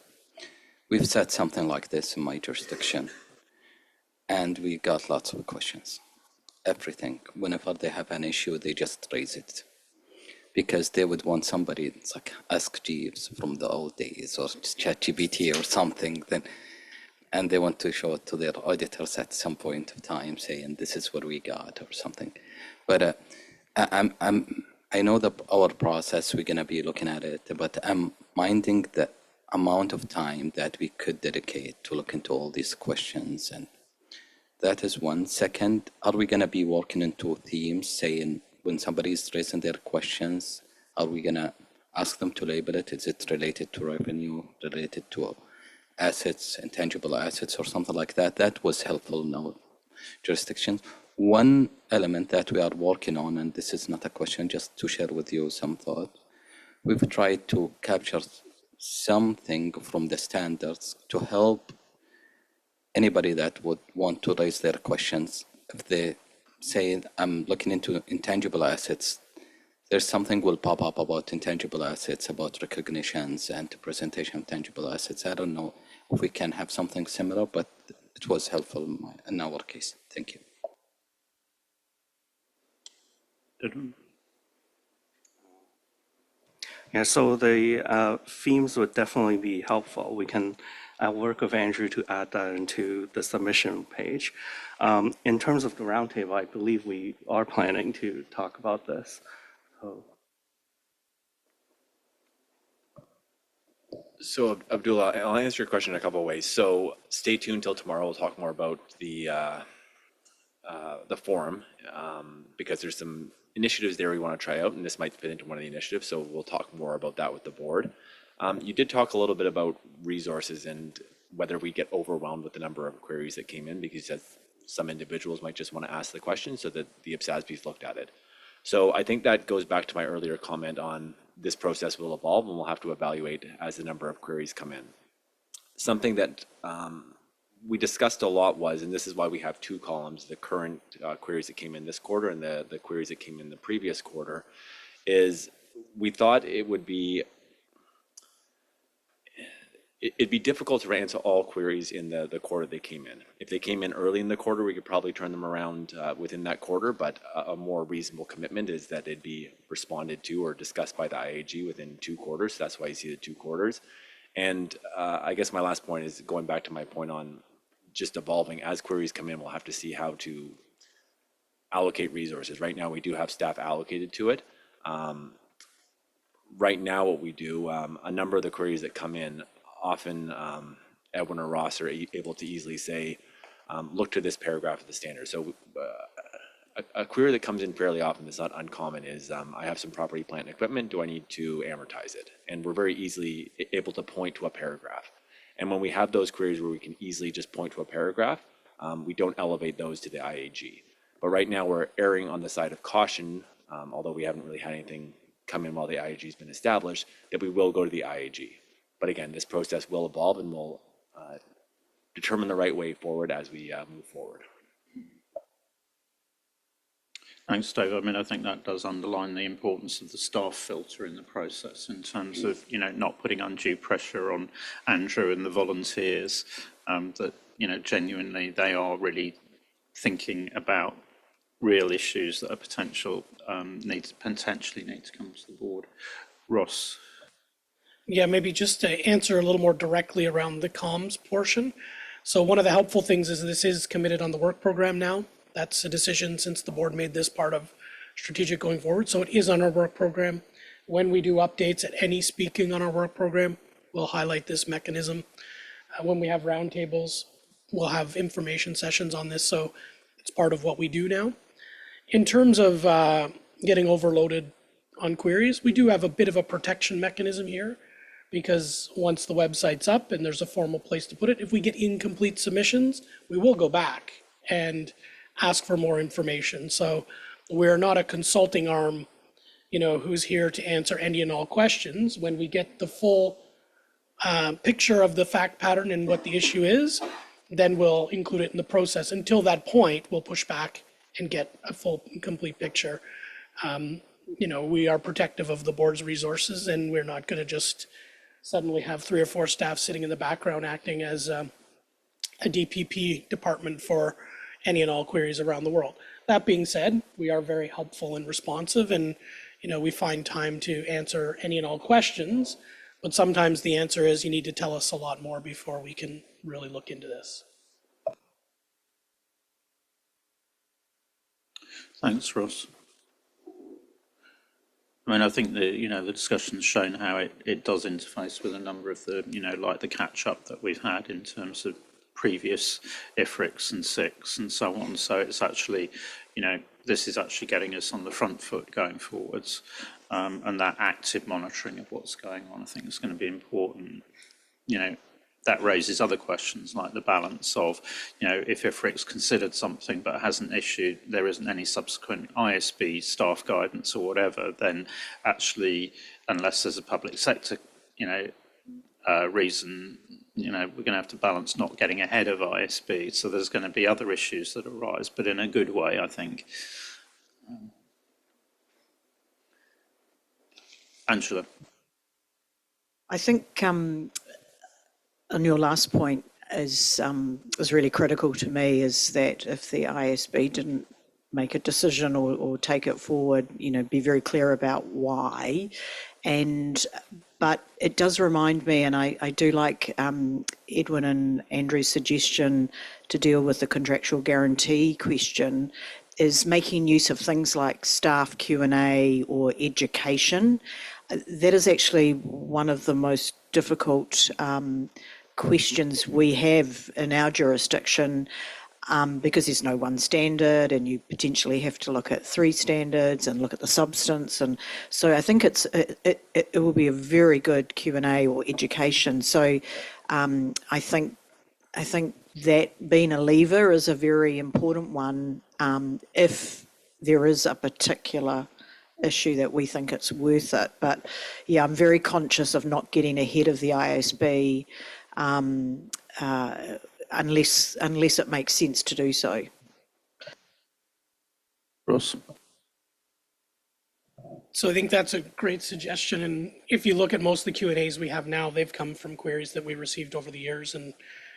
we've said something like this in my jurisdiction and we got lots of questions. Everything. Whenever they have an issue, they just raise it because they would want somebody. It's like Ask Jeeves from the old days or ChatGPT or something. And they want to show it to their auditors at some point of time, saying this is what we got or something. But I know that our process, we're gonna be looking at it, but I'm minding the amount of time that we could dedicate to look into all these questions. And that is one. Second, are we going to be working into themes, saying when somebody is raising their questions, Are we gonna ask them to label it? Is it related to revenue, related to assets, intangible assets, or something like that? That was helpful in our jurisdictions. One element that we are working on, and this is not a question, just to share with you some thought, we've tried to capture something from the standards to help anybody that would want to raise their questions. If they say, I'm looking into intangible assets, there's something will pop up about intangible assets, about recognitions and presentation of tangible assets. I don't know if we can have something similar, but it was helpful in our case. Thank you. Yeah, so the themes would definitely be helpful. We can work with Andrew to add that into the submission page. In terms of the roundtable, I believe we are planning to talk about this. So Abdullah, I'll answer your question in a couple of ways. So stay tuned till tomorrow. We'll talk more about the forum because there's some initiatives there we want to try out, and this might fit into one of the initiatives. So we'll talk more about that with the board. You did talk a little bit about resources and whether we get overwhelmed with the number of queries that came in, because some individuals might just want to ask the question so that the IPSASB's looked at it. So I think that goes back to my earlier comment on this process will evolve and we'll have to evaluate as the number of queries come in. Something that we discussed a lot was, and this is why we have two columns, the current queries that came in this quarter and the queries that came in the previous quarter, is we thought it'd be difficult to answer all queries in the quarter they came in. If they came in early in the quarter, we could probably turn them around within that quarter, but a more reasonable commitment is that it'd be responded to or discussed by the IAG within 2 quarters. So that's why you see the 2 quarters. And I guess my last point is going back to my point on just evolving. As queries come in, we'll have to see how to allocate resources. Right now, we do have staff allocated to it. Right now, what we do, a number of the queries that come in, often Edwin or Ross are able to easily say, look to this paragraph of the standard. So a query that comes in fairly often that's not uncommon is, I have some property, plant, and equipment. Do I need to amortize it? And we're very easily able to point to a paragraph. And when we have those queries where we can easily just point to a paragraph, we don't elevate those to the IAG. But right now we're erring on the side of caution, although we haven't really had anything come in while the IAG has been established, that we will go to the IAG. But again, this process will evolve and we'll determine the right way forward as we move forward. Thanks, Dave. I mean, I think that does underline the importance of the staff filter in the process in terms of, not putting undue pressure on Andrew and the volunteers, that, genuinely they are really thinking about real issues that are potentially need to come to the board. Ross. Yeah, maybe just to answer a little more directly around the comms portion. So one of the helpful things is this is committed on the work program now. That's a decision since the board made this part of strategic going forward. So it is on our work program. When we do updates at any speaking on our work program, we'll highlight this mechanism. When we have roundtables, we'll have information sessions on this. So it's part of what we do now. In terms of getting overloaded on queries, we do have a bit of a protection mechanism here, because once the website's up and there's a formal place to put it, if we get incomplete submissions, we will go back and ask for more information. So we're not a consulting arm, who's here to answer any and all questions. When we get the full picture of the fact pattern and what the issue is, then we'll include it in the process. Until that point, we'll push back and get a full and complete picture. We are protective of the board's resources, and we're not going to just suddenly have 3 or 4 staff sitting in the background acting as a DPP department for any and all queries around the world. That being said, we are very helpful and responsive, and we find time to answer any and all questions, but sometimes the answer is you need to tell us a lot more before we can really look into this. Thanks, Ross. I mean, I think the discussion's shown how it does interface with a number of the, like the catch-up that we've had in terms of previous IFRICs and SICs and so on. So it's actually, this is actually getting us on the front foot going forwards, and that active monitoring of what's going on, I think, is going to be important. You know, that raises other questions like the balance of, you know, if IFRIC's considered something but hasn't issued, there isn't any subsequent ISB staff guidance or whatever, then actually, unless there's a public sector, you know, reason, you know, we're going to have to balance not getting ahead of ISB. So there's going to be other issues that arise, but in a good way, I think. Angela. I think on your last point is really critical to me, is that if the ISB didn't make a decision or take it forward, you know, be very clear about why. But it does remind me, and I do like Edwin and Andrew's suggestion to deal with the contractual guarantee question, is making use of things like staff Q&A or education. That is actually one of the most difficult questions we have in our jurisdiction, because there's no one standard, and you potentially have to look at 3 standards and look at the substance. And so I think it will be a very good Q&A or education. So I think that being a lever is a very important one, if there is a particular issue that we think it's worth it. But yeah, I'm very conscious of not getting ahead of the ISB unless it makes sense to do so. Ross? So I think that's a great suggestion. And if you look at most of the Q&As we have now, they've come from queries that we received over the years and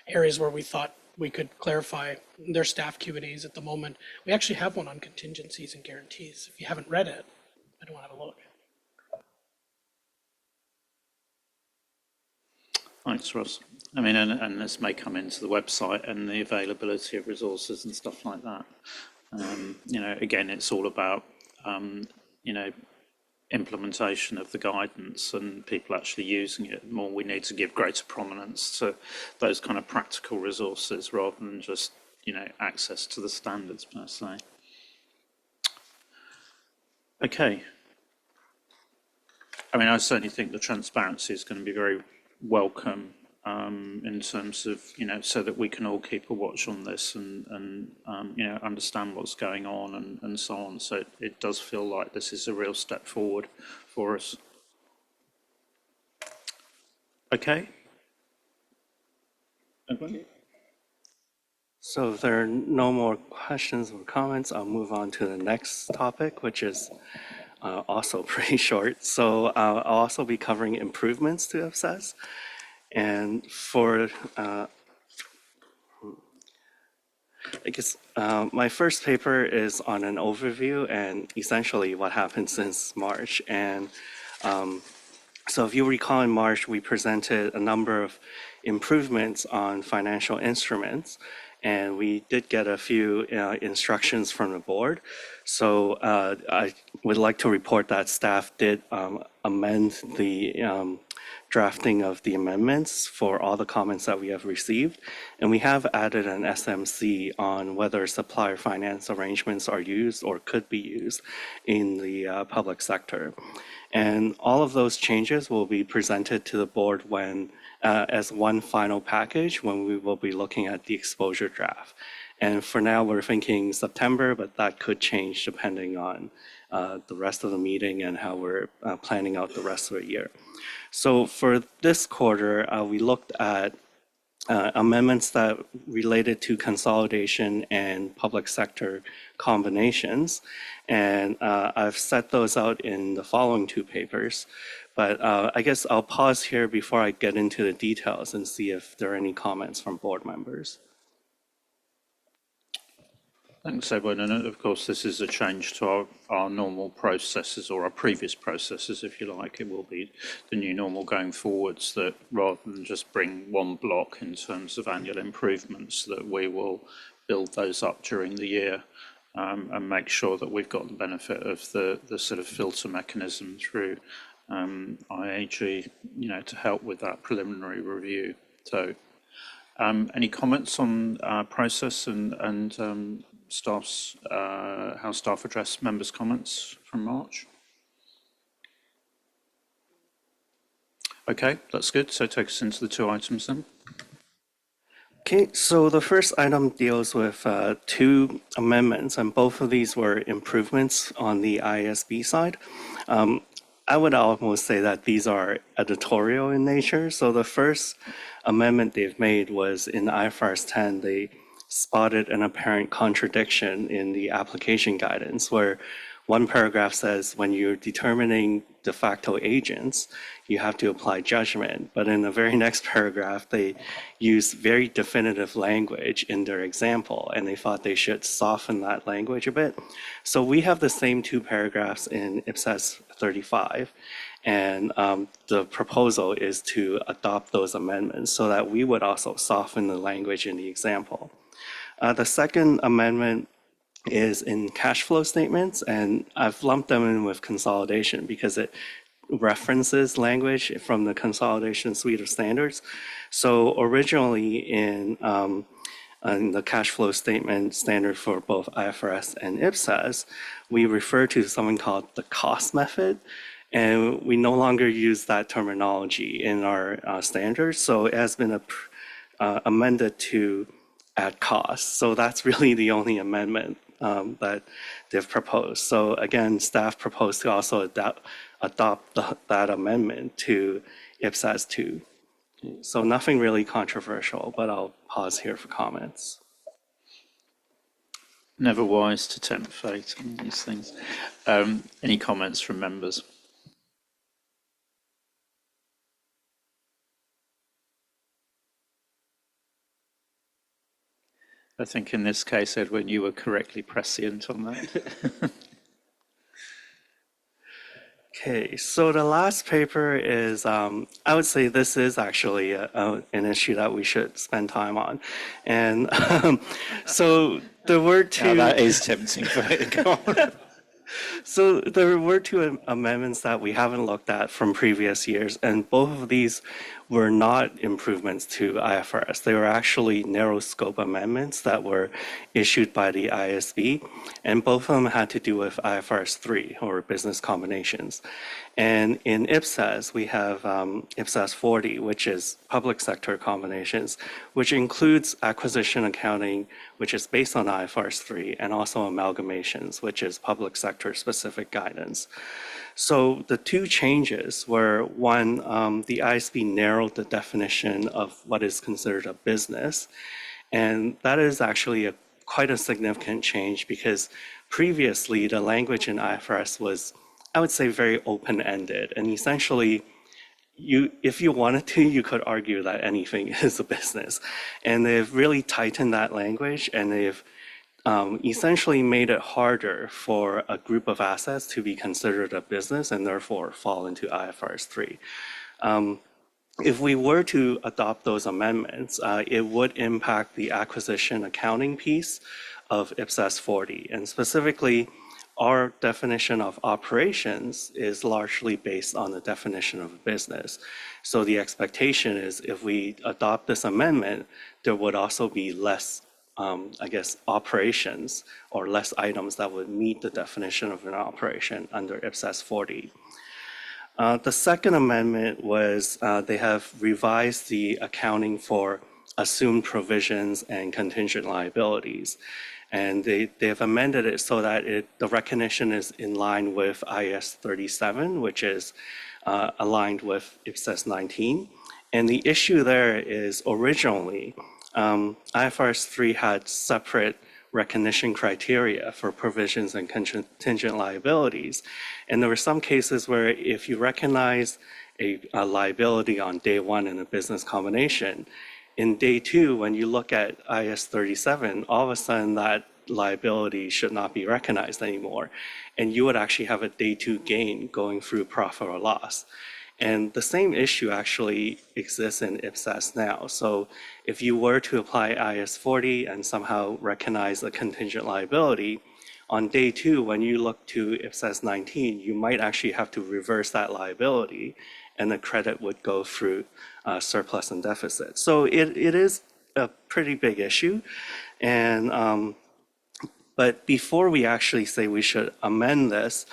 areas where we thought we could clarify. Their staff Q&As at the moment. We actually have one on contingencies and guarantees. If you haven't read it, I don't want to have a look. Thanks, Ross. I mean, and this may come into the website and the availability of resources and stuff like that. You know, again, it's all about, you know, implementation of the guidance and people actually using it more. We need to give greater prominence to those kind of practical resources rather than just, you know, access to the standards per se. Okay. I mean, I certainly think the transparency is going to be very welcome in terms of, you know, so that we can all keep a watch on this and you know, understand what's going on and so on. So it does feel like this is a real step forward for us. Okay. Okay. So if there are no more questions or comments, I'll move on to the next topic, which is also pretty short. So I'll also be covering improvements to IPSAS. And for, I guess, my first paper is on an overview and essentially what happened since March. And so if you recall, in March, we presented a number of improvements on financial instruments, and we did get a few instructions from the board. So I would like to report that staff did amend the drafting of the amendments for all the comments that we have received. And we have added an SMC on whether supplier finance arrangements are used or could be used in the public sector. And all of those changes will be presented to the board when, as one final package, when we will be looking at the exposure draft. And for now, we're thinking September, but that could change depending on the rest of the meeting and how we're planning out the rest of the year. So for this quarter, we looked at amendments that related to consolidation and public sector combinations. And I've set those out in the following 2 papers. But I guess I'll pause here before I get into the details and see if there are any comments from board members. Thanks, Edwin. And of course, this is a change to our normal processes, or our previous processes, if you like. It will be the new normal going forwards, that rather than just bring one block in terms of annual improvements, that we will build those up during the year and make sure that we've got the benefit of the sort of filter mechanism through IAG, you know, to help with that preliminary review. So any comments on process and how staff address members' comments from March? Okay, that's good. So take us into the two items then. Okay, so the first item deals with two amendments, and both of these were improvements on the ISB side. I would almost say that these are editorial in nature. So the first amendment they've made was in IFRS 10, they spotted an apparent contradiction in the application guidance where one paragraph says when you're determining de facto agents, you have to apply judgment. But in the very next paragraph, they use very definitive language in their example, and they thought they should soften that language a bit. So we have the same two paragraphs in IPSAS 35, and the proposal is to adopt those amendments so that we would also soften the language in the example. The second amendment is in cash flow statements, and I've lumped them in with consolidation because it references language from the consolidation suite of standards. So originally in the cash flow statement standard for both IFRS and IPSAS, we refer to something called the cost method, and we no longer use that terminology in our standards. So it has been amended to add cost. So that's really the only amendment that they've proposed. So again, staff proposed to also adopt that amendment to IPSAS 2. So nothing really controversial, but I'll pause here for comments. Never wise to tempt fate on these things. Any comments from members? I think in this case, Edwin, you were correctly prescient on that. Okay, so the last paper is, I would say this is actually an issue that we should spend time on. And so there were two... Now that is tempting. Go on. So there were two amendments that we haven't looked at from previous years, and both of these were not improvements to IFRS. They were actually narrow scope amendments that were issued by the ISB, and both of them had to do with IFRS 3, or business combinations. And in IPSAS, we have IPSAS 40, which is public sector combinations, which includes acquisition accounting, which is based on IFRS 3, and also amalgamations, which is public sector specific guidance. So the two changes were, one, the ISB narrowed the definition of what is considered a business, and that is actually quite a significant change because previously the language in IFRS was, I would say, very open-ended, and essentially if you wanted to, you could argue that anything is a business. And they've really tightened that language, and they've essentially made it harder for a group of assets to be considered a business and therefore fall into IFRS 3. If we were to adopt those amendments, it would impact the acquisition accounting piece of IPSAS 40. And specifically, our definition of operations is largely based on the definition of business. So the expectation is if we adopt this amendment, there would also be less, operations or less items that would meet the definition of an operation under IPSAS 40. The second amendment was they have revised the accounting for assumed provisions and contingent liabilities. And they have amended it so that the recognition is in line with IAS 37, which is aligned with IPSAS 19. And the issue there is originally, IFRS 3 had separate recognition criteria for provisions and contingent liabilities. And there were some cases where if you recognize a liability on day one in a business combination, in day two, when you look at IAS 37, all of a sudden that liability should not be recognized anymore. And you would actually have a day two gain going through profit or loss. And the same issue actually exists in IPSAS now. So if you were to apply IAS 40 and somehow recognize a contingent liability, on day two, when you look to IPSAS 19, you might actually have to reverse that liability, and the credit would go through surplus and deficit. So it is a pretty big issue. And But before we actually say we should amend this,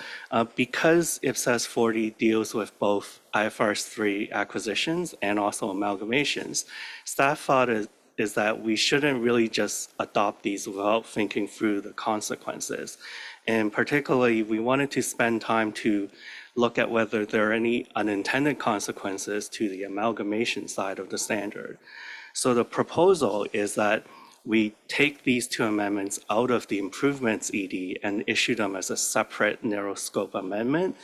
because IPSAS 40 deals with both IFRS 3 acquisitions and also amalgamations, staff thought is that we shouldn't really just adopt these without thinking through the consequences. And particularly, we wanted to spend time to look at whether there are any unintended consequences to the amalgamation side of the standard. So the proposal is that we take these two amendments out of the improvements ED and issue them as a separate narrow scope amendment.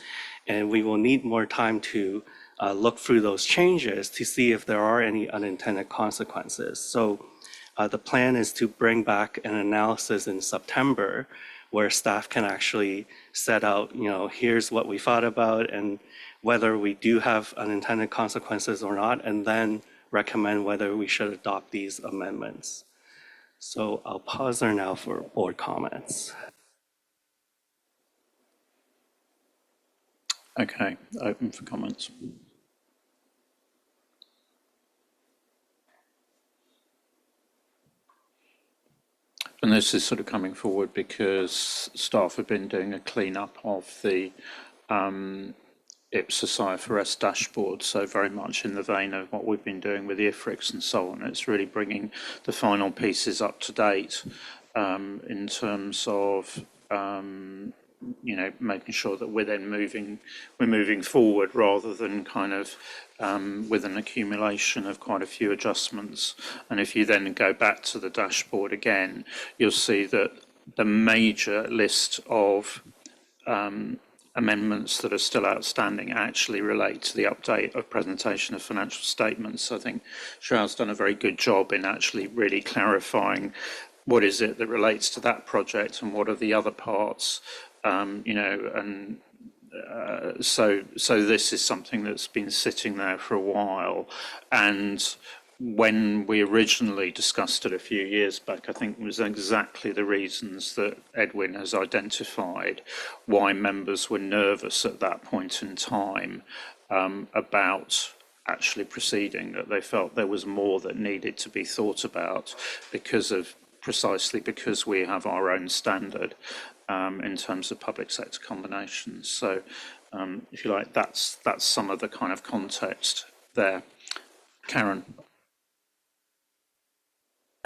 And we will need more time to look through those changes to see if there are any unintended consequences. So the plan is to bring back an analysis in September where staff can actually set out, here's what we thought about and whether we do have unintended consequences or not, and then recommend whether we should adopt these amendments. So I'll pause there now for board comments. Okay, open for comments. And this is sort of coming forward because staff have been doing a clean-up of the IPSAS IFRS dashboard, so very much in the vein of what we've been doing with the IFRICs and so on. It's really bringing the final pieces up to date in terms of making sure that we're then moving forward rather than kind of with an accumulation of quite a few adjustments. And if you then go back to the dashboard again, you'll see that the major list of amendments that are still outstanding actually relate to the update of presentation of financial statements. I think Shreya's done a very good job in actually really clarifying what is it that relates to that project and what are the other parts, so this is something that's been sitting there for a while. And when we originally discussed it a few years back, I think it was exactly the reasons that Edwin has identified why members were nervous at that point in time about actually proceeding, that they felt there was more that needed to be thought about precisely because we have our own standard in terms of public sector combinations. So if you like, that's some of the kind of context there. Karen.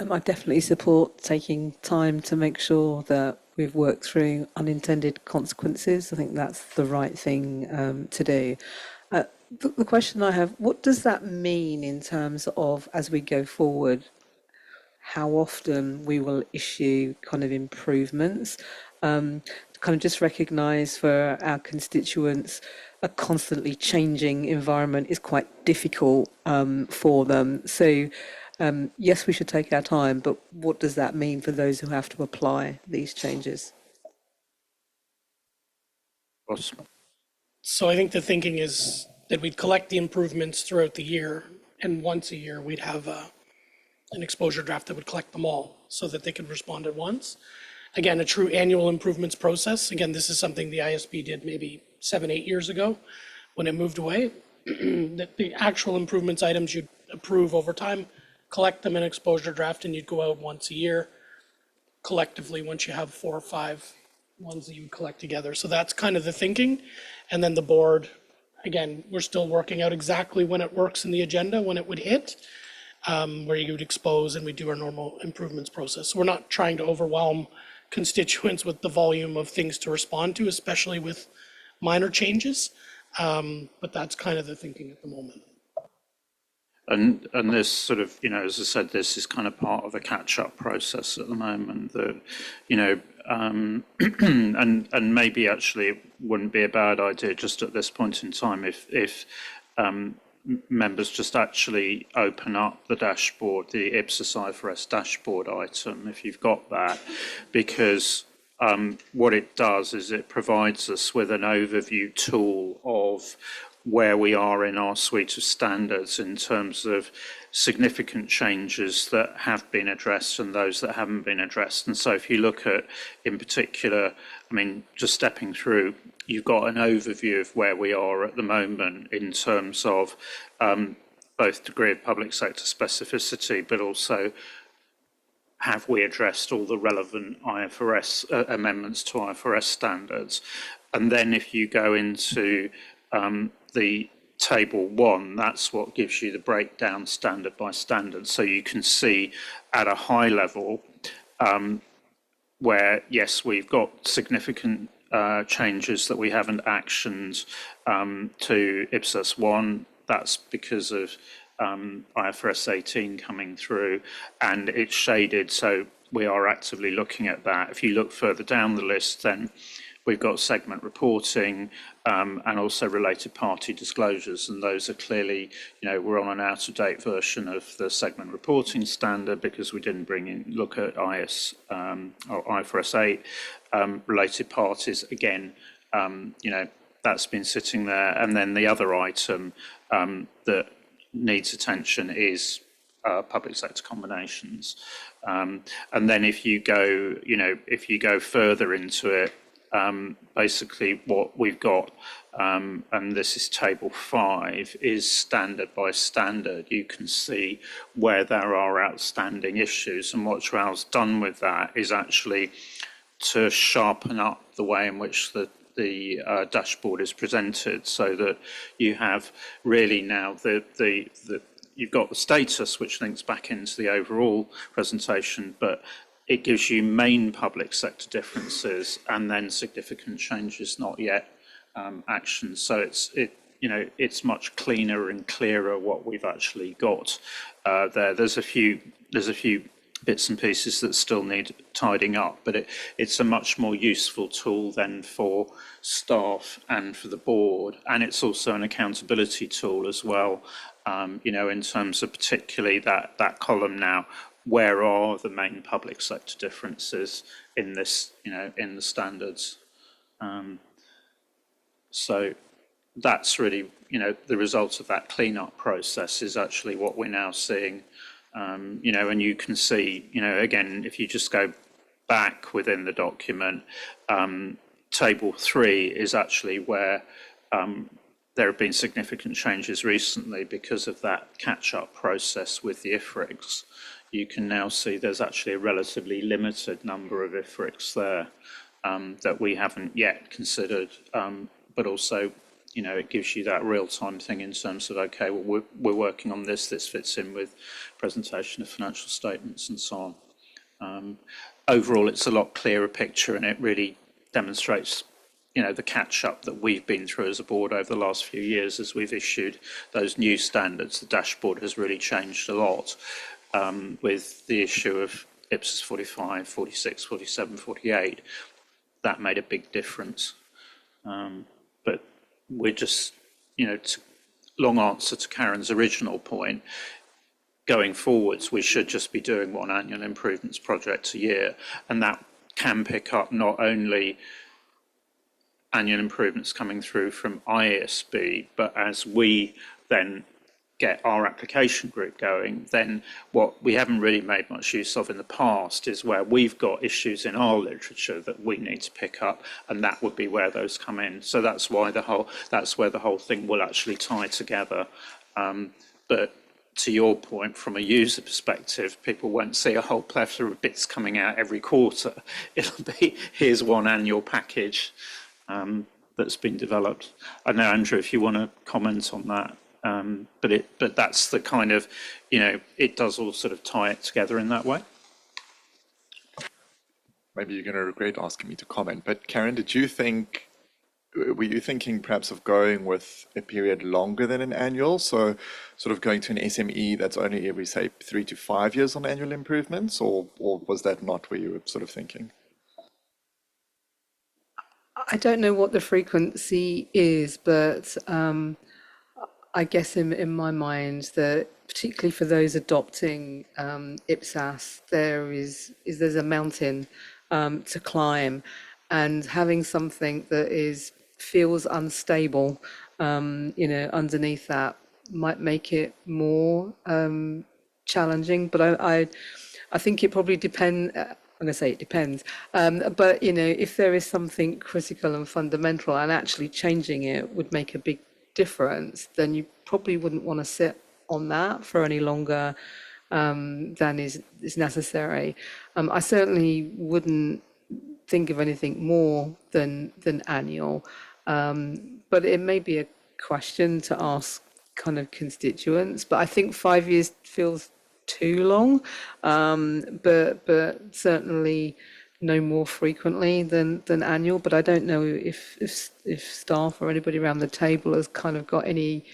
I definitely support taking time to make sure that we've worked through unintended consequences. I think that's the right thing to do. The question I have, what does that mean in terms of, as we go forward, how often we will issue kind of improvements? Kind of just recognise for our constituents, a constantly changing environment is quite difficult for them. So yes, we should take our time, but what does that mean for those who have to apply these changes? So I think the thinking is that we'd collect the improvements throughout the year, and once a year we'd have an exposure draft that would collect them all so that they could respond at once. Again, a true annual improvements process. Again, this is something the ISB did maybe 7-8 years ago when it moved away. That the actual improvements items you'd approve over time, collect them in exposure draft, and you'd go out once a year collectively once you have 4 or 5 ones that you would collect together. So that's kind of the thinking. And then the board, again, we're still working out exactly when it works in the agenda, when it would hit, where you would expose and we do our normal improvements process. So we're not trying to overwhelm constituents with the volume of things to respond to, especially with minor changes. But that's kind of the thinking at the moment. And this sort of, as I said, this is kind of part of a catch-up process at the moment that, and maybe actually it wouldn't be a bad idea just at this point in time if members just actually open up the dashboard, the IPSAS IFRS dashboard item, if you've got that, because what it does is it provides us with an overview tool of where we are in our suite of standards in terms of significant changes that have been addressed and those that haven't been addressed. And so if you look at, in particular, just stepping through, you've got an overview of where we are at the moment in terms of both degree of public sector specificity, but also have we addressed all the relevant IFRS amendments to IFRS standards? And then if you go into the table 1, that's what gives you the breakdown standard by standard. So you can see at a high level where, yes, we've got significant changes that we haven't actioned to IPSAS 1. That's because of IFRS 18 coming through, and it's shaded, so we are actively looking at that. If you look further down the list, then we've got segment reporting and also related party disclosures, and those are clearly, we're on an out-of-date version of the segment reporting standard because we didn't look at or IFRS 8. Related parties, again, that's been sitting there. And then the other item that needs attention is public sector combinations. And then if you go further into it, basically what we've got, and this is table 5, is standard by standard. You can see where there are outstanding issues, and what Joao's done with that is actually to sharpen up the way in which the dashboard is presented, so that you have really now you've got the status, which links back into the overall presentation, but it gives you main public sector differences and then significant changes not yet actions. So it's much cleaner and clearer what we've actually got there. There's a few bits and pieces that still need tidying up, but it's a much more useful tool than for staff and for the board, and it's also an accountability tool as well. In terms of particularly that column now, where are the main public sector differences in this, in the standards? So that's really, the result of that cleanup process is actually what we're now seeing. And you can see, again, if you just go back within the document, table 3 is actually where there have been significant changes recently because of that catch-up process with the IFRICs. You can now see there's actually a relatively limited number of IFRICs there that we haven't yet considered, but also, it gives you that real-time thing in terms of, okay, well, we're working on this fits in with presentation of financial statements and so on. Overall, it's a lot clearer picture, and it really demonstrates the catch-up that we've been through as a board over the last few years as we've issued those new standards. The dashboard has really changed a lot with the issue of IPSAS 45, 46, 47, 48. That made a big difference. But we're just, long answer to Karen's original point, going forwards, we should just be doing one annual improvements project a year, and that can pick up not only annual improvements coming through from IASB, but as we then get our application group going, then what we haven't really made much use of in the past is where we've got issues in our literature that we need to pick up, and that would be where those come in. So that's where the whole thing will actually tie together. But to your point, from a user perspective, people won't see a whole plethora of bits coming out every quarter. It'll be, here's one annual package that's been developed. I know, Andrew, if you want to comment on that, but that's the kind of, it does all sort of tie it together in that way. Maybe you're going to regret asking me to comment, but Karen, were you thinking perhaps of going with a period longer than an annual? So sort of going to an SME that's only every, say, 3 to 5 years on annual improvements, or was that not where you were sort of thinking? I don't know what the frequency is, but I guess in my mind that particularly for those adopting IPSAS, there's a mountain to climb, and having something that feels unstable, underneath that might make it more challenging. But I think it probably depends. I'm going to say it depends, but if there is something critical and fundamental, and actually changing it would make a big difference, then you probably wouldn't want to sit on that for any longer than is necessary. I certainly wouldn't think of anything more than annual, but it may be a question to ask kind of constituents. But I think 5 years feels too long, but certainly no more frequently than annual. But I don't know if staff or anybody around the table has kind of got any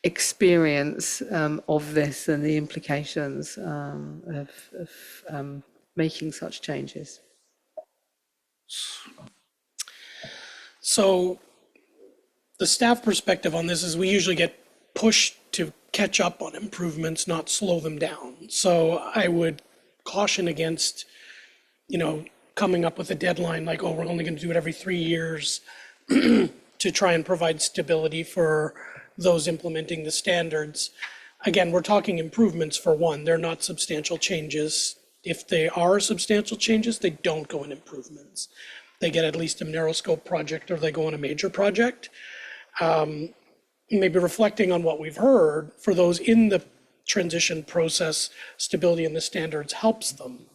experience of this and the implications of making such changes. So the staff perspective on this is we usually get pushed to catch up on improvements, not slow them down. So I would caution against, coming up with a deadline like, oh, we're only going to do it every 3 years to try and provide stability for those implementing the standards. Again, we're talking improvements for one. They're not substantial changes. If they are substantial changes, they don't go in improvements. They get at least a narrow scope project or they go on a major project. Maybe reflecting on what we've heard, for those in the transition process, stability in the standards helps them.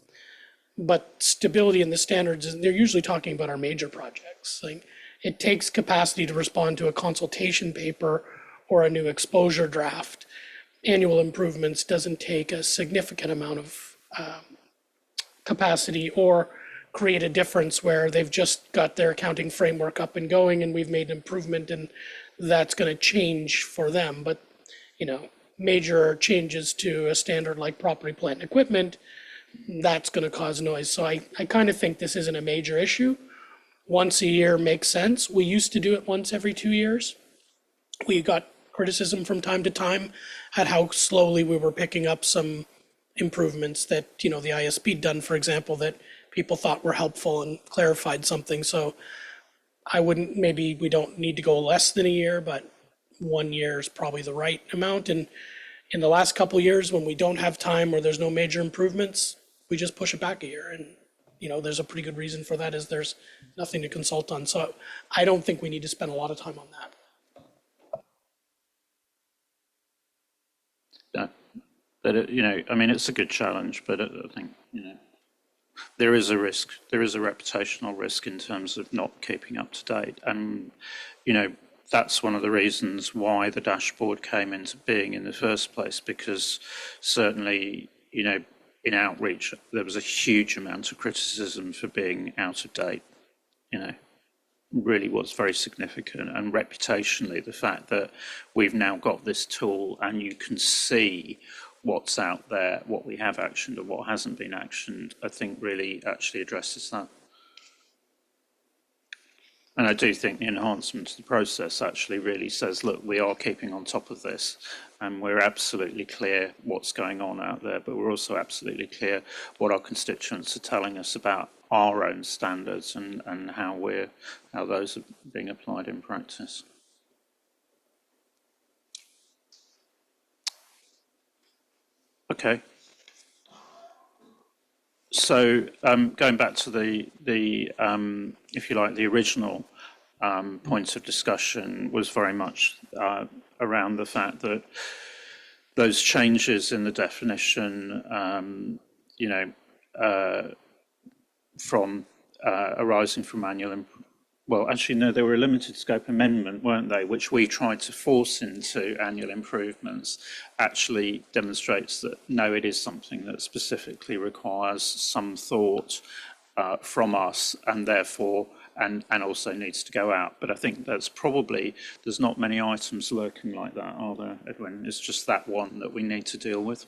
But stability in the standards, they're usually talking about our major projects. Like, it takes capacity to respond to a consultation paper or a new exposure draft. Annual improvements doesn't take a significant amount of capacity or create a difference where they've just got their accounting framework up and going and we've made improvement and that's going to change for them. But, major changes to a standard like property, plant, and equipment, that's going to cause noise. So I kind of think this isn't a major issue. Once a year makes sense. We used to do it once every 2 years. We got criticism from time to time at how slowly we were picking up some improvements that, the ISP had done, for example, that people thought were helpful and clarified something. So maybe we don't need to go less than a year, but 1 year is probably the right amount. And in the last couple of years, when we don't have time or there's no major improvements, we just push it back a year. And, there's a pretty good reason for that is there's nothing to consult on. So I don't think we need to spend a lot of time on that. No, but it's a good challenge, but I think, there is a risk. There is a reputational risk in terms of not keeping up to date. And, that's one of the reasons why the dashboard came into being in the first place, because certainly, in outreach, there was a huge amount of criticism for being out of date, really was very significant. And reputationally, the fact that we've now got this tool and you can see what's out there, what we have actioned and what hasn't been actioned, I think really actually addresses that. And I do think the enhancement to the process actually really says, look, we are keeping on top of this and we're absolutely clear what's going on out there, but we're also absolutely clear what our constituents are telling us about our own standards and how those are being applied in practice. Okay. So going back to the if you like, the original points of discussion was very much around the fact that those changes in the definition, from arising from annual. Well, actually, no, they were a limited scope amendment, weren't they, which we tried to force into annual improvements, actually demonstrates that, no, it is something that specifically requires some thought from us and therefore, and also needs to go out. But I think there's not many items lurking like that, are there, Edwin? It's just that one that we need to deal with.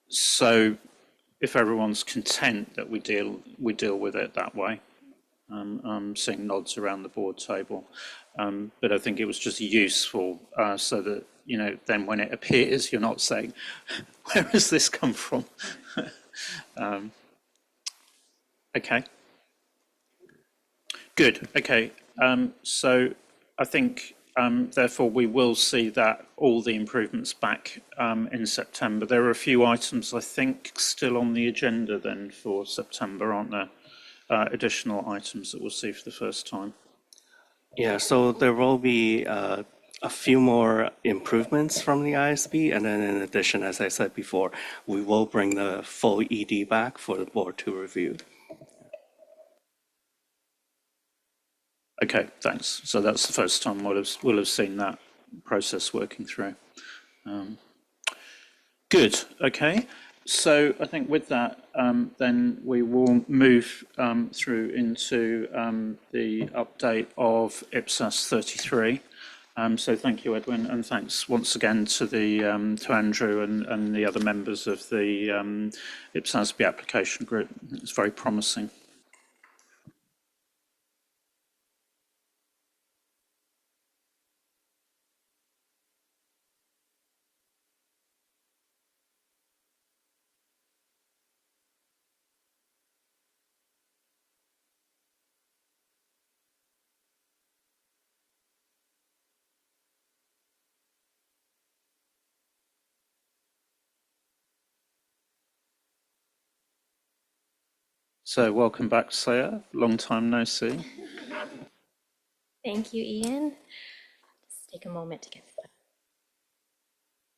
So, if everyone's content that we deal with it that way, I'm seeing nods around the board table, but I think it was just useful so that then when it appears, you're not saying, "Where has this come from?" Okay, good. Okay, so I think. Therefore, we will see that all the improvements back in September. There are a few items, I think, still on the agenda then for September, aren't there? Additional items that we'll see for the first time. Yeah, so there will be a few more improvements from the ISB, and then in addition, as I said before, we will bring the full ED back for the board to review. Okay, thanks. So that's the first time we'll have seen that process working through. Good. Okay. So I think with that, then we will move through into the update of IPSAS 33. So thank you, Edwin, and thanks once again to the to Andrew and the other members of the IPSASB application group. It's very promising. So welcome back, Saya. Long time no see. Thank you, Ian. Just take a moment to get started.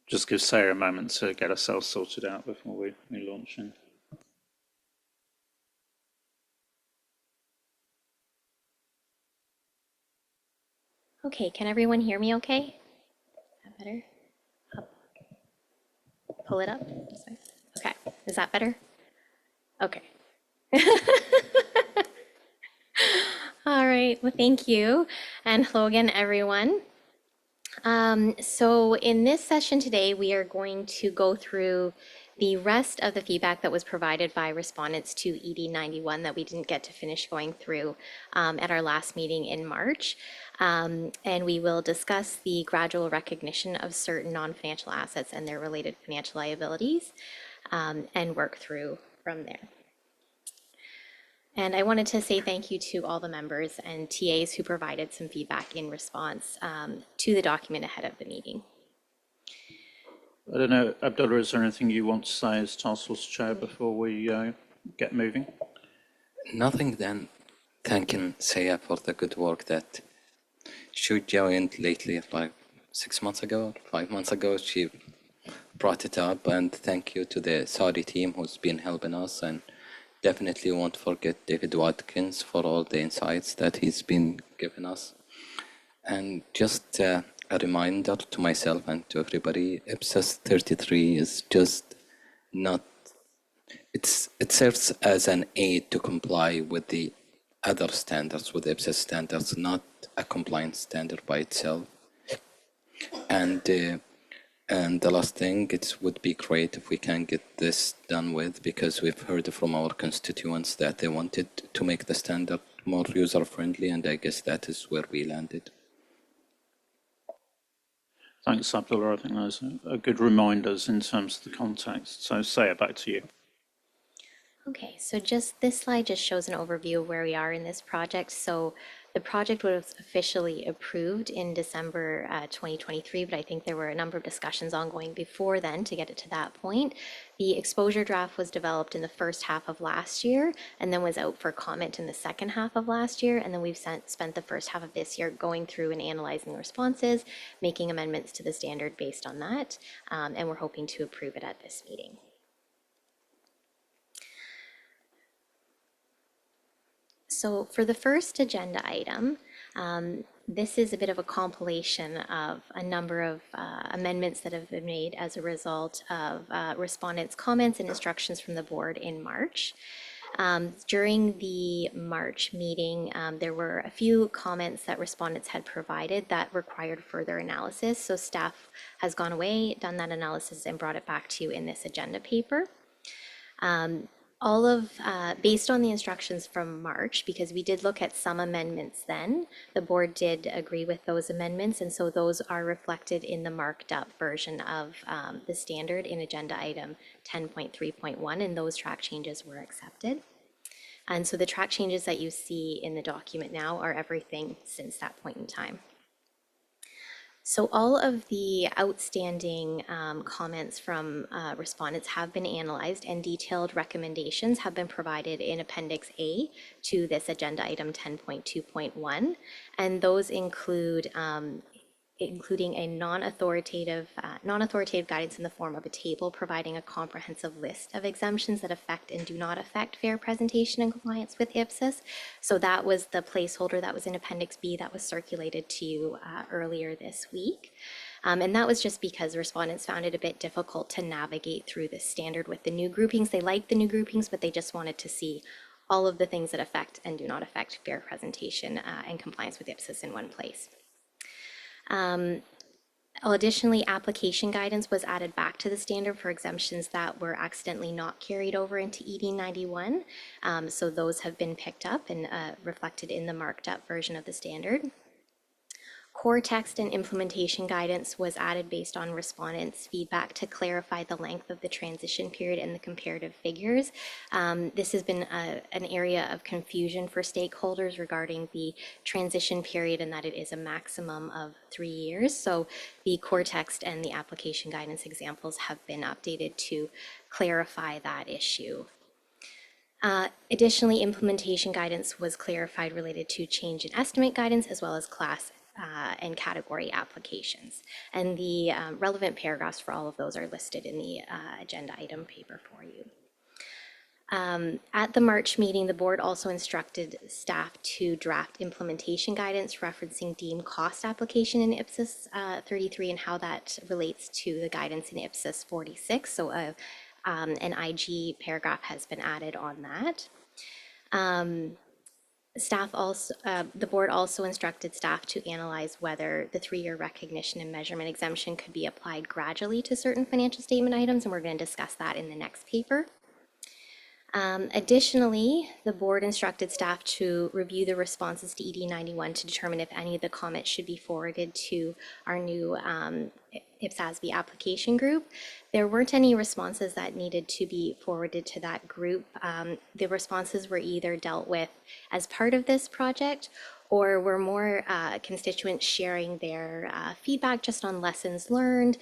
Just give Sarah a moment to get ourselves sorted out before we launch in. Okay, can everyone hear me okay? Is that better? Up. Pull it up. Okay, is that better? Okay. All right, well, thank you. And hello again, everyone. So in this session today, we are going to go through the rest of the feedback that was provided by respondents to ED 91 that we didn't get to finish going through at our last meeting in March. And we will discuss the gradual recognition of certain non-financial assets and their related financial liabilities and work through from there. And I wanted to say thank you to all the members and TAs who provided some feedback in response to the document ahead of the meeting. I don't know, Abdullah, is there anything you want to say as Task Force Chair before we get moving? Nothing then. Thanking Saya for the good work that she joined lately, like 6 months ago, 5 months ago. She brought it up, and thank you to the Saudi team who's been helping us, and definitely won't forget David Watkins for all the insights that he's been giving us. And just a reminder to myself and to everybody, IPSAS 33 is just not, it serves as an aid to comply with the other standards, with IPSAS standards, not a compliance standard by itself. And the last thing, it would be great if we can get this done with, because we've heard from our constituents that they wanted to make the standard more user-friendly, and I guess that is where we landed. Thanks, Abdullah. I think those are good reminders in terms of the context. So, Saya, back to you. Okay, so just this slide just shows an overview of where we are in this project. So the project was officially approved in December 2023, but I think there were a number of discussions ongoing before then to get it to that point. The exposure draft was developed in the first half of last year and then was out for comment in the second half of last year. And then we've spent the first half of this year going through and analyzing the responses, making amendments to the standard based on that. And we're hoping to approve it at this meeting. So for the first agenda item, this is a bit of a compilation of a number of amendments that have been made as a result of respondents' comments and instructions from the board in March. During the March meeting, there were a few comments that respondents had provided that required further analysis. So staff has gone away, done that analysis, and brought it back to you in this agenda paper. Based on the instructions from March, because we did look at some amendments then, the board did agree with those amendments, and so those are reflected in the marked up version of the standard in agenda item 10.3.1, and those track changes were accepted. And so the track changes that you see in the document now are everything since that point in time. So all of the outstanding comments from respondents have been analyzed, and detailed recommendations have been provided in Appendix A to this agenda item 10.2.1. And those include including a non-authoritative guidance in the form of a table providing a comprehensive list of exemptions that affect and do not affect fair presentation and compliance with IPSAS. So that was the placeholder that was in Appendix B that was circulated to you earlier this week. And that was just because respondents found it a bit difficult to navigate through this standard with the new groupings. They liked the new groupings, but they just wanted to see all of the things that affect and do not affect fair presentation and compliance with IPSAS in one place. Additionally, application guidance was added back to the standard for exemptions that were accidentally not carried over into ED 91. So those have been picked up and reflected in the marked up version of the standard. Core text and implementation guidance was added based on respondents' feedback to clarify the length of the transition period and the comparative figures. This has been an area of confusion for stakeholders regarding the transition period and that it is a maximum of 3 years. So the core text and the application guidance examples have been updated to clarify that issue. Additionally, implementation guidance was clarified related to change in estimate guidance as well as class and category applications. And the relevant paragraphs for all of those are listed in the agenda item paper for you. At the March meeting, the board also instructed staff to draft implementation guidance referencing deemed cost application in IPSAS 33 and how that relates to the guidance in IPSAS 46. So an IG paragraph has been added on that. The board also instructed staff to analyze whether the 3-year recognition and measurement exemption could be applied gradually to certain financial statement items, and we're going to discuss that in the next paper. Additionally, the board instructed staff to review the responses to ED 91 to determine if any of the comments should be forwarded to our new IPSASB application group. There weren't any responses that needed to be forwarded to that group. The responses were either dealt with as part of this project or were more constituents sharing their feedback just on lessons learned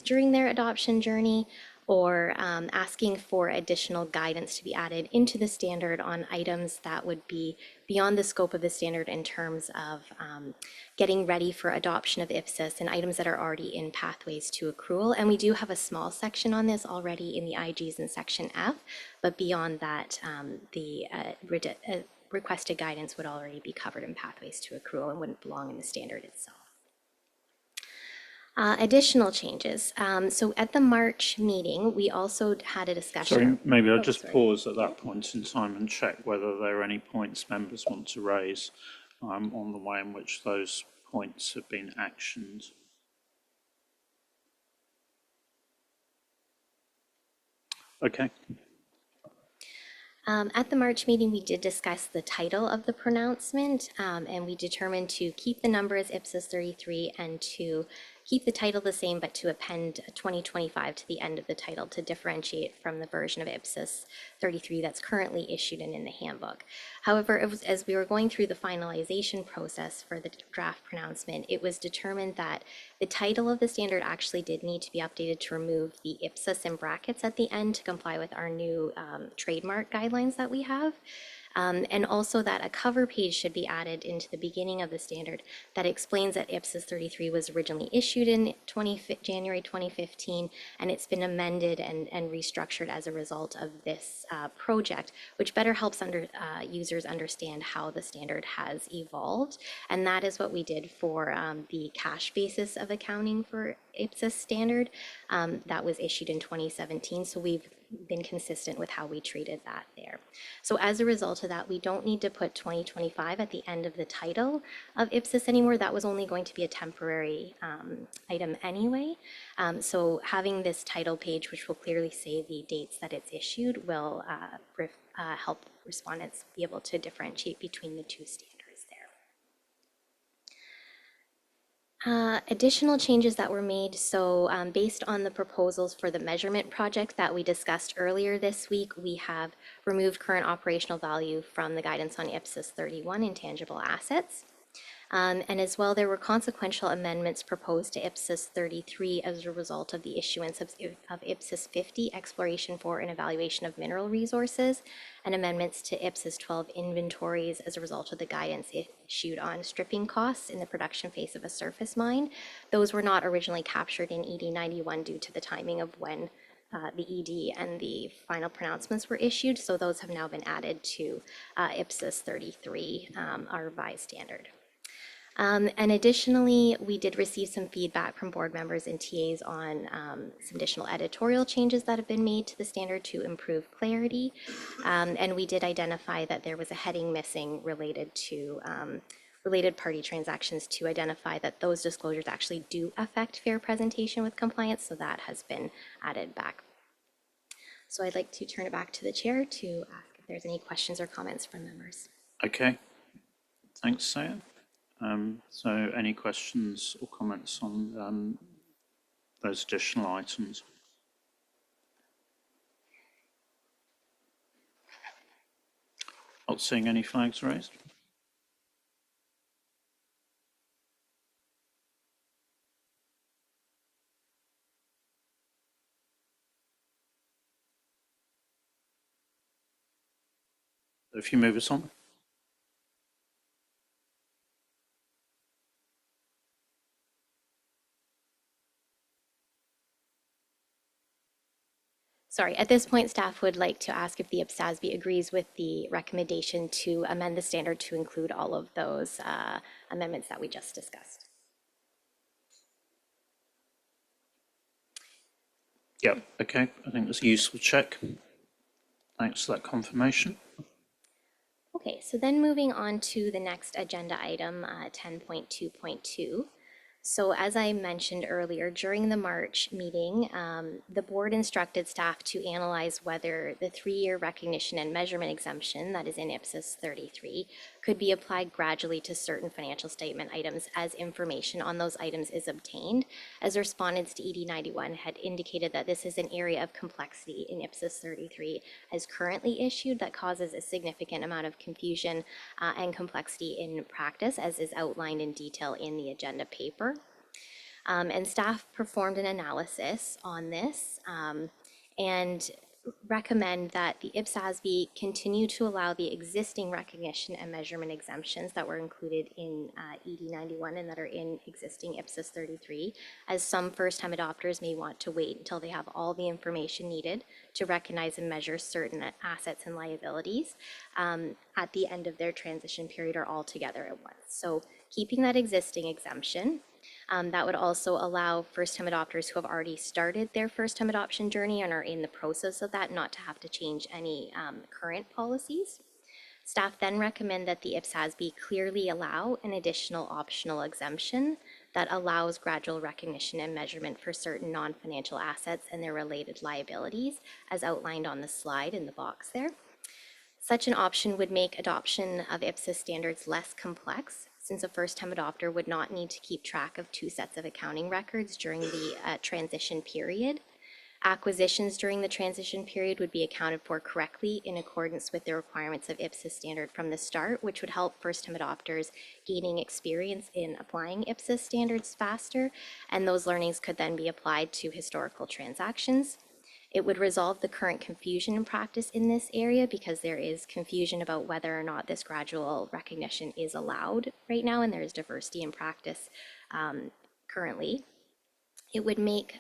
during their adoption journey, or asking for additional guidance to be added into the standard on items that would be beyond the scope of the standard in terms of getting ready for adoption of IPSAS and items that are already in pathways to accrual. And we do have a small section on this already in the IGs in section F, but beyond that, the requested guidance would already be covered in pathways to accrual and wouldn't belong in the standard itself. Additional changes. So at the March meeting, we also had a discussion. Sorry, maybe I'll just pause at that point in time and check whether there are any points members want to raise on the way in which those points have been actioned. Okay. At the March meeting, we did discuss the title of the pronouncement, and we determined to keep the number as IPSAS 33 and to keep the title the same, but to append 2025 to the end of the title to differentiate from the version of IPSAS 33 that's currently issued and in the handbook. However, as we were going through the finalization process for the draft pronouncement, it was determined that the title of the standard actually did need to be updated to remove the IPSAS in brackets at the end to comply with our new trademark guidelines that we have. And also that a cover page should be added into the beginning of the standard that explains that IPSAS 33 was originally issued in January 2015, and it's been amended and restructured as a result of this project, which better helps users understand how the standard has evolved. And that is what we did for the cash basis of accounting for IPSAS standard that was issued in 2017. So we've been consistent with how we treated that there. So as a result of that, we don't need to put 2025 at the end of the title of IPSAS anymore. That was only going to be a temporary item anyway. So having this title page, which will clearly say the dates that it's issued, will help respondents be able to differentiate between the two standards. Additional changes that were made. So based on the proposals for the measurement project that we discussed earlier this week, we have removed current operational value from the guidance on IPSAS 31 intangible assets. And as well, there were consequential amendments proposed to IPSAS 33 as a result of the issuance of IPSAS 50, Exploration for and Evaluation of Mineral Resources, and amendments to IPSAS 12 inventories as a result of the guidance issued on stripping costs in the production phase of a surface mine. Those were not originally captured in ED 91 due to the timing of when the ED and the final pronouncements were issued, so those have now been added to IPSAS 33, our revised standard. And additionally, we did receive some feedback from board members and TAs on some additional editorial changes that have been made to the standard to improve clarity. And we did identify that there was a heading missing related to related party transactions to identify that those disclosures actually do affect fair presentation with compliance, so that has been added back. So I'd like to turn it back to the chair to ask if there's any questions or comments from members. Okay, thanks, Saya. So any questions or comments on those additional items? Not seeing any flags raised. If you move us on. Sorry, at this point, staff would like to ask if the IPSASB agrees with the recommendation to amend the standard to include all of those amendments that we just discussed. Yep, okay, I think that's a useful check. Thanks for that confirmation. Okay, so then moving on to the next agenda item, 10.2.2. So as I mentioned earlier, during the March meeting, the board instructed staff to analyze whether the 3-year recognition and measurement exemption that is in IPSAS 33 could be applied gradually to certain financial statement items as information on those items is obtained, as respondents to ED 91 had indicated that this is an area of complexity in IPSAS 33 as currently issued that causes a significant amount of confusion and complexity in practice, as is outlined in detail in the agenda paper. And staff performed an analysis on this and recommend that the IPSASB continue to allow the existing recognition and measurement exemptions that were included in ED 91 and that are in existing IPSAS 33, as some first-time adopters may want to wait until they have all the information needed to recognize and measure certain assets and liabilities at the end of their transition period or all together at once. So keeping that existing exemption, that would also allow first-time adopters who have already started their first-time adoption journey and are in the process of that not to have to change any current policies. Staff then recommend that the IPSASB clearly allow an additional optional exemption that allows gradual recognition and measurement for certain non-financial assets and their related liabilities, as outlined on the slide in the box there. Such an option would make adoption of IPSAS standards less complex, since a first-time adopter would not need to keep track of 2 sets of accounting records during the transition period. Acquisitions during the transition period would be accounted for correctly in accordance with the requirements of IPSAS standard from the start, which would help first-time adopters gaining experience in applying IPSAS standards faster, and those learnings could then be applied to historical transactions. It would resolve the current confusion in practice in this area because there is confusion about whether or not this gradual recognition is allowed right now, and there is diversity in practice currently. It would make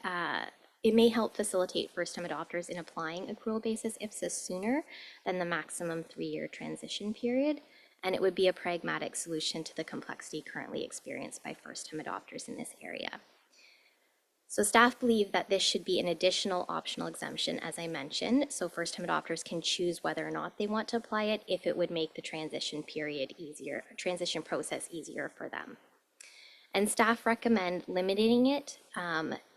it may help facilitate first-time adopters in applying accrual basis IPSAS sooner than the maximum 3-year transition period, and it would be a pragmatic solution to the complexity currently experienced by first-time adopters in this area. So staff believe that this should be an additional optional exemption, as I mentioned, so first-time adopters can choose whether or not they want to apply it if it would make the transition period easier, transition process easier for them. And staff recommend limiting it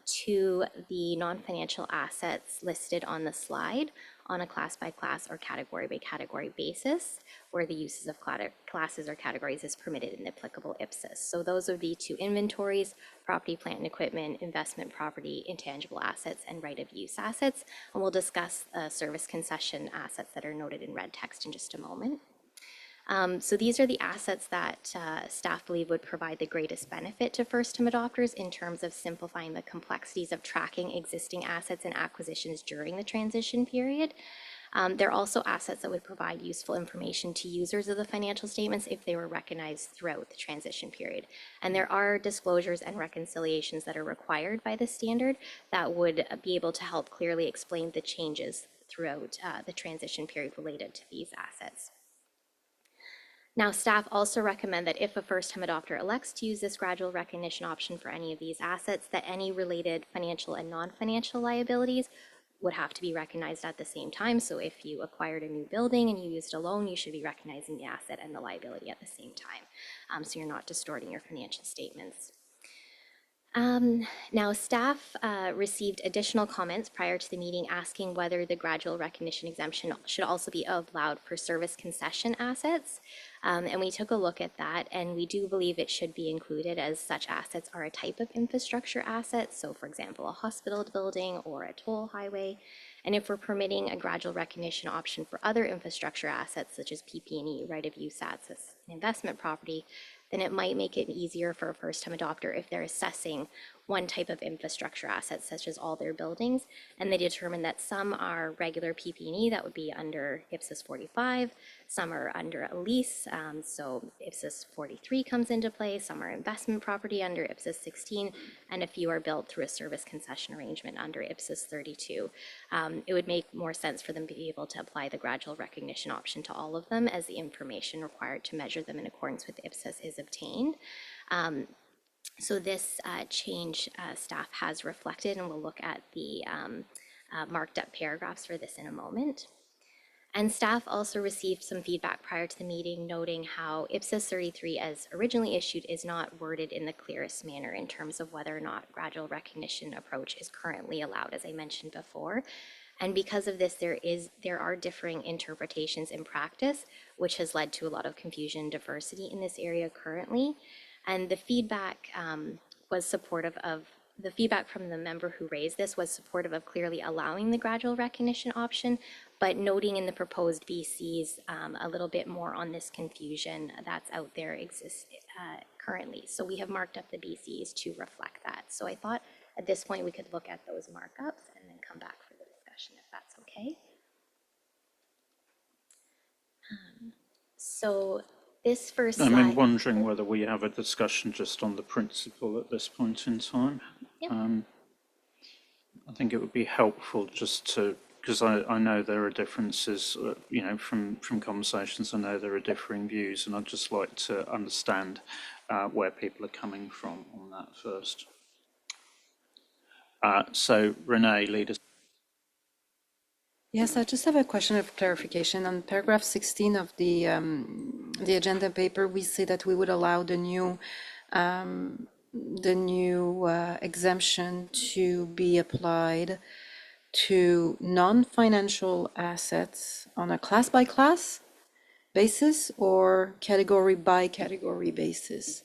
to the non-financial assets listed on the slide on a class-by-class or category-by-category basis, where the uses of classes or categories is permitted in the applicable IPSAS. So those would be to inventories, property, plant, and equipment, investment property, intangible assets, and right-of-use assets. And we'll discuss service concession assets that are noted in red text in just a moment. So these are the assets that staff believe would provide the greatest benefit to first-time adopters in terms of simplifying the complexities of tracking existing assets and acquisitions during the transition period. They're also assets that would provide useful information to users of the financial statements if they were recognized throughout the transition period. And there are disclosures and reconciliations that are required by the standard that would be able to help clearly explain the changes throughout the transition period related to these assets. Now, staff also recommend that if a first-time adopter elects to use this gradual recognition option for any of these assets, that any related financial and non-financial liabilities would have to be recognized at the same time. So if you acquired a new building and you used a loan, you should be recognizing the asset and the liability at the same time. So you're not distorting your financial statements. Now, staff received additional comments prior to the meeting asking whether the gradual recognition exemption should also be allowed for service concession assets. And we took a look at that, and we do believe it should be included as such assets are a type of infrastructure asset. So, for example, a hospital building or a toll highway. And if we're permitting a gradual recognition option for other infrastructure assets, such as PP&E, right of use assets, and investment property, then it might make it easier for a first-time adopter if they're assessing one type of infrastructure assets, such as all their buildings, and they determine that some are regular PP&E that would be under IPSAS 45, some are under a lease, so IPSAS 43 comes into play, some are investment property under IPSAS 16, and a few are built through a service concession arrangement under IPSAS 32. It would make more sense for them to be able to apply the gradual recognition option to all of them as the information required to measure them in accordance with IPSAS is obtained. So this change staff has reflected, and we'll look at the marked up paragraphs for this in a moment. And staff also received some feedback prior to the meeting noting how IPSAS 33 as originally issued is not worded in the clearest manner in terms of whether or not gradual recognition approach is currently allowed, as I mentioned before. And because of this, there are differing interpretations in practice, which has led to a lot of confusion and diversity in this area currently. And the feedback was supportive of, the feedback from the member who raised this was supportive of clearly allowing the gradual recognition option, but noting in the proposed BCs a little bit more on this confusion that's out there exists currently. So we have marked up the BCs to reflect that. So I thought at this point we could look at those markups and then come back for the discussion if that's okay. So this first slide. I'm wondering whether we have a discussion just on the principle at this point in time. Yep. I think it would be helpful just to, because I know there are differences, you know, from conversations, I know there are differing views, and I'd just like to understand where people are coming from on that first. So Renee, lead us. Yes, I just have a question of clarification. On paragraph 16 of the agenda paper, we say that we would allow the new exemption to be applied to non-financial assets on a class-by-class basis or category-by-category basis.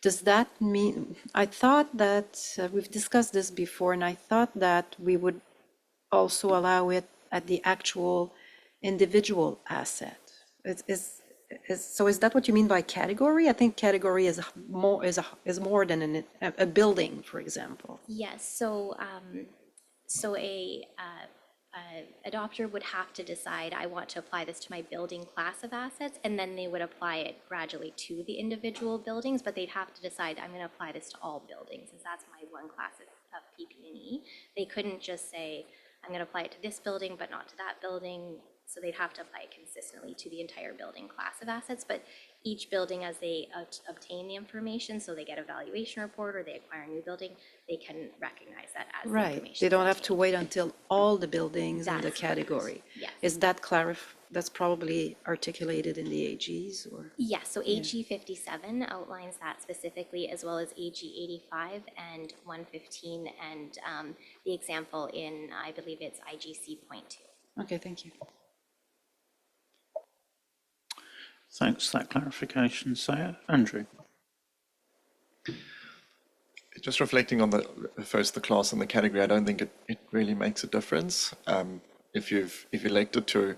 Does that mean, I thought that, we've discussed this before, and I thought that we would also allow it at the actual individual asset. So is that what you mean by category? I think category is more than a building, for example. Yes. So a adopter would have to decide, I want to apply this to my building class of assets, and then they would apply it gradually to the individual buildings, but they'd have to decide, I'm going to apply this to all buildings, as that's my one class of PP&E. They couldn't just say, I'm going to apply it to this building, but not to that building. So they'd have to apply it consistently to the entire building class of assets. But each building, as they obtain the information, so they get a valuation report or they acquire a new building, they can recognize that as the information. Right. They don't have to wait until all the buildings in the category. Yes. Is that that's probably articulated in the AGs, or? Yes, so AG 57 outlines that specifically, as well as AG 85 and 115, and the example in, I believe it's IGC.2. Okay, thank you. Thanks for that clarification, Saya. Andrew. Just reflecting on the class and the category, I don't think it really makes a difference. If you've elected to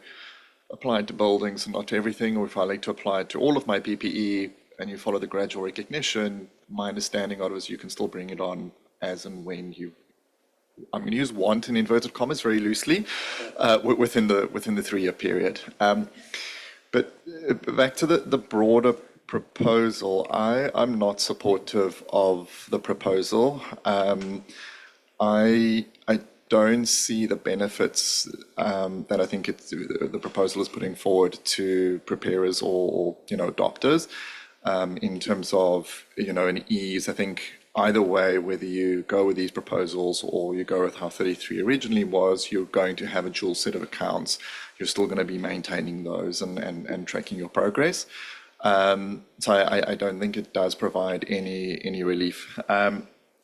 apply it to buildings and not to everything, or if I like to apply it to all of my PPE and you follow the gradual recognition, my understanding of it is you can still bring it on as and when you, I'm going to use want in inverted commas very loosely, within the 3-year period. But back to the broader proposal, I'm not supportive of the proposal. I don't see the benefits that I think the proposal is putting forward to preparers or adopters in terms of an ease. I think either way, whether you go with these proposals or you go with how 33 originally was, you're going to have a dual set of accounts. You're still going to be maintaining those and tracking your progress. So I don't think it does provide any relief.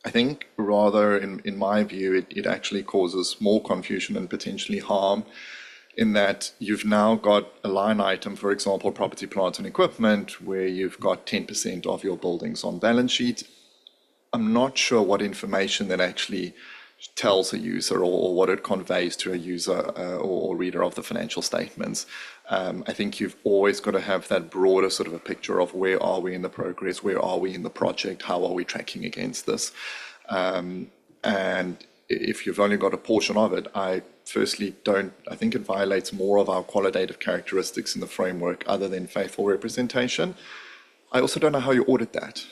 I think rather, in my view, it actually causes more confusion and potentially harm, in that you've now got a line item, for example, property, plant and equipment, where you've got 10% of your buildings on balance sheet. I'm not sure what information that actually tells a user or what it conveys to a user or reader of the financial statements. I think you've always got to have that broader sort of a picture of where are we in the progress, where are we in the project, how are we tracking against this. And if you've only got a portion of it, I think it violates more of our qualitative characteristics in the framework other than faithful representation. I also don't know how you audit that,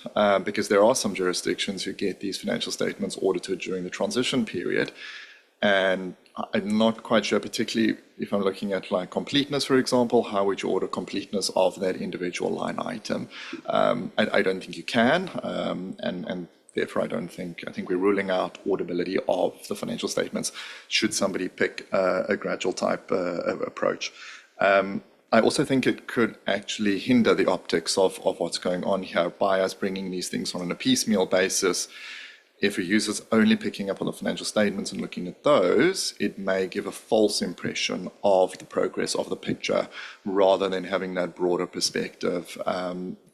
because there are some jurisdictions who get these financial statements audited during the transition period. And I'm not quite sure, particularly if I'm looking at like completeness, for example, how would you audit completeness of that individual line item? I don't think you can, and therefore I think we're ruling out auditability of the financial statements should somebody pick a gradual type approach. I also think it could actually hinder the optics of what's going on here by us bringing these things on a piecemeal basis. If a user's only picking up on the financial statements and looking at those, it may give a false impression of the progress of the picture rather than having that broader perspective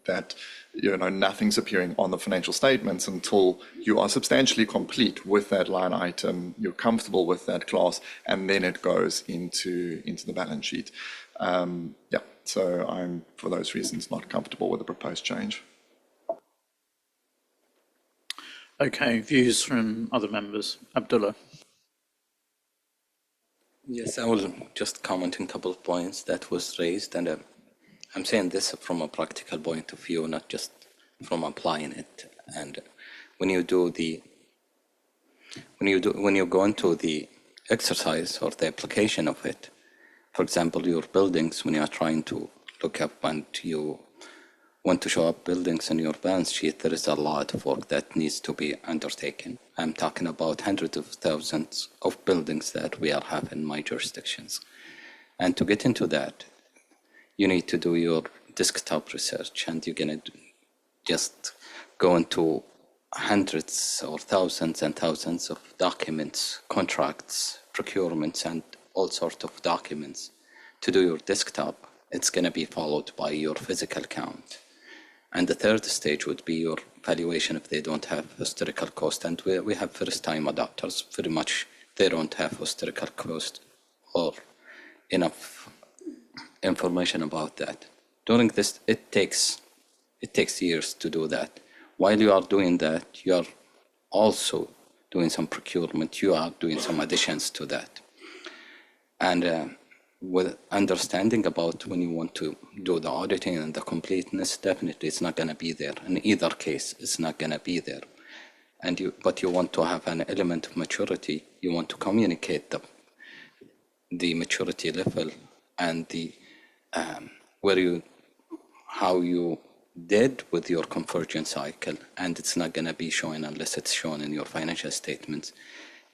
that nothing's appearing on the financial statements until you are substantially complete with that line item, you're comfortable with that class, and then it goes into the balance sheet. So I'm, for those reasons, not comfortable with the proposed change. Okay, views from other members. Abdullah. Yes, I will just comment on a couple of points that was raised, and I'm saying this from a practical point of view, not just from applying it. And when you go into the exercise or the application of it, for example, your buildings, when you are trying to look up and you want to show up buildings in your balance sheet, there is a lot of work that needs to be undertaken. I'm talking about hundreds of thousands of buildings that we are having in my jurisdictions. And to get into that, you need to do your desktop research, and you're going to just go into hundreds or thousands and thousands of documents, contracts, procurements, and all sorts of documents to do your desktop. It's going to be followed by your physical count. And the third stage would be your valuation if they don't have historical cost. And we have first-time adopters. Pretty much they don't have historical cost or enough information about that. During this, it takes years to do that. While you are doing that, you are also doing some procurement. You are doing some additions to that. And with understanding about when you want to do the auditing and the completeness, definitely it's not going to be there. In either case, it's not going to be there. But you want to have an element of maturity. You want to communicate the maturity level and the how you did with your convergence cycle, and it's not going to be shown unless it's shown in your financial statements.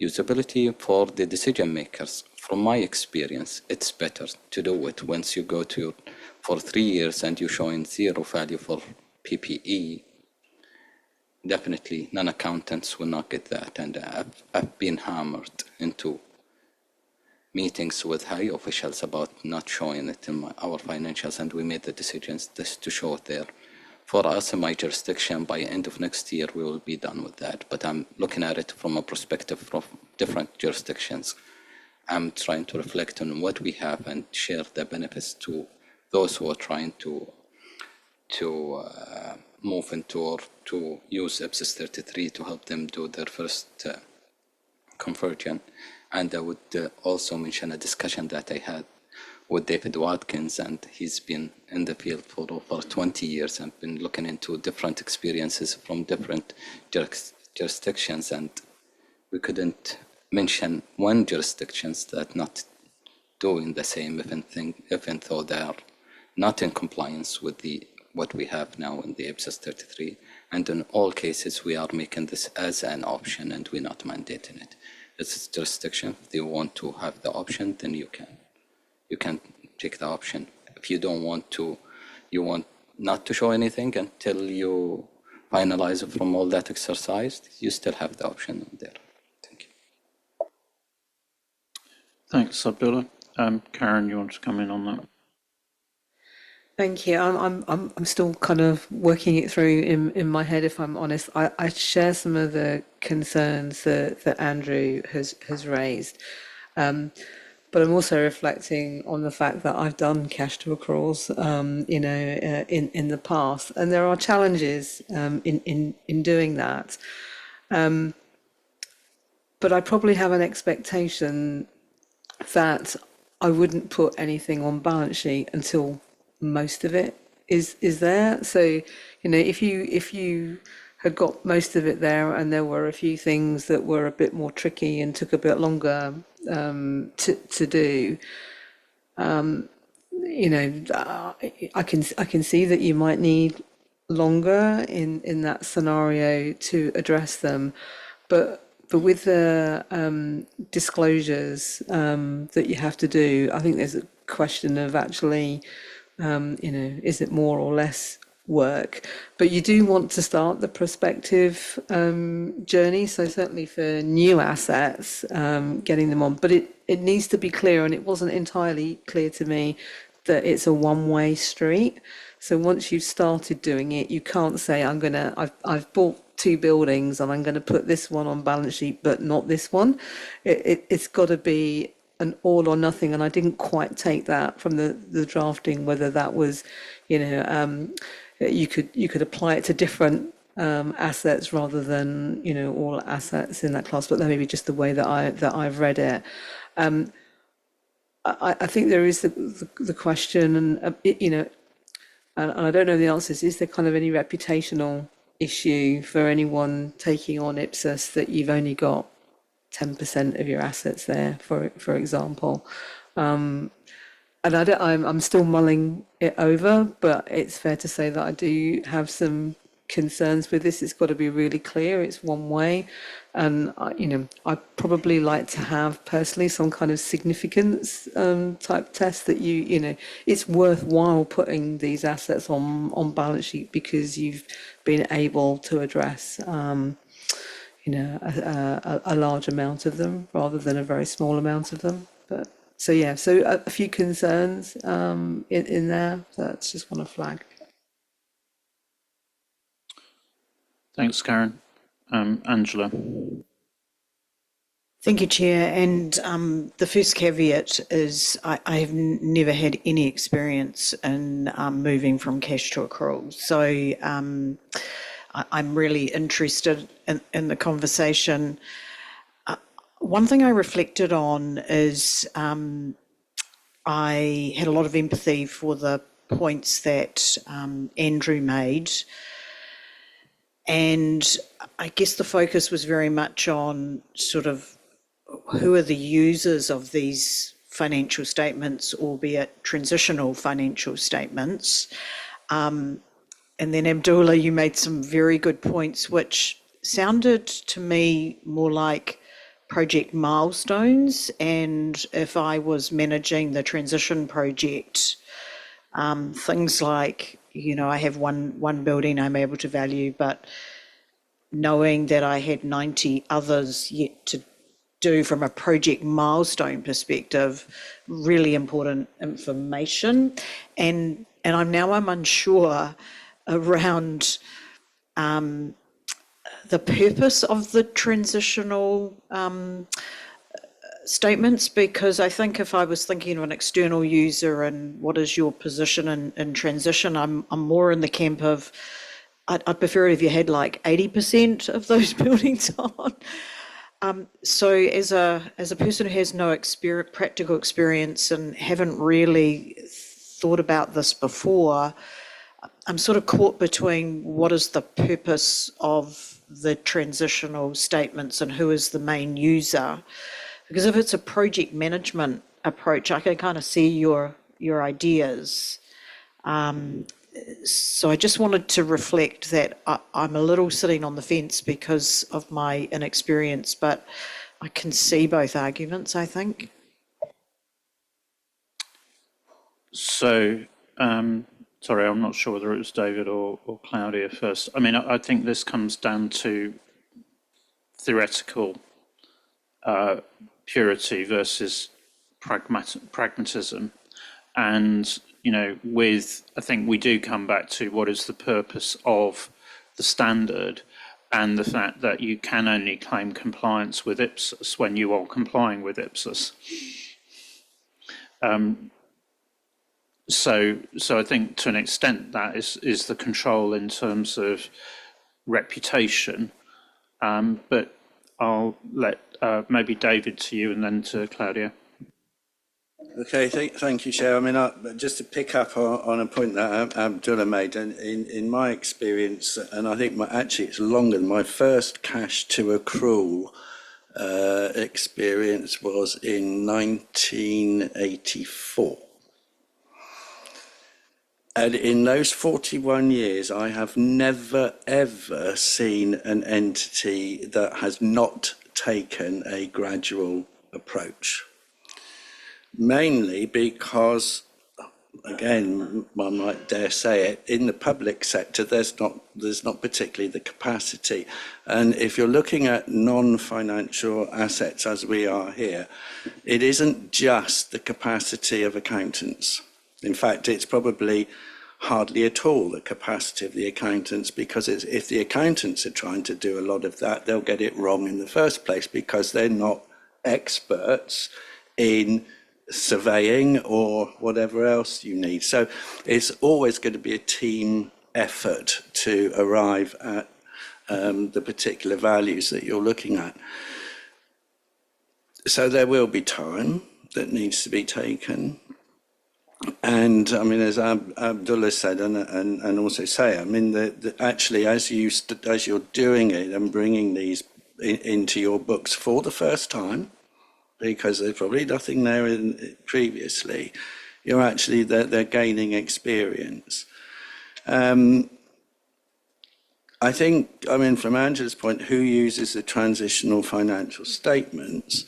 Usability for the decision makers, from my experience, it's better to do it once you go to for 3 years and you're showing zero value for PPE. Definitely non-accountants will not get that, and I've been hammered into meetings with high officials about not showing it in our financials, and we made the decisions to show it there. For us in my jurisdiction, by end of next year, we will be done with that. But I'm looking at it from a perspective of different jurisdictions. I'm trying to reflect on what we have and share the benefits to those who are trying to move into or to use IPSAS 33 to help them do their first conversion. And I would also mention a discussion that I had with David Watkins, and he's been in the field for over 20 years and been looking into different experiences from different jurisdictions, and we couldn't mention one jurisdictions that not doing the same, even though they are not in compliance with what we have now in the IPSAS 33. And in all cases, we are making this as an option and we're not mandating it. It's a jurisdiction. If they want to have the option, then you can take the option. If you don't want to, you want not to show anything until you finalize from all that exercise, you still have the option there. Thank you. Thanks, Abdullah. Karen, you want to come in on that? Thank you. I'm still kind of working it through in my head, if I'm honest. I share some of the concerns that Andrew has raised. But I'm also reflecting on the fact that I've done cash to accruals, in the past, and there are challenges in doing that. But I probably have an expectation that I wouldn't put anything on balance sheet until most of it is there. So, if you had got most of it there and there were a few things that were a bit more tricky and took a bit longer to do, I can see that you might need longer in that scenario to address them, but with the disclosures that you have to do, I think there's a question of actually, is it more or less work? But you do want to start the prospective journey. So certainly for new assets, getting them on, but it needs to be clear, and it wasn't entirely clear to me that it's a one-way street. So once you've started doing it, you can't say, I've bought 2 buildings and I'm going to put this one on balance sheet, but not this one. It's got to be an all or nothing. And I didn't quite take that from the drafting, whether that was, you could apply it to different assets rather than, all assets in that class, but that may be just the way that I've read it. I think there is the question, and and I don't know the answers. Is there kind of any reputational issue for anyone taking on IPSAS that you've only got 10% of your assets there, for example? And I'm still mulling it over, but it's fair to say that I do have some concerns with this. It's got to be really clear. It's one way, and I probably like to have personally some kind of significance type test that it's worthwhile putting these assets on balance sheet because you've been able to address a large amount of them rather than a very small amount of them. But so a few concerns in there. That's just want to flag. Thanks, Karen. Angela. Thank you, Chair. And the first caveat is I have never had any experience in moving from cash to accrual. So I'm really interested in the conversation. One thing I reflected on is I had a lot of empathy for the points that Andrew made. And I guess the focus was very much on sort of who are the users of these financial statements, albeit transitional financial statements. And then Abdullah, you made some very good points, which sounded to me more like project milestones. And if I was managing the transition project, things like, I have one building I'm able to value, but knowing that I had 90 others yet to do from a project milestone perspective, really important information. And I'm unsure around the purpose of the transitional statements, because I think if I was thinking of an external user and what is your position in transition, I'm more in the camp of I'd prefer it if you had like 80% of those buildings on. So as a person who has no practical experience and haven't really thought about this before, I'm sort of caught between what is the purpose of the transitional statements and who is the main user. Because if it's a project management approach, I can kind of see your ideas. So I just wanted to reflect that I'm a little sitting on the fence because of my inexperience, but I can see both arguments, I think. So, sorry, I'm not sure whether it was David or Claudia first. I mean, I think this comes down to theoretical purity versus pragmatism. And, you know, I think we do come back to what is the purpose of the standard and the fact that you can only claim compliance with IPSAS when you are complying with IPSAS. So I think to an extent that is the control in terms of reputation. But I'll let maybe David to you and then to Claudia. Okay, thank you, Chair. I mean, just to pick up on a point that Abdullah made, and in my experience, and I think actually it's longer than my first cash to accrual experience was in 1984. And in those 41 years, I have never, ever seen an entity that has not taken a gradual approach. Mainly because, again, one might dare say it, in the public sector, there's not particularly the capacity. And if you're looking at non-financial assets as we are here, it isn't just the capacity of accountants. In fact, it's probably hardly at all the capacity of the accountants, because if the accountants are trying to do a lot of that, they'll get it wrong in the first place because they're not experts in surveying or whatever else you need. So it's always going to be a team effort to arrive at the particular values that you're looking at. So there will be time that needs to be taken. And I mean, as Abdullah said, and also say, I mean, actually, as you're doing it and bringing these into your books for the first time, because there's probably nothing there previously, they're gaining experience. I think, I mean, from Angela's point, who uses the transitional financial statements?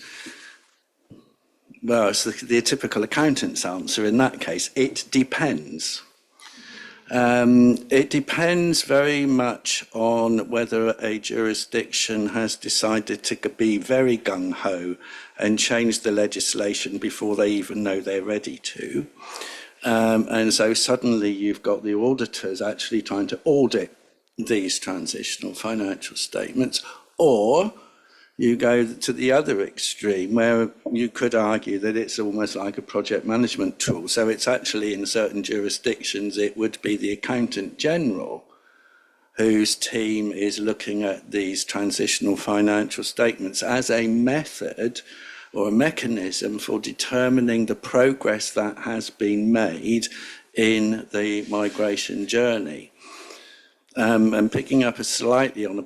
Well, it's the typical accountant's answer in that case. It depends. It depends very much on whether a jurisdiction has decided to be very gung-ho and change the legislation before they even know they're ready to. And so suddenly you've got the auditors actually trying to audit these transitional financial statements, or you go to the other extreme where you could argue that it's almost like a project management tool. So it's actually, in certain jurisdictions, it would be the accountant general whose team is looking at these transitional financial statements as a method or a mechanism for determining the progress that has been made in the migration journey. And picking up slightly on a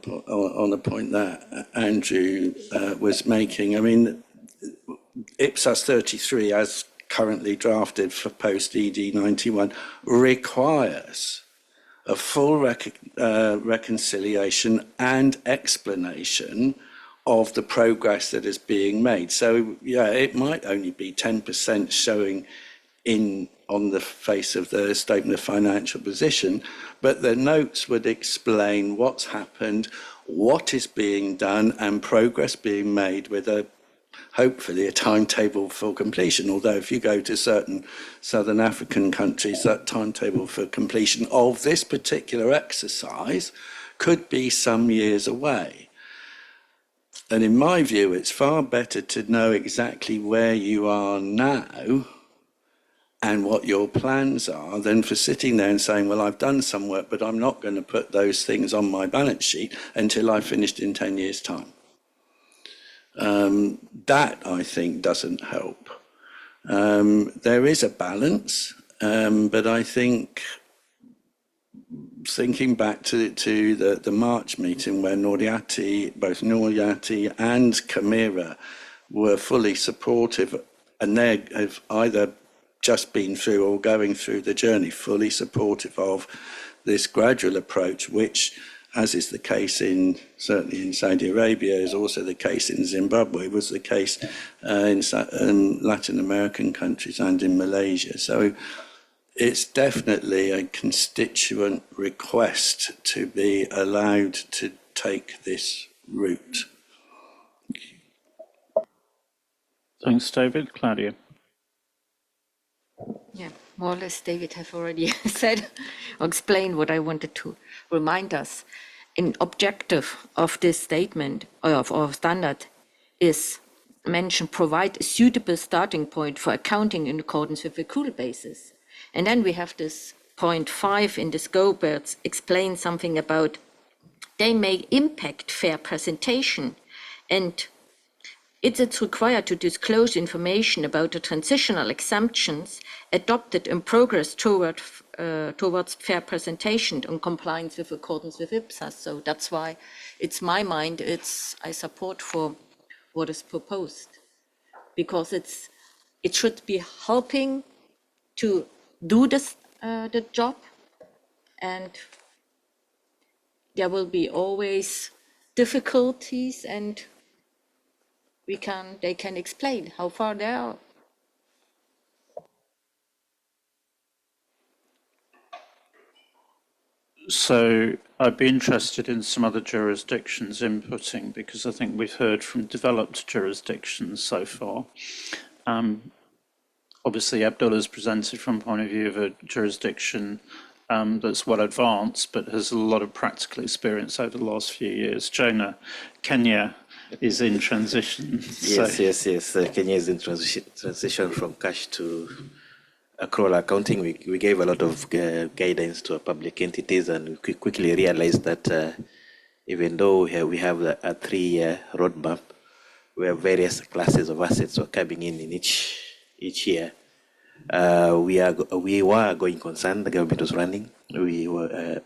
point that Andrew was making, I mean, IPSAS 33, as currently drafted for post-ED 91, requires a full reconciliation and explanation of the progress that is being made. So, yeah, it might only be 10% showing on the face of the statement of financial position, but the notes would explain what's happened, what is being done, and progress being made with hopefully a timetable for completion. Although if you go to certain Southern African countries, that timetable for completion of this particular exercise could be some years away. And in my view, it's far better to know exactly where you are now and what your plans are than for sitting there and saying, well, I've done some work, but I'm not going to put those things on my balance sheet until I've finished in 10 years' time. That, I think, doesn't help. There is a balance, but I think thinking back to the March meeting where both Noriati and Camira were fully supportive, and they have either just been through or going through the journey, fully supportive of this gradual approach, which, as is the case certainly in Saudi Arabia, is also the case in Zimbabwe, was the case in Latin American countries and in Malaysia. So it's definitely a constituent request to be allowed to take this route. Thanks, David. Claudia. Yeah, more or less David have already said or explained what I wanted to remind us. An objective of this statement of our standard is mentioned, provide a suitable starting point for accounting in accordance with the accrual basis. And then we have this point 5 in the scope where it explains something about they may impact fair presentation, and it's required to disclose information about the transitional exemptions adopted in progress towards fair presentation and compliance with accordance with IPSAS. So that's why it's my mind, I support for what is proposed, because it should be helping to do the job, and there will be always difficulties, and they can explain how far they are. So I'd be interested in some other jurisdictions inputting, because I think we've heard from developed jurisdictions so far. Obviously, Abdullah's presented from the point of view of a jurisdiction that's well advanced, but has a lot of practical experience over the last few years. Jonah, Kenya is in transition. Yes. Kenya is in transition from cash to accrual accounting. We gave a lot of guidance to our public entities, and we quickly realized that even though we have a 3-year roadmap, where various classes of assets were coming in each year, we were going concern the government was running.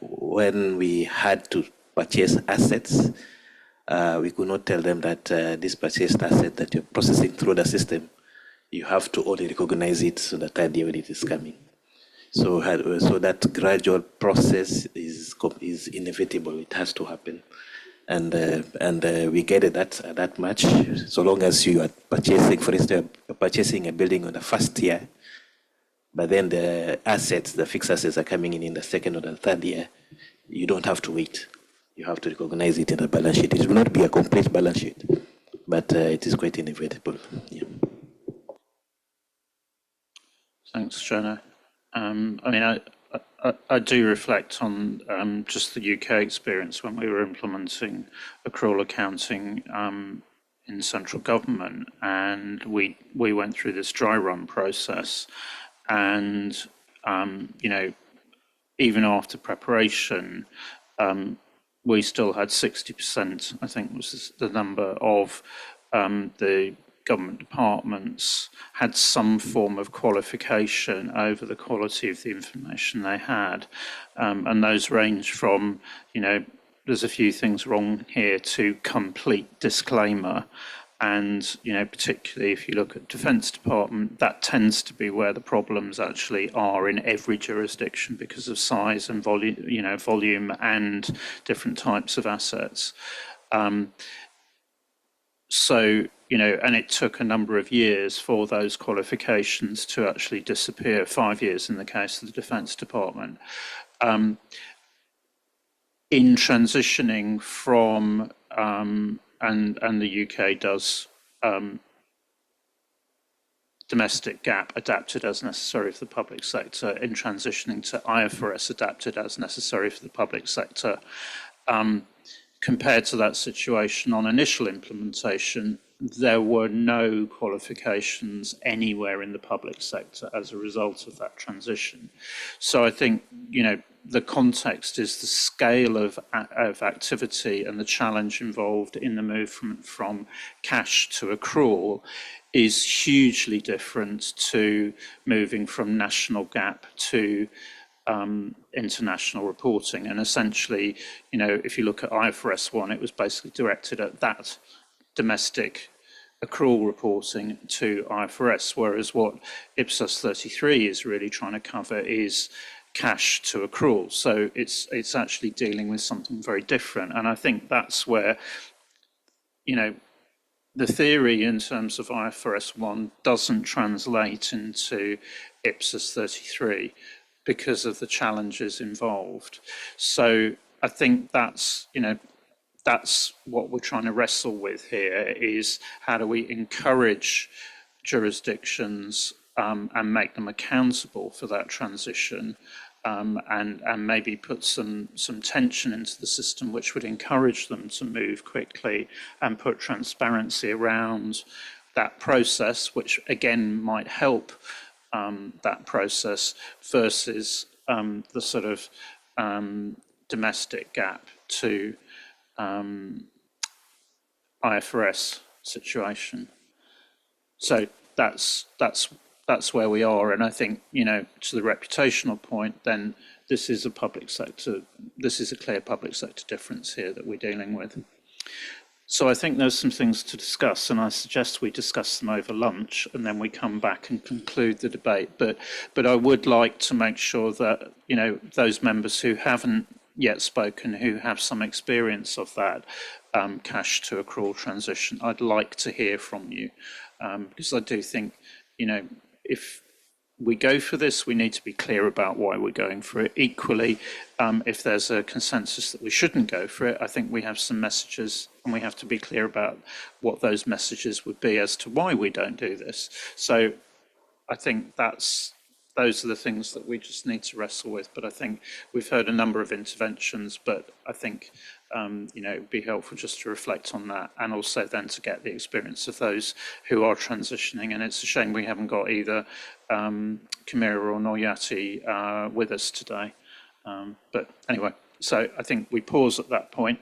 When we had to purchase assets, we could not tell them that this purchased asset that you're processing through the system, you have to only recognize it so the third year when it is coming. So that gradual process is inevitable. It has to happen. And we get it that much. So long as you are purchasing, for instance, purchasing a building on the first year, but then the fixed assets are coming in the second or the third year, you don't have to wait. You have to recognize it in the balance sheet. It will not be a complete balance sheet, but it is quite inevitable. Yeah. Thanks, Jonah. I do reflect on just the UK experience when we were implementing accrual accounting in central government, and we went through this dry run process, and even after preparation, we still had 60%, I think was the number of the government departments had some form of qualification over the quality of the information they had. And those range from, there's a few things wrong here, to complete disclaimer. And, particularly if you look at Defence Department, that tends to be where the problems actually are in every jurisdiction because of size and volume and different types of assets. And it took a number of years for those qualifications to actually disappear, 5 years in the case of the Defence Department. In transitioning from, and the UK does domestic GAAP adapted as necessary for the public sector, in transitioning to IFRS adapted as necessary for the public sector. compared to that situation on initial implementation, there were no qualifications anywhere in the public sector as a result of that transition. So I think, the context is the scale of activity and the challenge involved in the move from cash to accrual is hugely different to moving from national GAAP to international reporting. And essentially, if you look at IFRS 1, it was basically directed at that domestic accrual reporting to IFRS, whereas what IPSAS 33 is really trying to cover is cash to accrual. So it's actually dealing with something very different. And I think that's where, the theory in terms of IFRS 1 doesn't translate into IPSAS 33 because of the challenges involved. So I think that's what we're trying to wrestle with here, is how do we encourage jurisdictions and make them accountable for that transition, and maybe put some tension into the system which would encourage them to move quickly and put transparency around that process, which again might help that process versus the sort of domestic gap to IFRS situation. So that's where we are, and I think, to the reputational point, then this is a clear public sector difference here that we're dealing with. So I think there's some things to discuss, and I suggest we discuss them over lunch and then we come back and conclude the debate. But I would like to make sure that, those members who haven't yet spoken, who have some experience of that cash to accrual transition, I'd like to hear from you, because I do think, if we go for this, we need to be clear about why we're going for it. Equally, if there's a consensus that we shouldn't go for it, I think we have some messages and we have to be clear about what those messages would be as to why we don't do this. So I think those are the things that we just need to wrestle with. But I think we've heard a number of interventions, but I think it'd be helpful just to reflect on that, and also then to get the experience of those who are transitioning. And it's a shame we haven't got either Kamira or Noyati with us today. But anyway, so I think we pause at that point.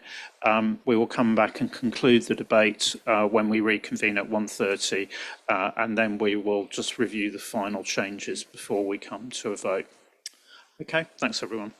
We will come back and conclude the debate when we reconvene at 1:30, and then we will just review the final changes before we come to a vote. Okay, thanks everyone.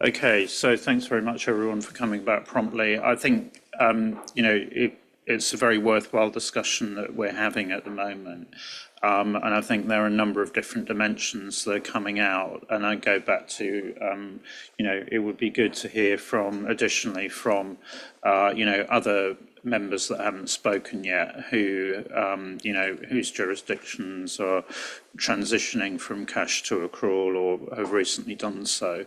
Okay, so thanks very much everyone for coming back promptly. I think, it's a very worthwhile discussion that we're having at the moment. And I think there are a number of different dimensions that are coming out. And I go back to, it would be good to hear additionally from, other members that haven't spoken yet, who, whose jurisdictions are transitioning from cash to accrual or have recently done so.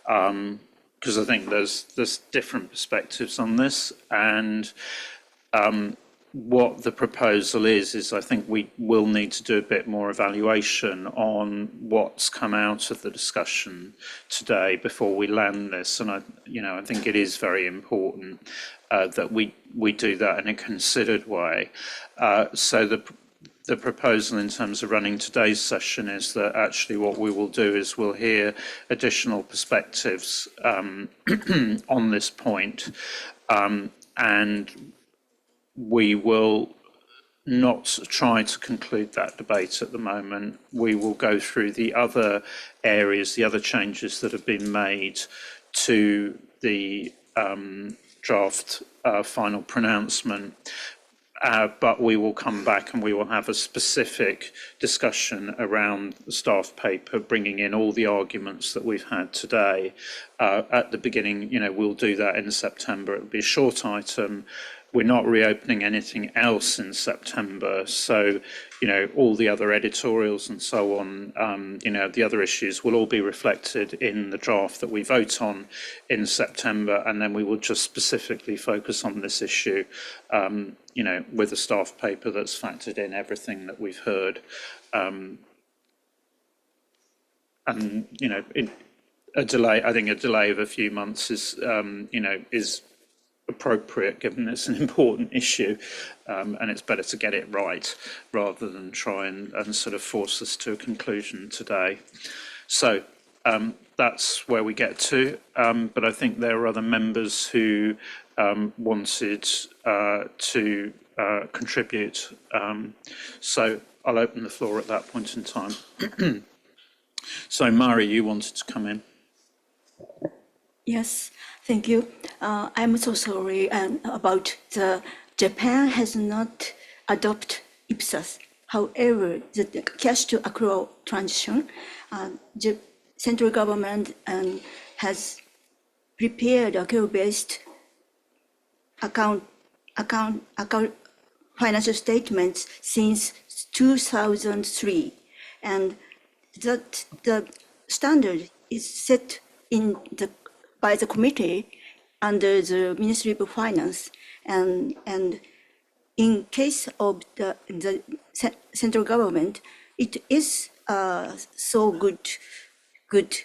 Because I think there's different perspectives on this, and what the proposal is I think we will need to do a bit more evaluation on what's come out of the discussion today before we land this. And I think it is very important that we do that in a considered way. So the proposal in terms of running today's session is that actually what we will do is we'll hear additional perspectives on this point, and we will not try to conclude that debate at the moment. We will go through the other areas, the other changes that have been made to the draft final pronouncement. But we will come back and we will have a specific discussion around the staff paper, bringing in all the arguments that we've had today. At the beginning, we'll do that in September. It'll be a short item. We're not reopening anything else in September. So, all the other editorials and so on, the other issues will all be reflected in the draft that we vote on in September. And then we will just specifically focus on this issue, with a staff paper that's factored in everything that we've heard. A delay, I think a delay of a few months is appropriate, given it's an important issue, and it's better to get it right rather than try and sort of force us to a conclusion today. So that's where we get to, but I think there are other members who wanted to contribute. So I'll open the floor at that point in time. So Mari, you wanted to come in. Yes, thank you. I'm so sorry about Japan has not adopted IPSAS. However, the cash to accrual transition, the central government has prepared accrual-based account financial statements since 2003, and that the standard is set by the committee under the Ministry of Finance, and in case of the central government, it is so good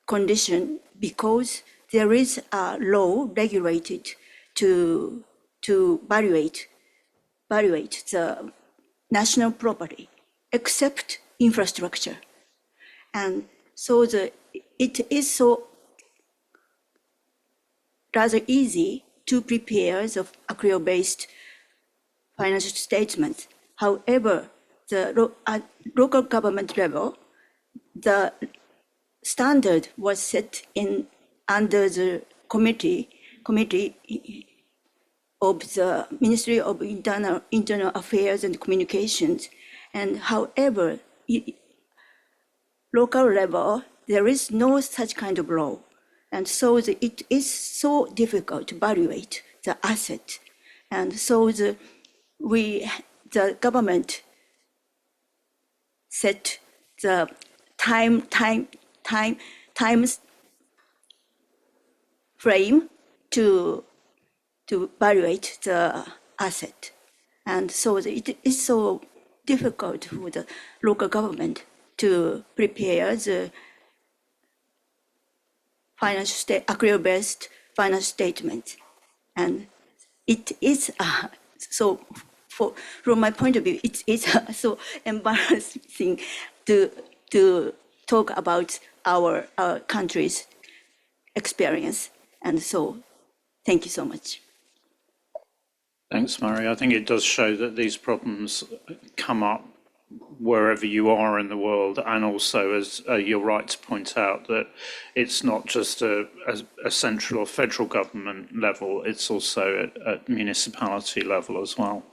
condition because there is a law regulated to evaluate the national property, except infrastructure, and so it is so rather easy to prepare the accrual-based financial statements. However, at local government level, the standard was set under the committee of the Ministry of Internal Affairs and Communications. And however, local level, there is no such kind of law. And so it is so difficult to evaluate the asset. And so the government set the time frame to evaluate the asset. And so it is so difficult for the local government to prepare the accrual-based financial statement, and it is so. From my point of view, it is so embarrassing to talk about our country's experience, and so thank you so much. Thanks, Mari. I think it does show that these problems come up wherever you are in the world, and also, as you're right to point out, that it's not just a central or federal government level, it's also at municipality level as well.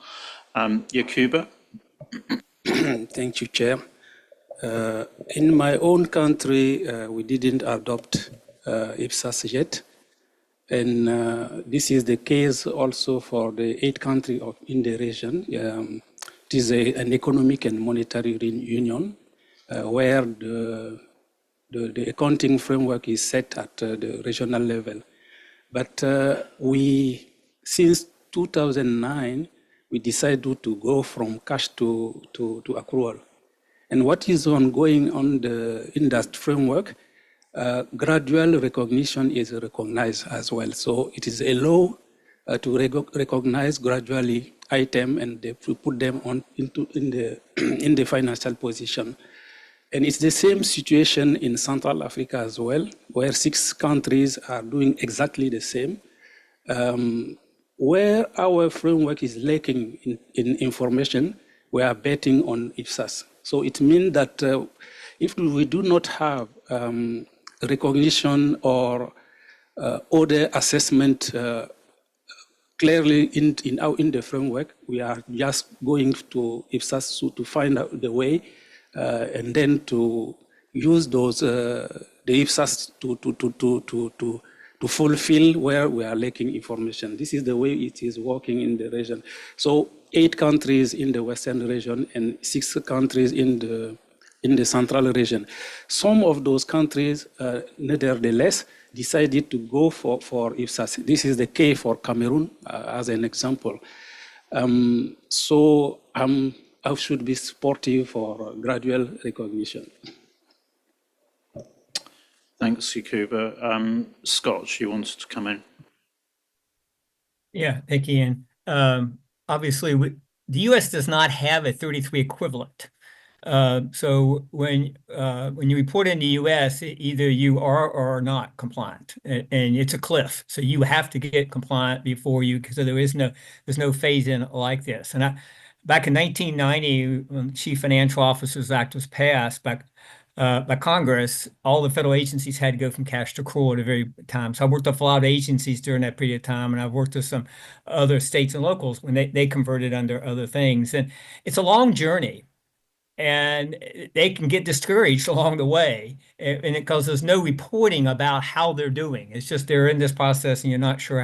Yakuba? Thank you, Chair. In my own country, we didn't adopt IPSAS yet. And this is the case also for the 8 countries in the region. It is an economic and monetary union where the accounting framework is set at the regional level. But since 2009, we decided to go from cash to accrual. And what is ongoing on in that framework, gradual recognition is recognized as well. So it is a law to recognize gradually item and to put them in the financial position. And it's the same situation in Central Africa as well, where 6 countries are doing exactly the same. Where our framework is lacking in information, we are betting on IPSAS. So it means that if we do not have recognition or order assessment clearly in the framework, we are just going to IPSAS to find out the way and then to use those the IPSAS to fulfill where we are lacking information. This is the way it is working in the region. So 8 countries in the Western region and 6 countries in the Central region. Some of those countries, nevertheless, decided to go for IPSAS. This is the case for Cameroon, as an example. So I should be supportive for gradual recognition. Thanks, Yakuba. Scott, you wanted to come in? Yeah, thank you, Ian. Obviously, the U.S. does not have a 33 equivalent. So when you report in the U.S., either you are or are not compliant, and it's a cliff. So you have to get compliant before because there's no phase in like this. And back in 1990, when the Chief Financial Officers Act was passed by Congress, all the federal agencies had to go from cash to accrual at a very time. So I worked with a lot of agencies during that period of time, and I've worked with some other states and locals when they converted under other things. And it's a long journey, and they can get discouraged along the way, and because there's no reporting about how they're doing. It's just they're in this process, and you're not sure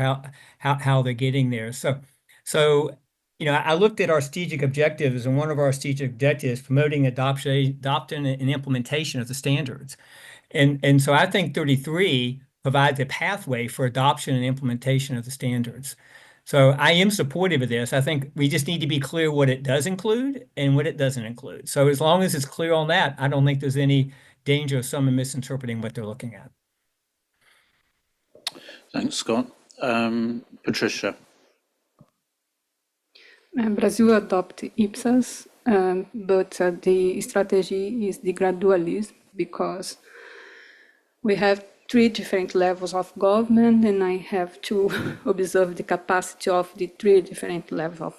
how they're getting there. So I looked at our strategic objectives, and one of our strategic objectives is promoting adoption and implementation of the standards. And so I think 33 provides a pathway for adoption and implementation of the standards. So I am supportive of this. I think we just need to be clear what it does include and what it doesn't include. So as long as it's clear on that, I don't think there's any danger of someone misinterpreting what they're looking at. Thanks, Scott. Patricia. Brazil adopted IPSAS, but the strategy is the gradualism because we have 3 different levels of government, and I have to observe the capacity of the 3 different levels of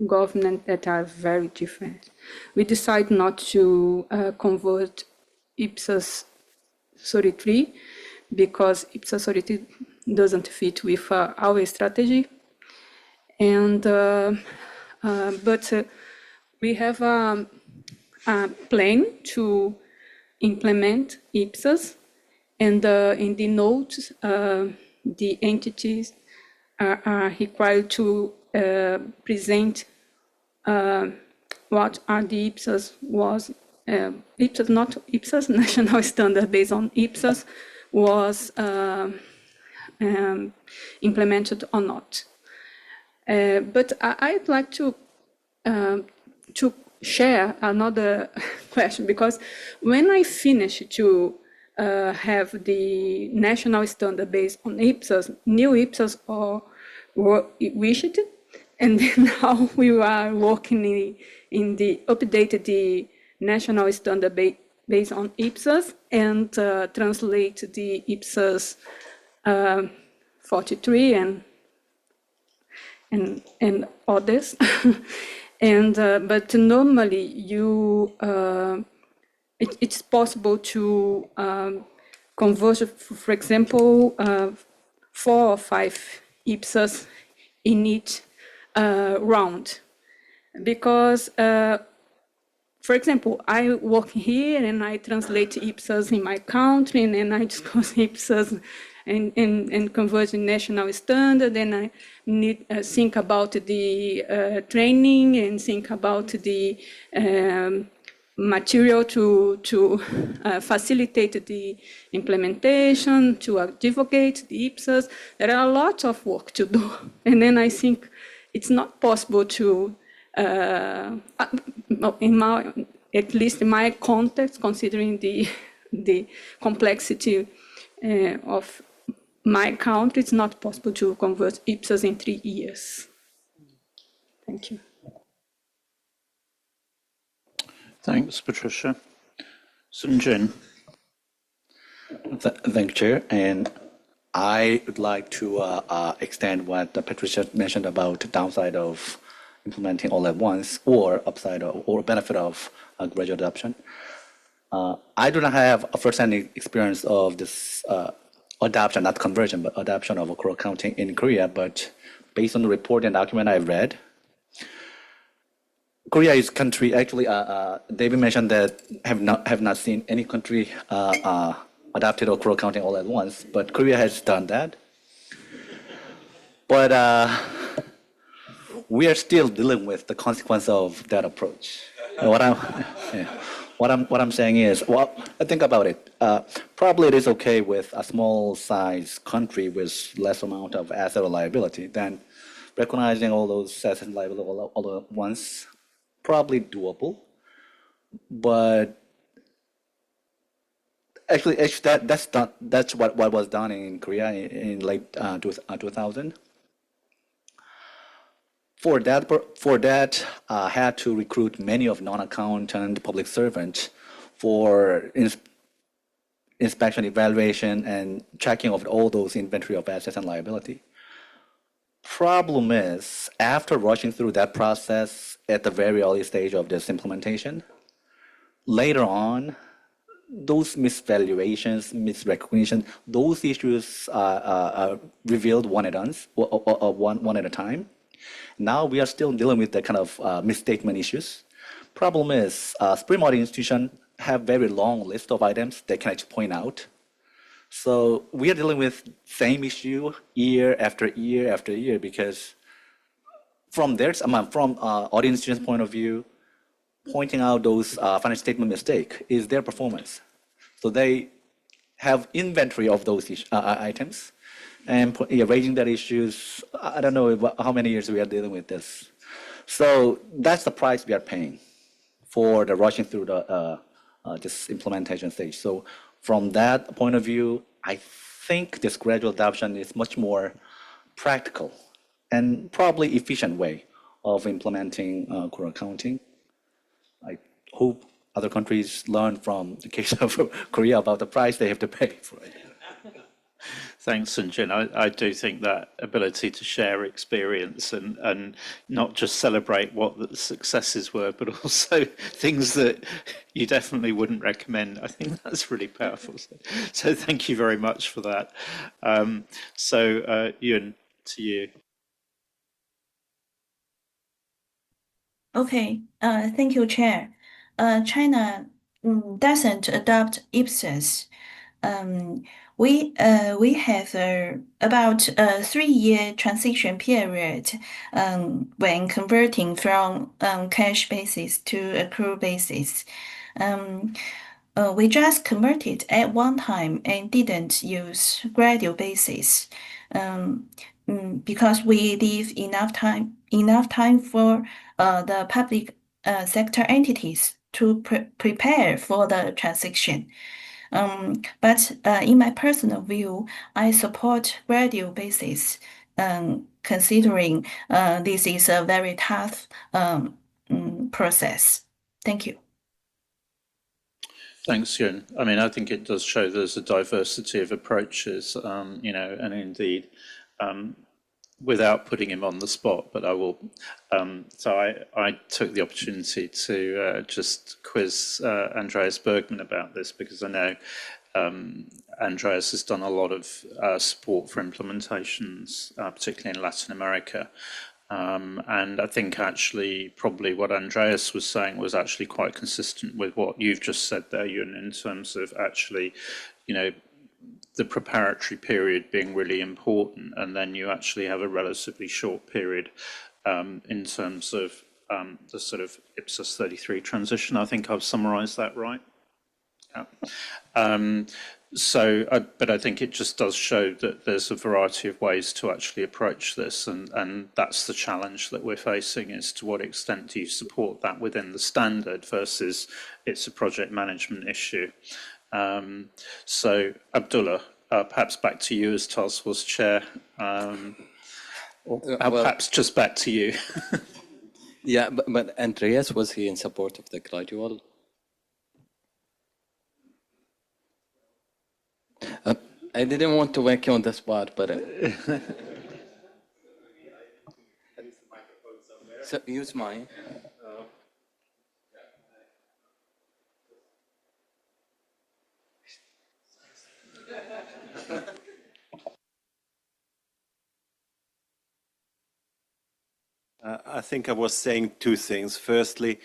government that are very different. We decided not to convert IPSAS 33 because IPSAS 33 doesn't fit with our strategy. And but we have a plan to implement IPSAS, and in the notes, the entities are required to present what are the IPSAS was IPSAS, not IPSAS, national standard based on IPSAS was implemented or not. But I'd like to share another question, because when I finished to have the national standard based on IPSAS, new IPSAS were wished, and then now we are working in the updated the national standard based on IPSAS and translate the IPSAS 43 and others. And but normally it's possible to converge, for example, 4 or 5 IPSAS in each round. Because, for example, I work here and I translate IPSAS in my country, and then I discuss IPSAS and converge in national standard, and I need think about the training and think about the material to facilitate the implementation, to advocate the IPSAS. There are a lot of work to do. And then I think it's not possible to, at least in my context, considering the complexity of my country, it's not possible to convert IPSAS in 3 years. Thank you. Thanks, Patricia. Sunjin. Thank you, Chair. And I would like to extend what Patricia mentioned about the downside of implementing all at once, or upside or benefit of gradual adoption. I do not have a first-hand experience of this adoption, not conversion, but adoption of accrual accounting in Korea. But based on the report and document I've read, Korea is country, actually, David mentioned that have not seen any country adopted accrual accounting all at once, but Korea has done that. But we are still dealing with the consequence of that approach. And what I'm saying is, well, think about it. Probably it is okay with a small size country with less amount of asset or liability than recognizing all those assets and liability all at once. Probably doable, but actually that's what was done in Korea in late 2000. For that, had to recruit many of non-accountant public servants for inspection, evaluation, and tracking of all those inventory of assets and liability. Problem is, after rushing through that process at the very early stage of this implementation, later on, those misvaluations, misrecognition, those issues are revealed one at a time. Now we are still dealing with the kind of misstatement issues. Problem is, supreme audit institutions have very long list of items they can actually point out. So we are dealing with same issue year after year after year, because from audit institution's point of view, pointing out those financial statement mistake is their performance. So they have inventory of those items and raising that issues. I don't know how many years we are dealing with this. So that's the price we are paying for the rushing through the this implementation stage. So from that point of view, I think this gradual adoption is much more practical and probably efficient way of implementing accrual accounting. I hope other countries learn from the case of Korea about the price they have to pay for it. Thanks, Sunjin. I do think that ability to share experience and not just celebrate what the successes were, but also things that you definitely wouldn't recommend. I think that's really powerful. So thank you very much for that. Yun, to you. Okay, thank you, Chair. China doesn't adopt IPSAS. We have about a 3-year transition period when converting from cash basis to accrual basis. We just converted at one time and didn't use gradual basis because we leave enough time for the public sector entities to prepare for the transition. But in my personal view, I support gradual basis, considering this is a very tough process. Thank you. Thanks, Yun. I mean, I think it does show there's a diversity of approaches, and indeed, without putting him on the spot, but I will. So I took the opportunity to just quiz Andreas Bergman about this, because I know Andreas has done a lot of support for implementations, particularly in Latin America. And I think actually probably what Andreas was saying was actually quite consistent with what you've just said there, Ewan, in terms of actually, you know, the preparatory period being really important, and then you actually have a relatively short period in terms of the sort of IPSAS 33 transition. I think I've summarised that right. Yeah. But I think it just does show that there's a variety of ways to actually approach this, and that's the challenge that we're facing, is to what extent do you support that within the standard versus it's a project management issue. So Abdullah, perhaps back to you as Task Force Chair, or perhaps just back to you. Yeah, but Andreas, was he in support of the gradual? I didn't want to wake you on the spot, but so use mine. I think I was saying two things. Firstly,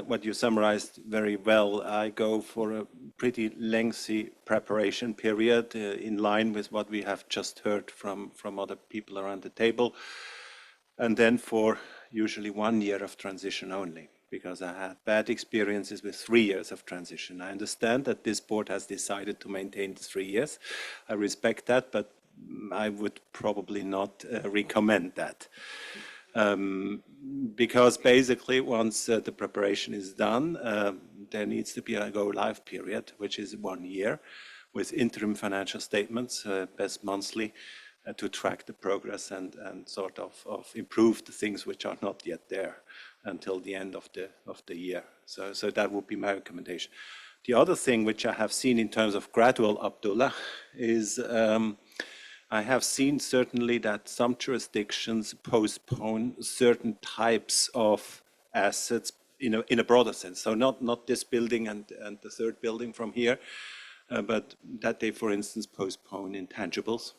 what you summarized very well, I go for a pretty lengthy preparation period in line with what we have just heard from other people around the table. And then for usually 1 year of transition only, because I had bad experiences with 3 years of transition. I understand that this board has decided to maintain the 3 years. I respect that, but I would probably not recommend that. Because basically once the preparation is done, there needs to be a go live period, which is 1 year, with interim financial statements, best monthly, to track the progress and sort of improve the things which are not yet there until the end of the year. So that would be my recommendation. The other thing which I have seen in terms of gradual, Abdullah, is I have seen certainly that some jurisdictions postpone certain types of assets in a broader sense. So not this building and the third building from here, but that they, for instance, postpone intangibles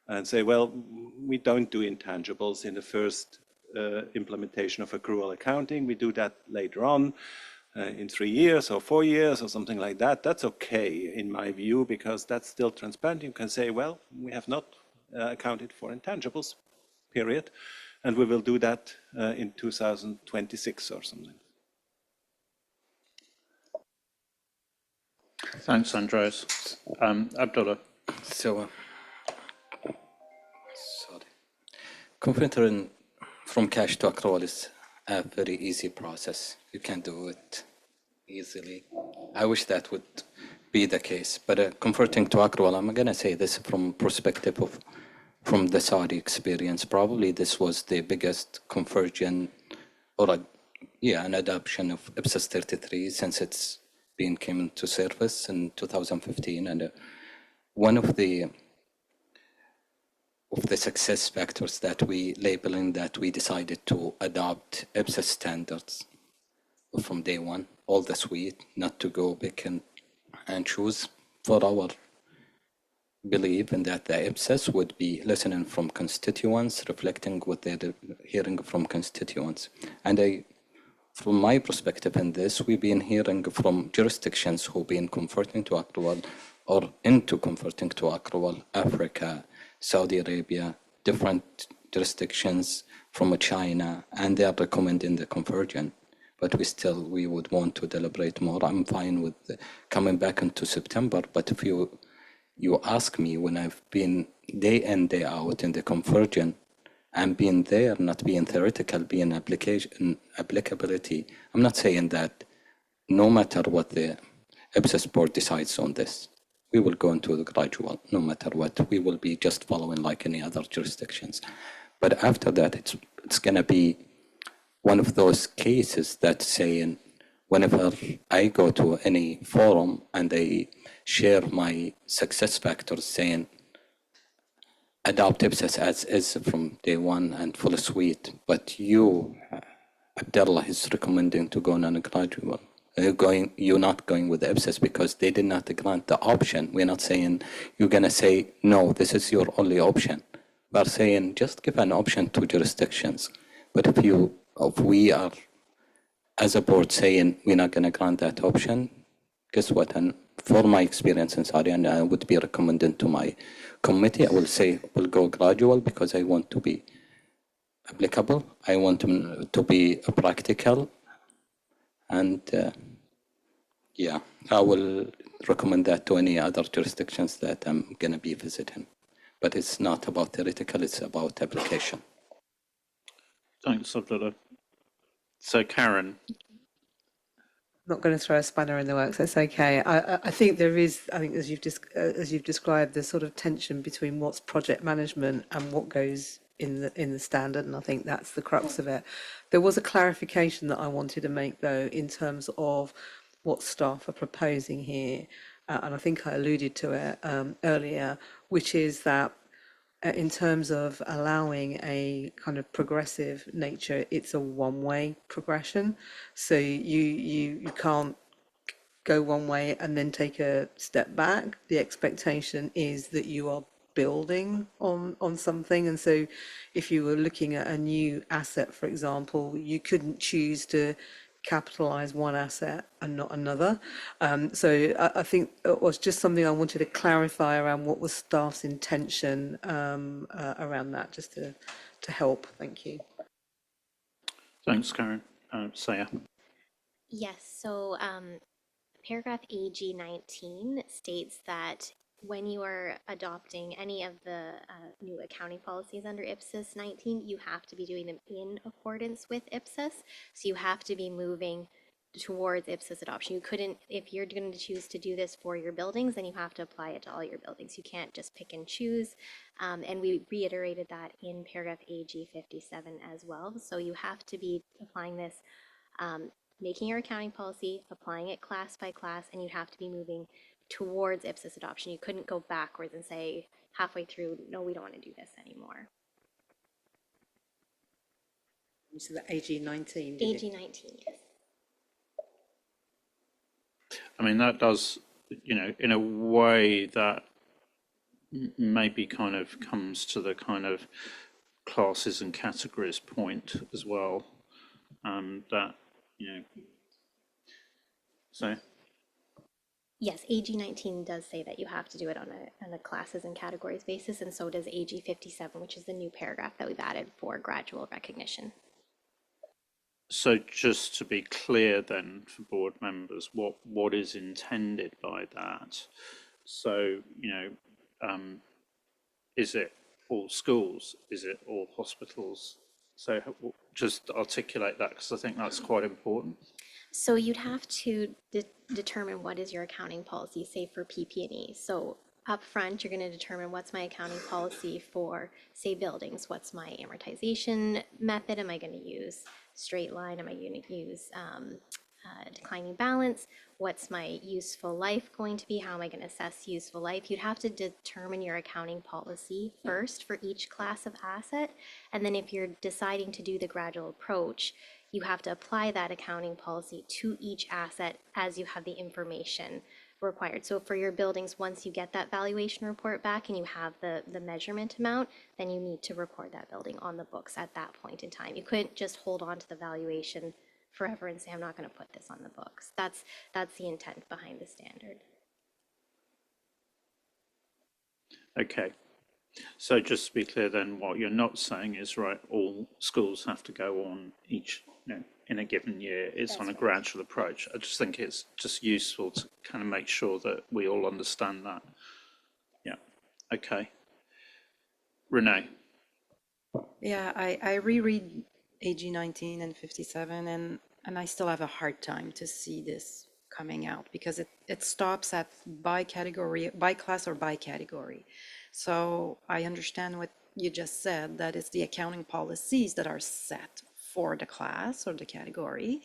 and say, well, we don't do intangibles in the first implementation of accrual accounting. We do that later on. In 3 years or 4 years or something like that, that's okay in my view, because that's still transparent. You can say, well, we have not accounted for intangibles, period, and we will do that in 2026 or something. Thanks, Andreas. Abdullah. So, sorry. Converting from cash to accrual is a very easy process. You can do it easily. I wish that would be the case, but converting to accrual, I'm going to say this from perspective of from the Saudi experience. Probably this was the biggest conversion or an adoption of IPSAS 33 since it's been came into service in 2015, and one of the success factors that we labeling that we decided to adopt IPSAS standards from day one, all the suite, not to go back and choose for our belief in that the IPSAS would be listening from constituents, reflecting what they're hearing from constituents. And from my perspective in this, we've been hearing from jurisdictions who've been converting to accrual or into converting to accrual, Africa, Saudi Arabia, different jurisdictions from China, and they are recommending the conversion. But we would want to deliberate more. I'm fine with coming back into September, but if you ask me when I've been day in, day out in the conversion, and being there, not being theoretical, being applicability, I'm not saying that no matter what the IPSAS board decides on this, we will go into the gradual, no matter what. We will be just following like any other jurisdictions. But after that, it's going to be one of those cases that saying, whenever I go to any forum and they share my success factors saying, adopt IPSAS as is from day one and full suite, but you, Abdullah, is recommending to go non-gradual. You're not going with the IPSAS because they did not grant the option. We're not saying you're going to say, no, this is your only option. We're saying just give an option to jurisdictions. But if we are, as a board, saying we're not going to grant that option, guess what? And for my experience in Saudi, and I would be recommending to my committee, I will say we'll go gradual because I want to be applicable. I want to be practical. And yeah, I will recommend that to any other jurisdictions that I'm going to be visiting. But it's not about theoretical, it's about application. Thanks, Abdullah. So, Karen. Not going to throw a spanner in the works. That's okay. I think there is. I think as you've described, the sort of tension between what's project management and what goes in the standard, and I think that's the crux of it. There was a clarification that I wanted to make, though, in terms of what staff are proposing here, and I think I alluded to it earlier, which is that in terms of allowing a kind of progressive nature, it's a one-way progression. So you can't go one way and then take a step back. The expectation is that you are building on something. And so if you were looking at a new asset, for example, you couldn't choose to capitalize one asset and not another. So I think it was just something I wanted to clarify around what was staff's intention around that, just to help. Thank you. Thanks, Karen. Saya. Yes, so paragraph AG 19 states that when you are adopting any of the new accounting policies under IPSAS 19, you have to be doing them in accordance with IPSAS. So you have to be moving towards IPSAS adoption. You couldn't, if you're going to choose to do this for your buildings, then you have to apply it to all your buildings. You can't just pick and choose. And we reiterated that in paragraph AG 57 as well. So you have to be applying this, making your accounting policy, applying it class by class, and you have to be moving towards IPSAS adoption. You couldn't go backwards and say halfway through, no, we don't want to do this anymore. So the AG 19. AG 19, yes. I mean, that does, in a way that maybe kind of comes to the kind of classes and categories point as well. That, so. Yes, AG 19 does say that you have to do it on a classes and categories basis, and so does AG 57, which is the new paragraph that we've added for gradual recognition. So just to be clear then for board members, what is intended by that? So, is it all schools? Is it all hospitals? So just articulate that, because I think that's quite important. So you'd have to determine what is your accounting policy, say for PP&E. So up front, you're going to determine what's my accounting policy for, say, buildings. What's my amortization method? Am I going to use straight line? Am I going to use declining balance? What's my useful life going to be? How am I going to assess useful life? You'd have to determine your accounting policy first for each class of asset. And then if you're deciding to do the gradual approach, you have to apply that accounting policy to each asset as you have the information required. So for your buildings, once you get that valuation report back and you have the measurement amount, then you need to record that building on the books at that point in time. You couldn't just hold on to the valuation forever and say, I'm not going to put this on the books. That's the intent behind the standard. Okay. So just to be clear then, what you're not saying is, right, all schools have to go on each, in a given year. It's on a gradual approach. I just think it's just useful to kind of make sure that we all understand that. Yeah. Okay. Renee. Yeah, I reread AG 19 and 57, and I still have a hard time to see this coming out because it stops at by category, by class or by category. So I understand what you just said, that it's the accounting policies that are set for the class or the category,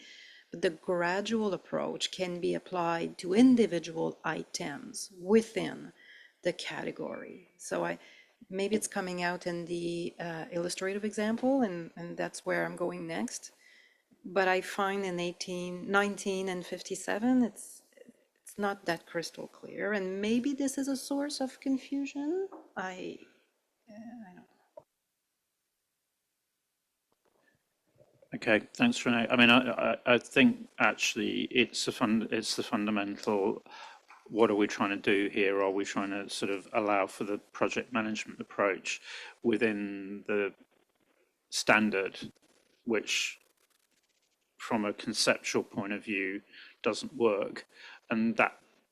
but the gradual approach can be applied to individual items within the category. So maybe it's coming out in the illustrative example, and that's where I'm going next. But I find in 19 and 57, it's not that crystal clear, and maybe this is a source of confusion. I don't. Okay, thanks, Renee. I mean, I think actually it's the fundamental. What are we trying to do here? Are we trying to sort of allow for the project management approach within the standard, which from a conceptual point of view doesn't work, and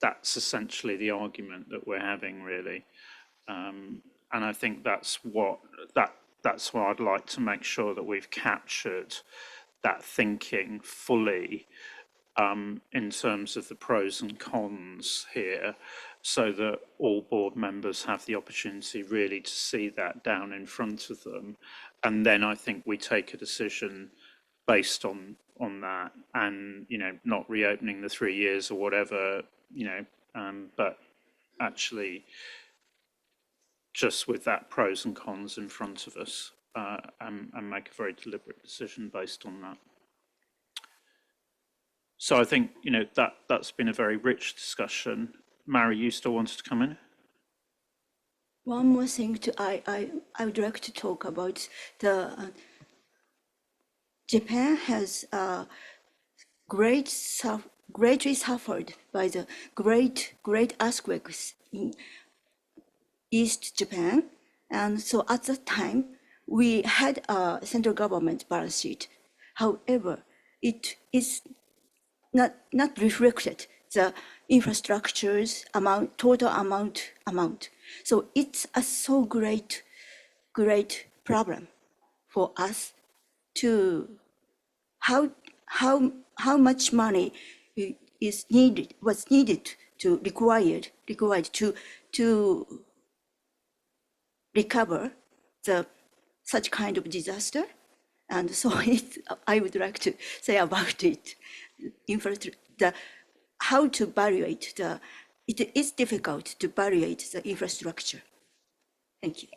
that's essentially the argument that we're having, really. And I think that's what I'd like to make sure that we've captured that thinking fully in terms of the pros and cons here, so that all board members have the opportunity really to see that down in front of them. And then I think we take a decision based on that, and, you know, not reopening the 3 years or whatever, you know, but actually just with that pros and cons in front of us, and make a very deliberate decision based on that. So I think, you know, that's been a very rich discussion. Mary, you still wanted to come in? One more thing I would like to talk about the Japan has greatly suffered by the great earthquakes in East Japan, and so at that time we had a central government balance sheet. However, it is not reflected the infrastructure's total amount. So it's a so great problem for us to how much money was needed to required to recover such kind of disaster. And so I would like to say about it, how to evaluate it is difficult to evaluate the infrastructure. Thank you.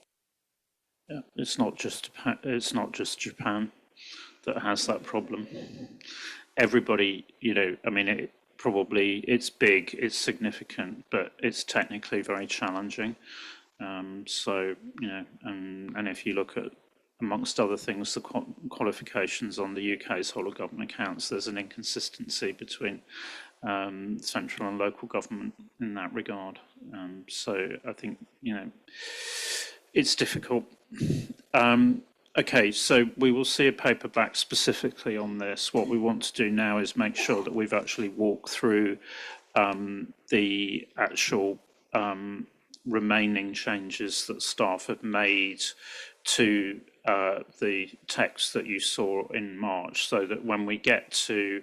Yeah, it's not just Japan that has that problem. Everybody, you know, I mean, it's big, it's significant, but it's technically very challenging. So, you know, and if you look at, amongst other things, the qualifications on the UK's whole of government accounts, there's an inconsistency between central and local government in that regard. So I think, you know, it's difficult. Okay, so we will see a paper back specifically on this. What we want to do now is make sure that we've actually walked through the actual remaining changes that staff have made to the text that you saw in March, so that when we get to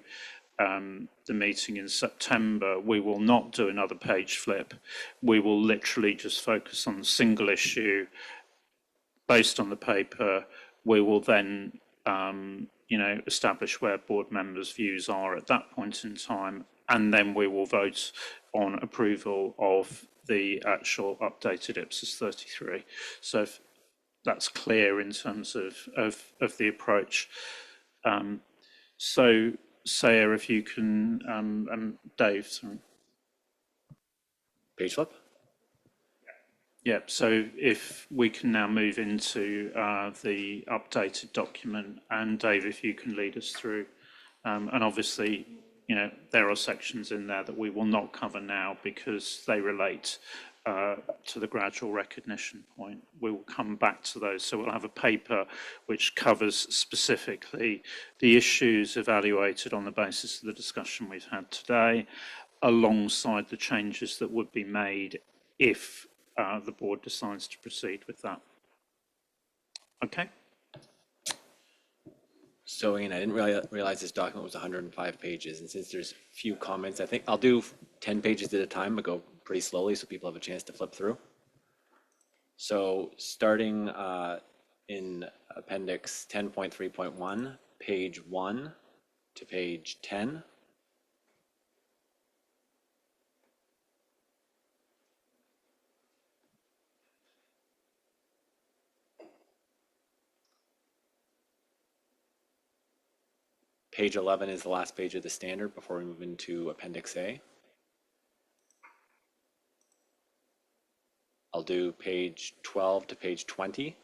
the meeting in September, we will not do another page flip. We will literally just focus on a single issue based on the paper. We will then, you know, establish where board members' views are at that point in time, and then we will vote on approval of the actual updated IPSAS 33. So if that's clear in terms of the approach. So, Saya, if you can, Dave, sorry. Page flip? Yeah, so if we can now move into the updated document, and Dave, if you can lead us through, and obviously, you know, there are sections in there that we will not cover now because they relate to the gradual recognition point. We will come back to those. So we'll have a paper which covers specifically the issues evaluated on the basis of the discussion we've had today, alongside the changes that would be made if the board decides to proceed with that. Okay. So, Ian, I didn't realize this document was 105 pages, and since there's few comments, I think I'll do 10 pages at a time, but go pretty slowly so people have a chance to flip through. So, starting in Appendix 10.3.1, page 1 to page 10. Page 11 is the last page of the standard before we move into Appendix A. I'll do page 12 to page 20.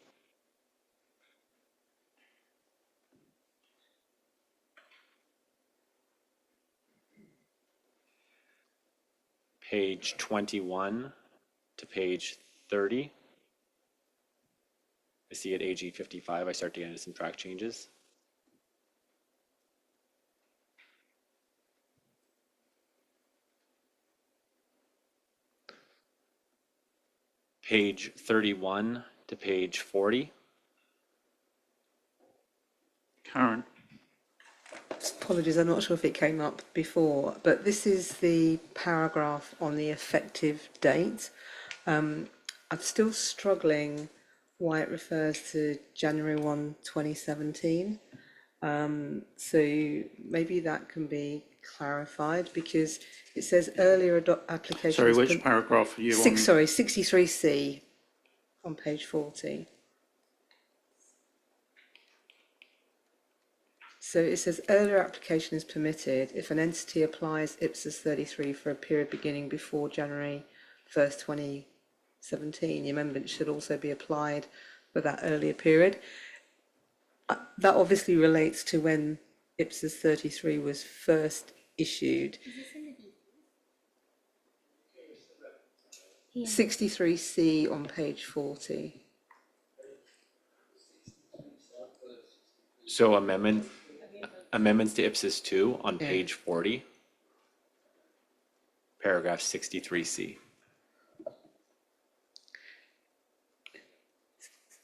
Page 21 to page 30. I see at AG 55, I start to get into some track changes. Page 31 to page 40. Karen. Apologies, I'm not sure if it came up before, but this is the paragraph on the effective date. I'm still struggling why it refers to January 1, 2017. So maybe that can be clarified because it says earlier application. Sorry, which paragraph are you on? Sorry, 63C on page 40. So it says earlier application is permitted if an entity applies IPSAS 33 for a period beginning before January 1st, 2017. The amendment should also be applied for that earlier period. That obviously relates to when IPSAS 33 was first issued. 63C on page 40. So amendments to IPSAS 2 on page 40, paragraph 63C.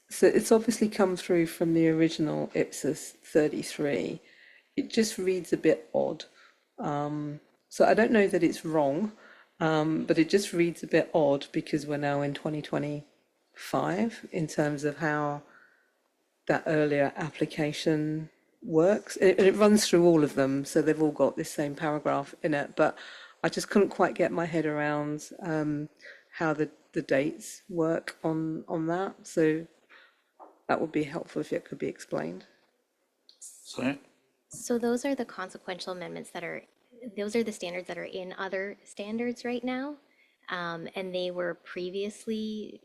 So it's obviously come through from the original IPSAS 33. It just reads a bit odd. So I don't know that it's wrong, but it just reads a bit odd because we're now in 2025 in terms of how that earlier application works. And it runs through all of them, so they've all got this same paragraph in it, but I just couldn't quite get my head around how the dates work on that. So that would be helpful if it could be explained. So those are the consequential amendments those are the standards that are in other standards right now. And they were previously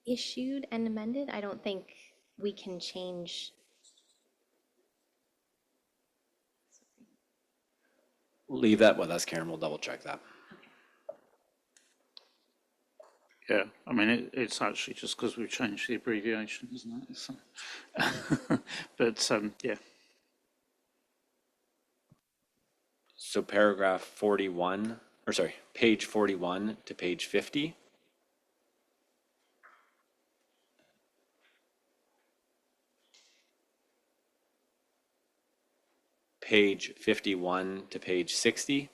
issued and amended. I don't think we can change. Leave that with us, Karen. We'll double check that. Yeah, I mean, it's actually just because we've changed the abbreviation, isn't it? So, but yeah. So page 41 to page 50. Page 51 to page 60.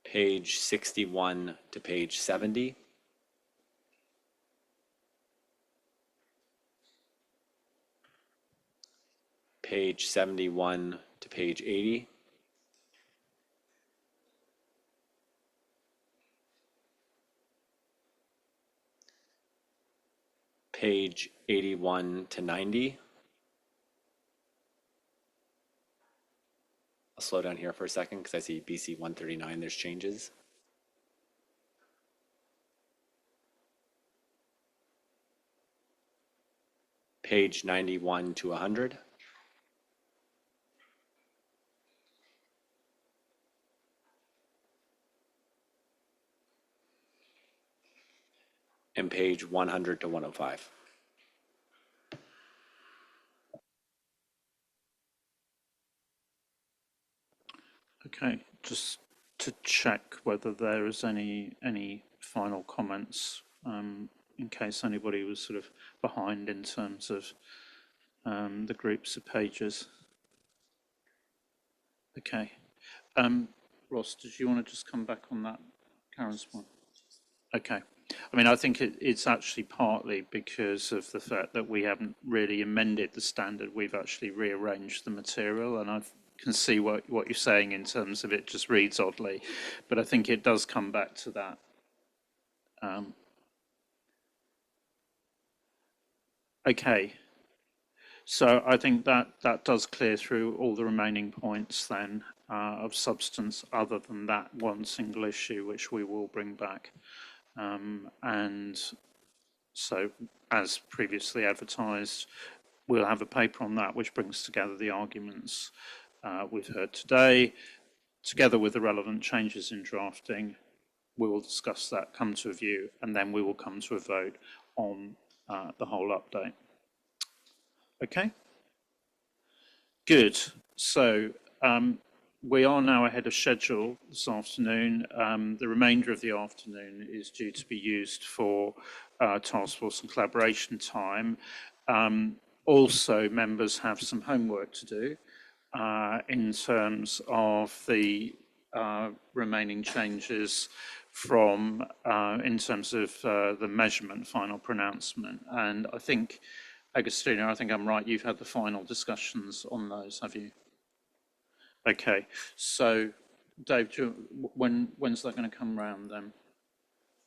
Page 61 to page 70. Page 71 to page 80. Page 81 to 90. I'll slow down here for a second because I see BC 139, there's changes. Page 91 to 100. And page 100 to 105. Okay, just to check whether there is any final comments in case anybody was sort of behind in terms of the groups of pages. Okay. Ross, did you want to just come back on that, Karen's point? Okay. I mean, I think it's actually partly because of the fact that we haven't really amended the standard. We've actually rearranged the material, and I can see what you're saying in terms of it just reads oddly. But I think it does come back to that Okay, so I think that does clear through all the remaining points then of substance, other than that one single issue which we will bring back. And so, as previously advertised, we'll have a paper on that which brings together the arguments we've heard today, together with the relevant changes in drafting. We will discuss that, come to a view, and then we will come to a vote on the whole update. Okay? Good. So we are now ahead of schedule this afternoon. The remainder of the afternoon is due to be used for task force and collaboration time. Also, members have some homework to do in terms of the remaining changes from, in terms of the measurement final pronouncement. And I think, Agostina, I think I'm right, you've had the final discussions on those, have you? Okay, so Dave, when's that going to come round then?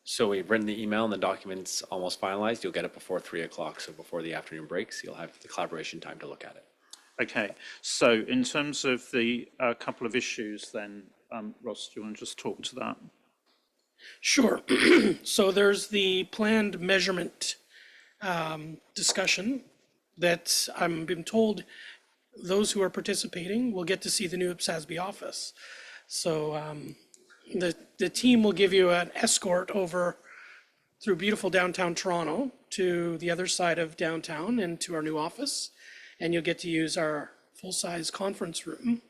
So we've written the email and the document's almost finalized. You'll get it before 3 o'clock, so before the afternoon breaks, you'll have the collaboration time to look at it. Okay, so in terms of the couple of issues then, Ross, do you want to just talk to that? Sure. So there's the planned measurement discussion that I'm being told those who are participating will get to see the new IPSASB office. So the team will give you an escort over through beautiful downtown Toronto to the other side of downtown and to our new office. And you'll get to use our full-size conference room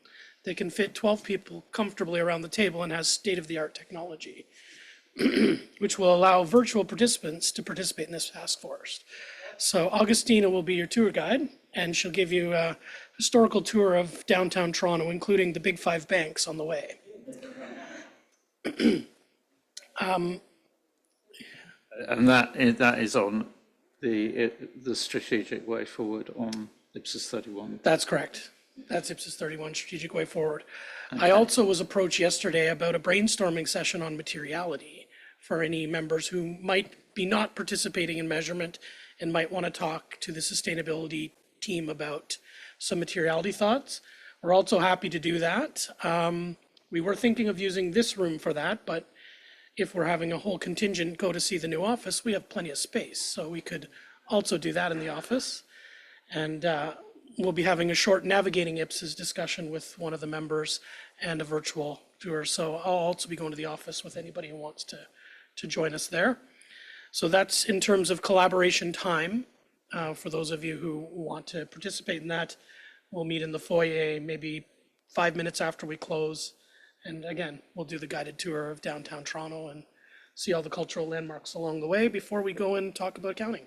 that can fit 12 people comfortably around the table and has state-of-the-art technology, which will allow virtual participants to participate in this task force. So Augustina will be your tour guide, and she'll give you a historical tour of downtown Toronto, including the big 5 banks on the way. And that is on the strategic way forward on IPSAS 31. That's correct. That's IPSAS 31, strategic way forward. Okay. I also was approached yesterday about a brainstorming session on materiality for any members who might be not participating in measurement and might want to talk to the sustainability team about some materiality thoughts. We're also happy to do that. We were thinking of using this room for that, but if we're having a whole contingent go to see the new office, we have plenty of space. So we could also do that in the office. And we'll be having a short navigating IPSAS discussion with one of the members and a virtual tour. So I'll also be going to the office with anybody who wants to join us there. So that's in terms of collaboration time. For those of you who want to participate in that, we'll meet in the foyer maybe 5 minutes after we close. And again, we'll do the guided tour of downtown Toronto and see all the cultural landmarks along the way before we go and talk about accounting.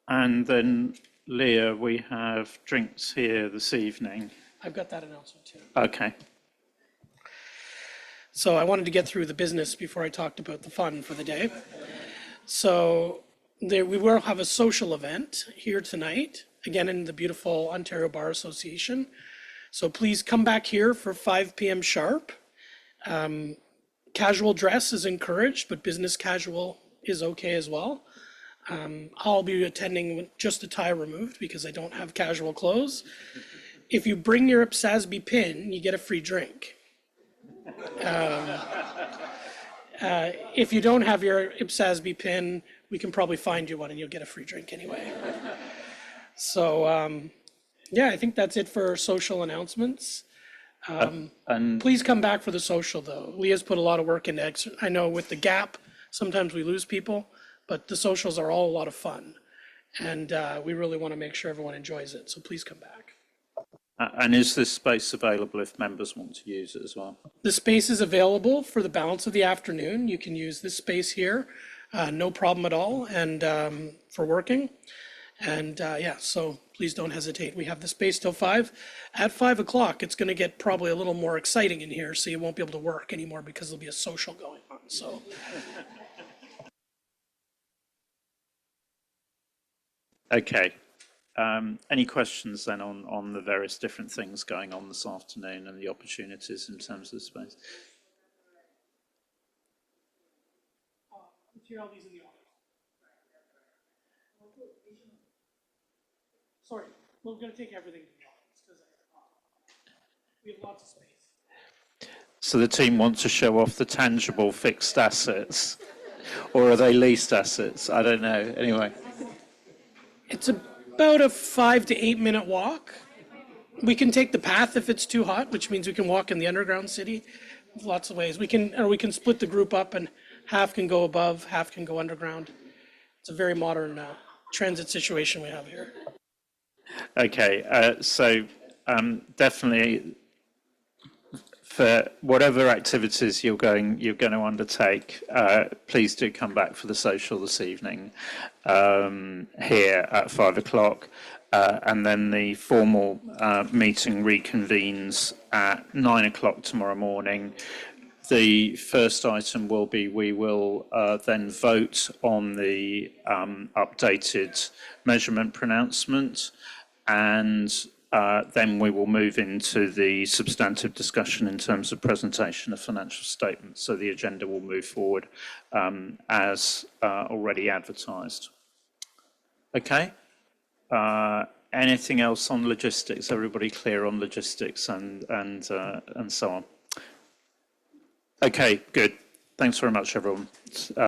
And then, Leah, we have drinks here this evening. I've got that announcement too. Okay. So I wanted to get through the business before I talked about the fun for the day. So we will have a social event here tonight, again in the beautiful Ontario Bar Association. So please come back here for 5 p.m. sharp. Casual dress is encouraged, but business casual is okay as well. I'll be attending with just a tie removed because I don't have casual clothes. If you bring your IPSASB pin, you get a free drink. If you don't have your IPSASB pin, we can probably find you one and you'll get a free drink anyway. So yeah, I think that's it for social announcements. And please come back for the social though. Leah's put a lot of work into it. I know with the gap, sometimes we lose people, but the socials are all a lot of fun. And we really want to make sure everyone enjoys it. So please come back. And is this space available if members want to use it as well? The space is available for the balance of the afternoon. You can use this space here, no problem at all, and for working. And yeah, so please don't hesitate. We have the space till 5. At 5 o'clock, it's going to get probably a little more exciting in here, so you won't be able to work anymore because there'll be a social going on. So. Okay. Any questions then on the various different things going on this afternoon and the opportunities in terms of the space? Materiality's in the audience. Sorry, we're going to take everything to the audience because we have lots of space. So the team want to show off the tangible fixed assets, or are they leased assets? I don't know. Anyway. It's about a 5 to 8 minute walk. We can take the path if it's too hot, which means we can walk in the underground city. There's lots of ways. We can split the group up and half can go above, half can go underground. It's a very modern transit situation we have here. Okay, so definitely for whatever activities you're going to undertake, please do come back for the social this evening here at 5 o'clock. And then the formal meeting reconvenes at 9 o'clock tomorrow morning. The first item will be we will then vote on the updated measurement pronouncement, and then we will move into the substantive discussion in terms of presentation of financial statements. So the agenda will move forward as already advertised. Okay. Anything else on logistics? Everybody clear on logistics and so on? Okay, good. Thanks very much, everyone.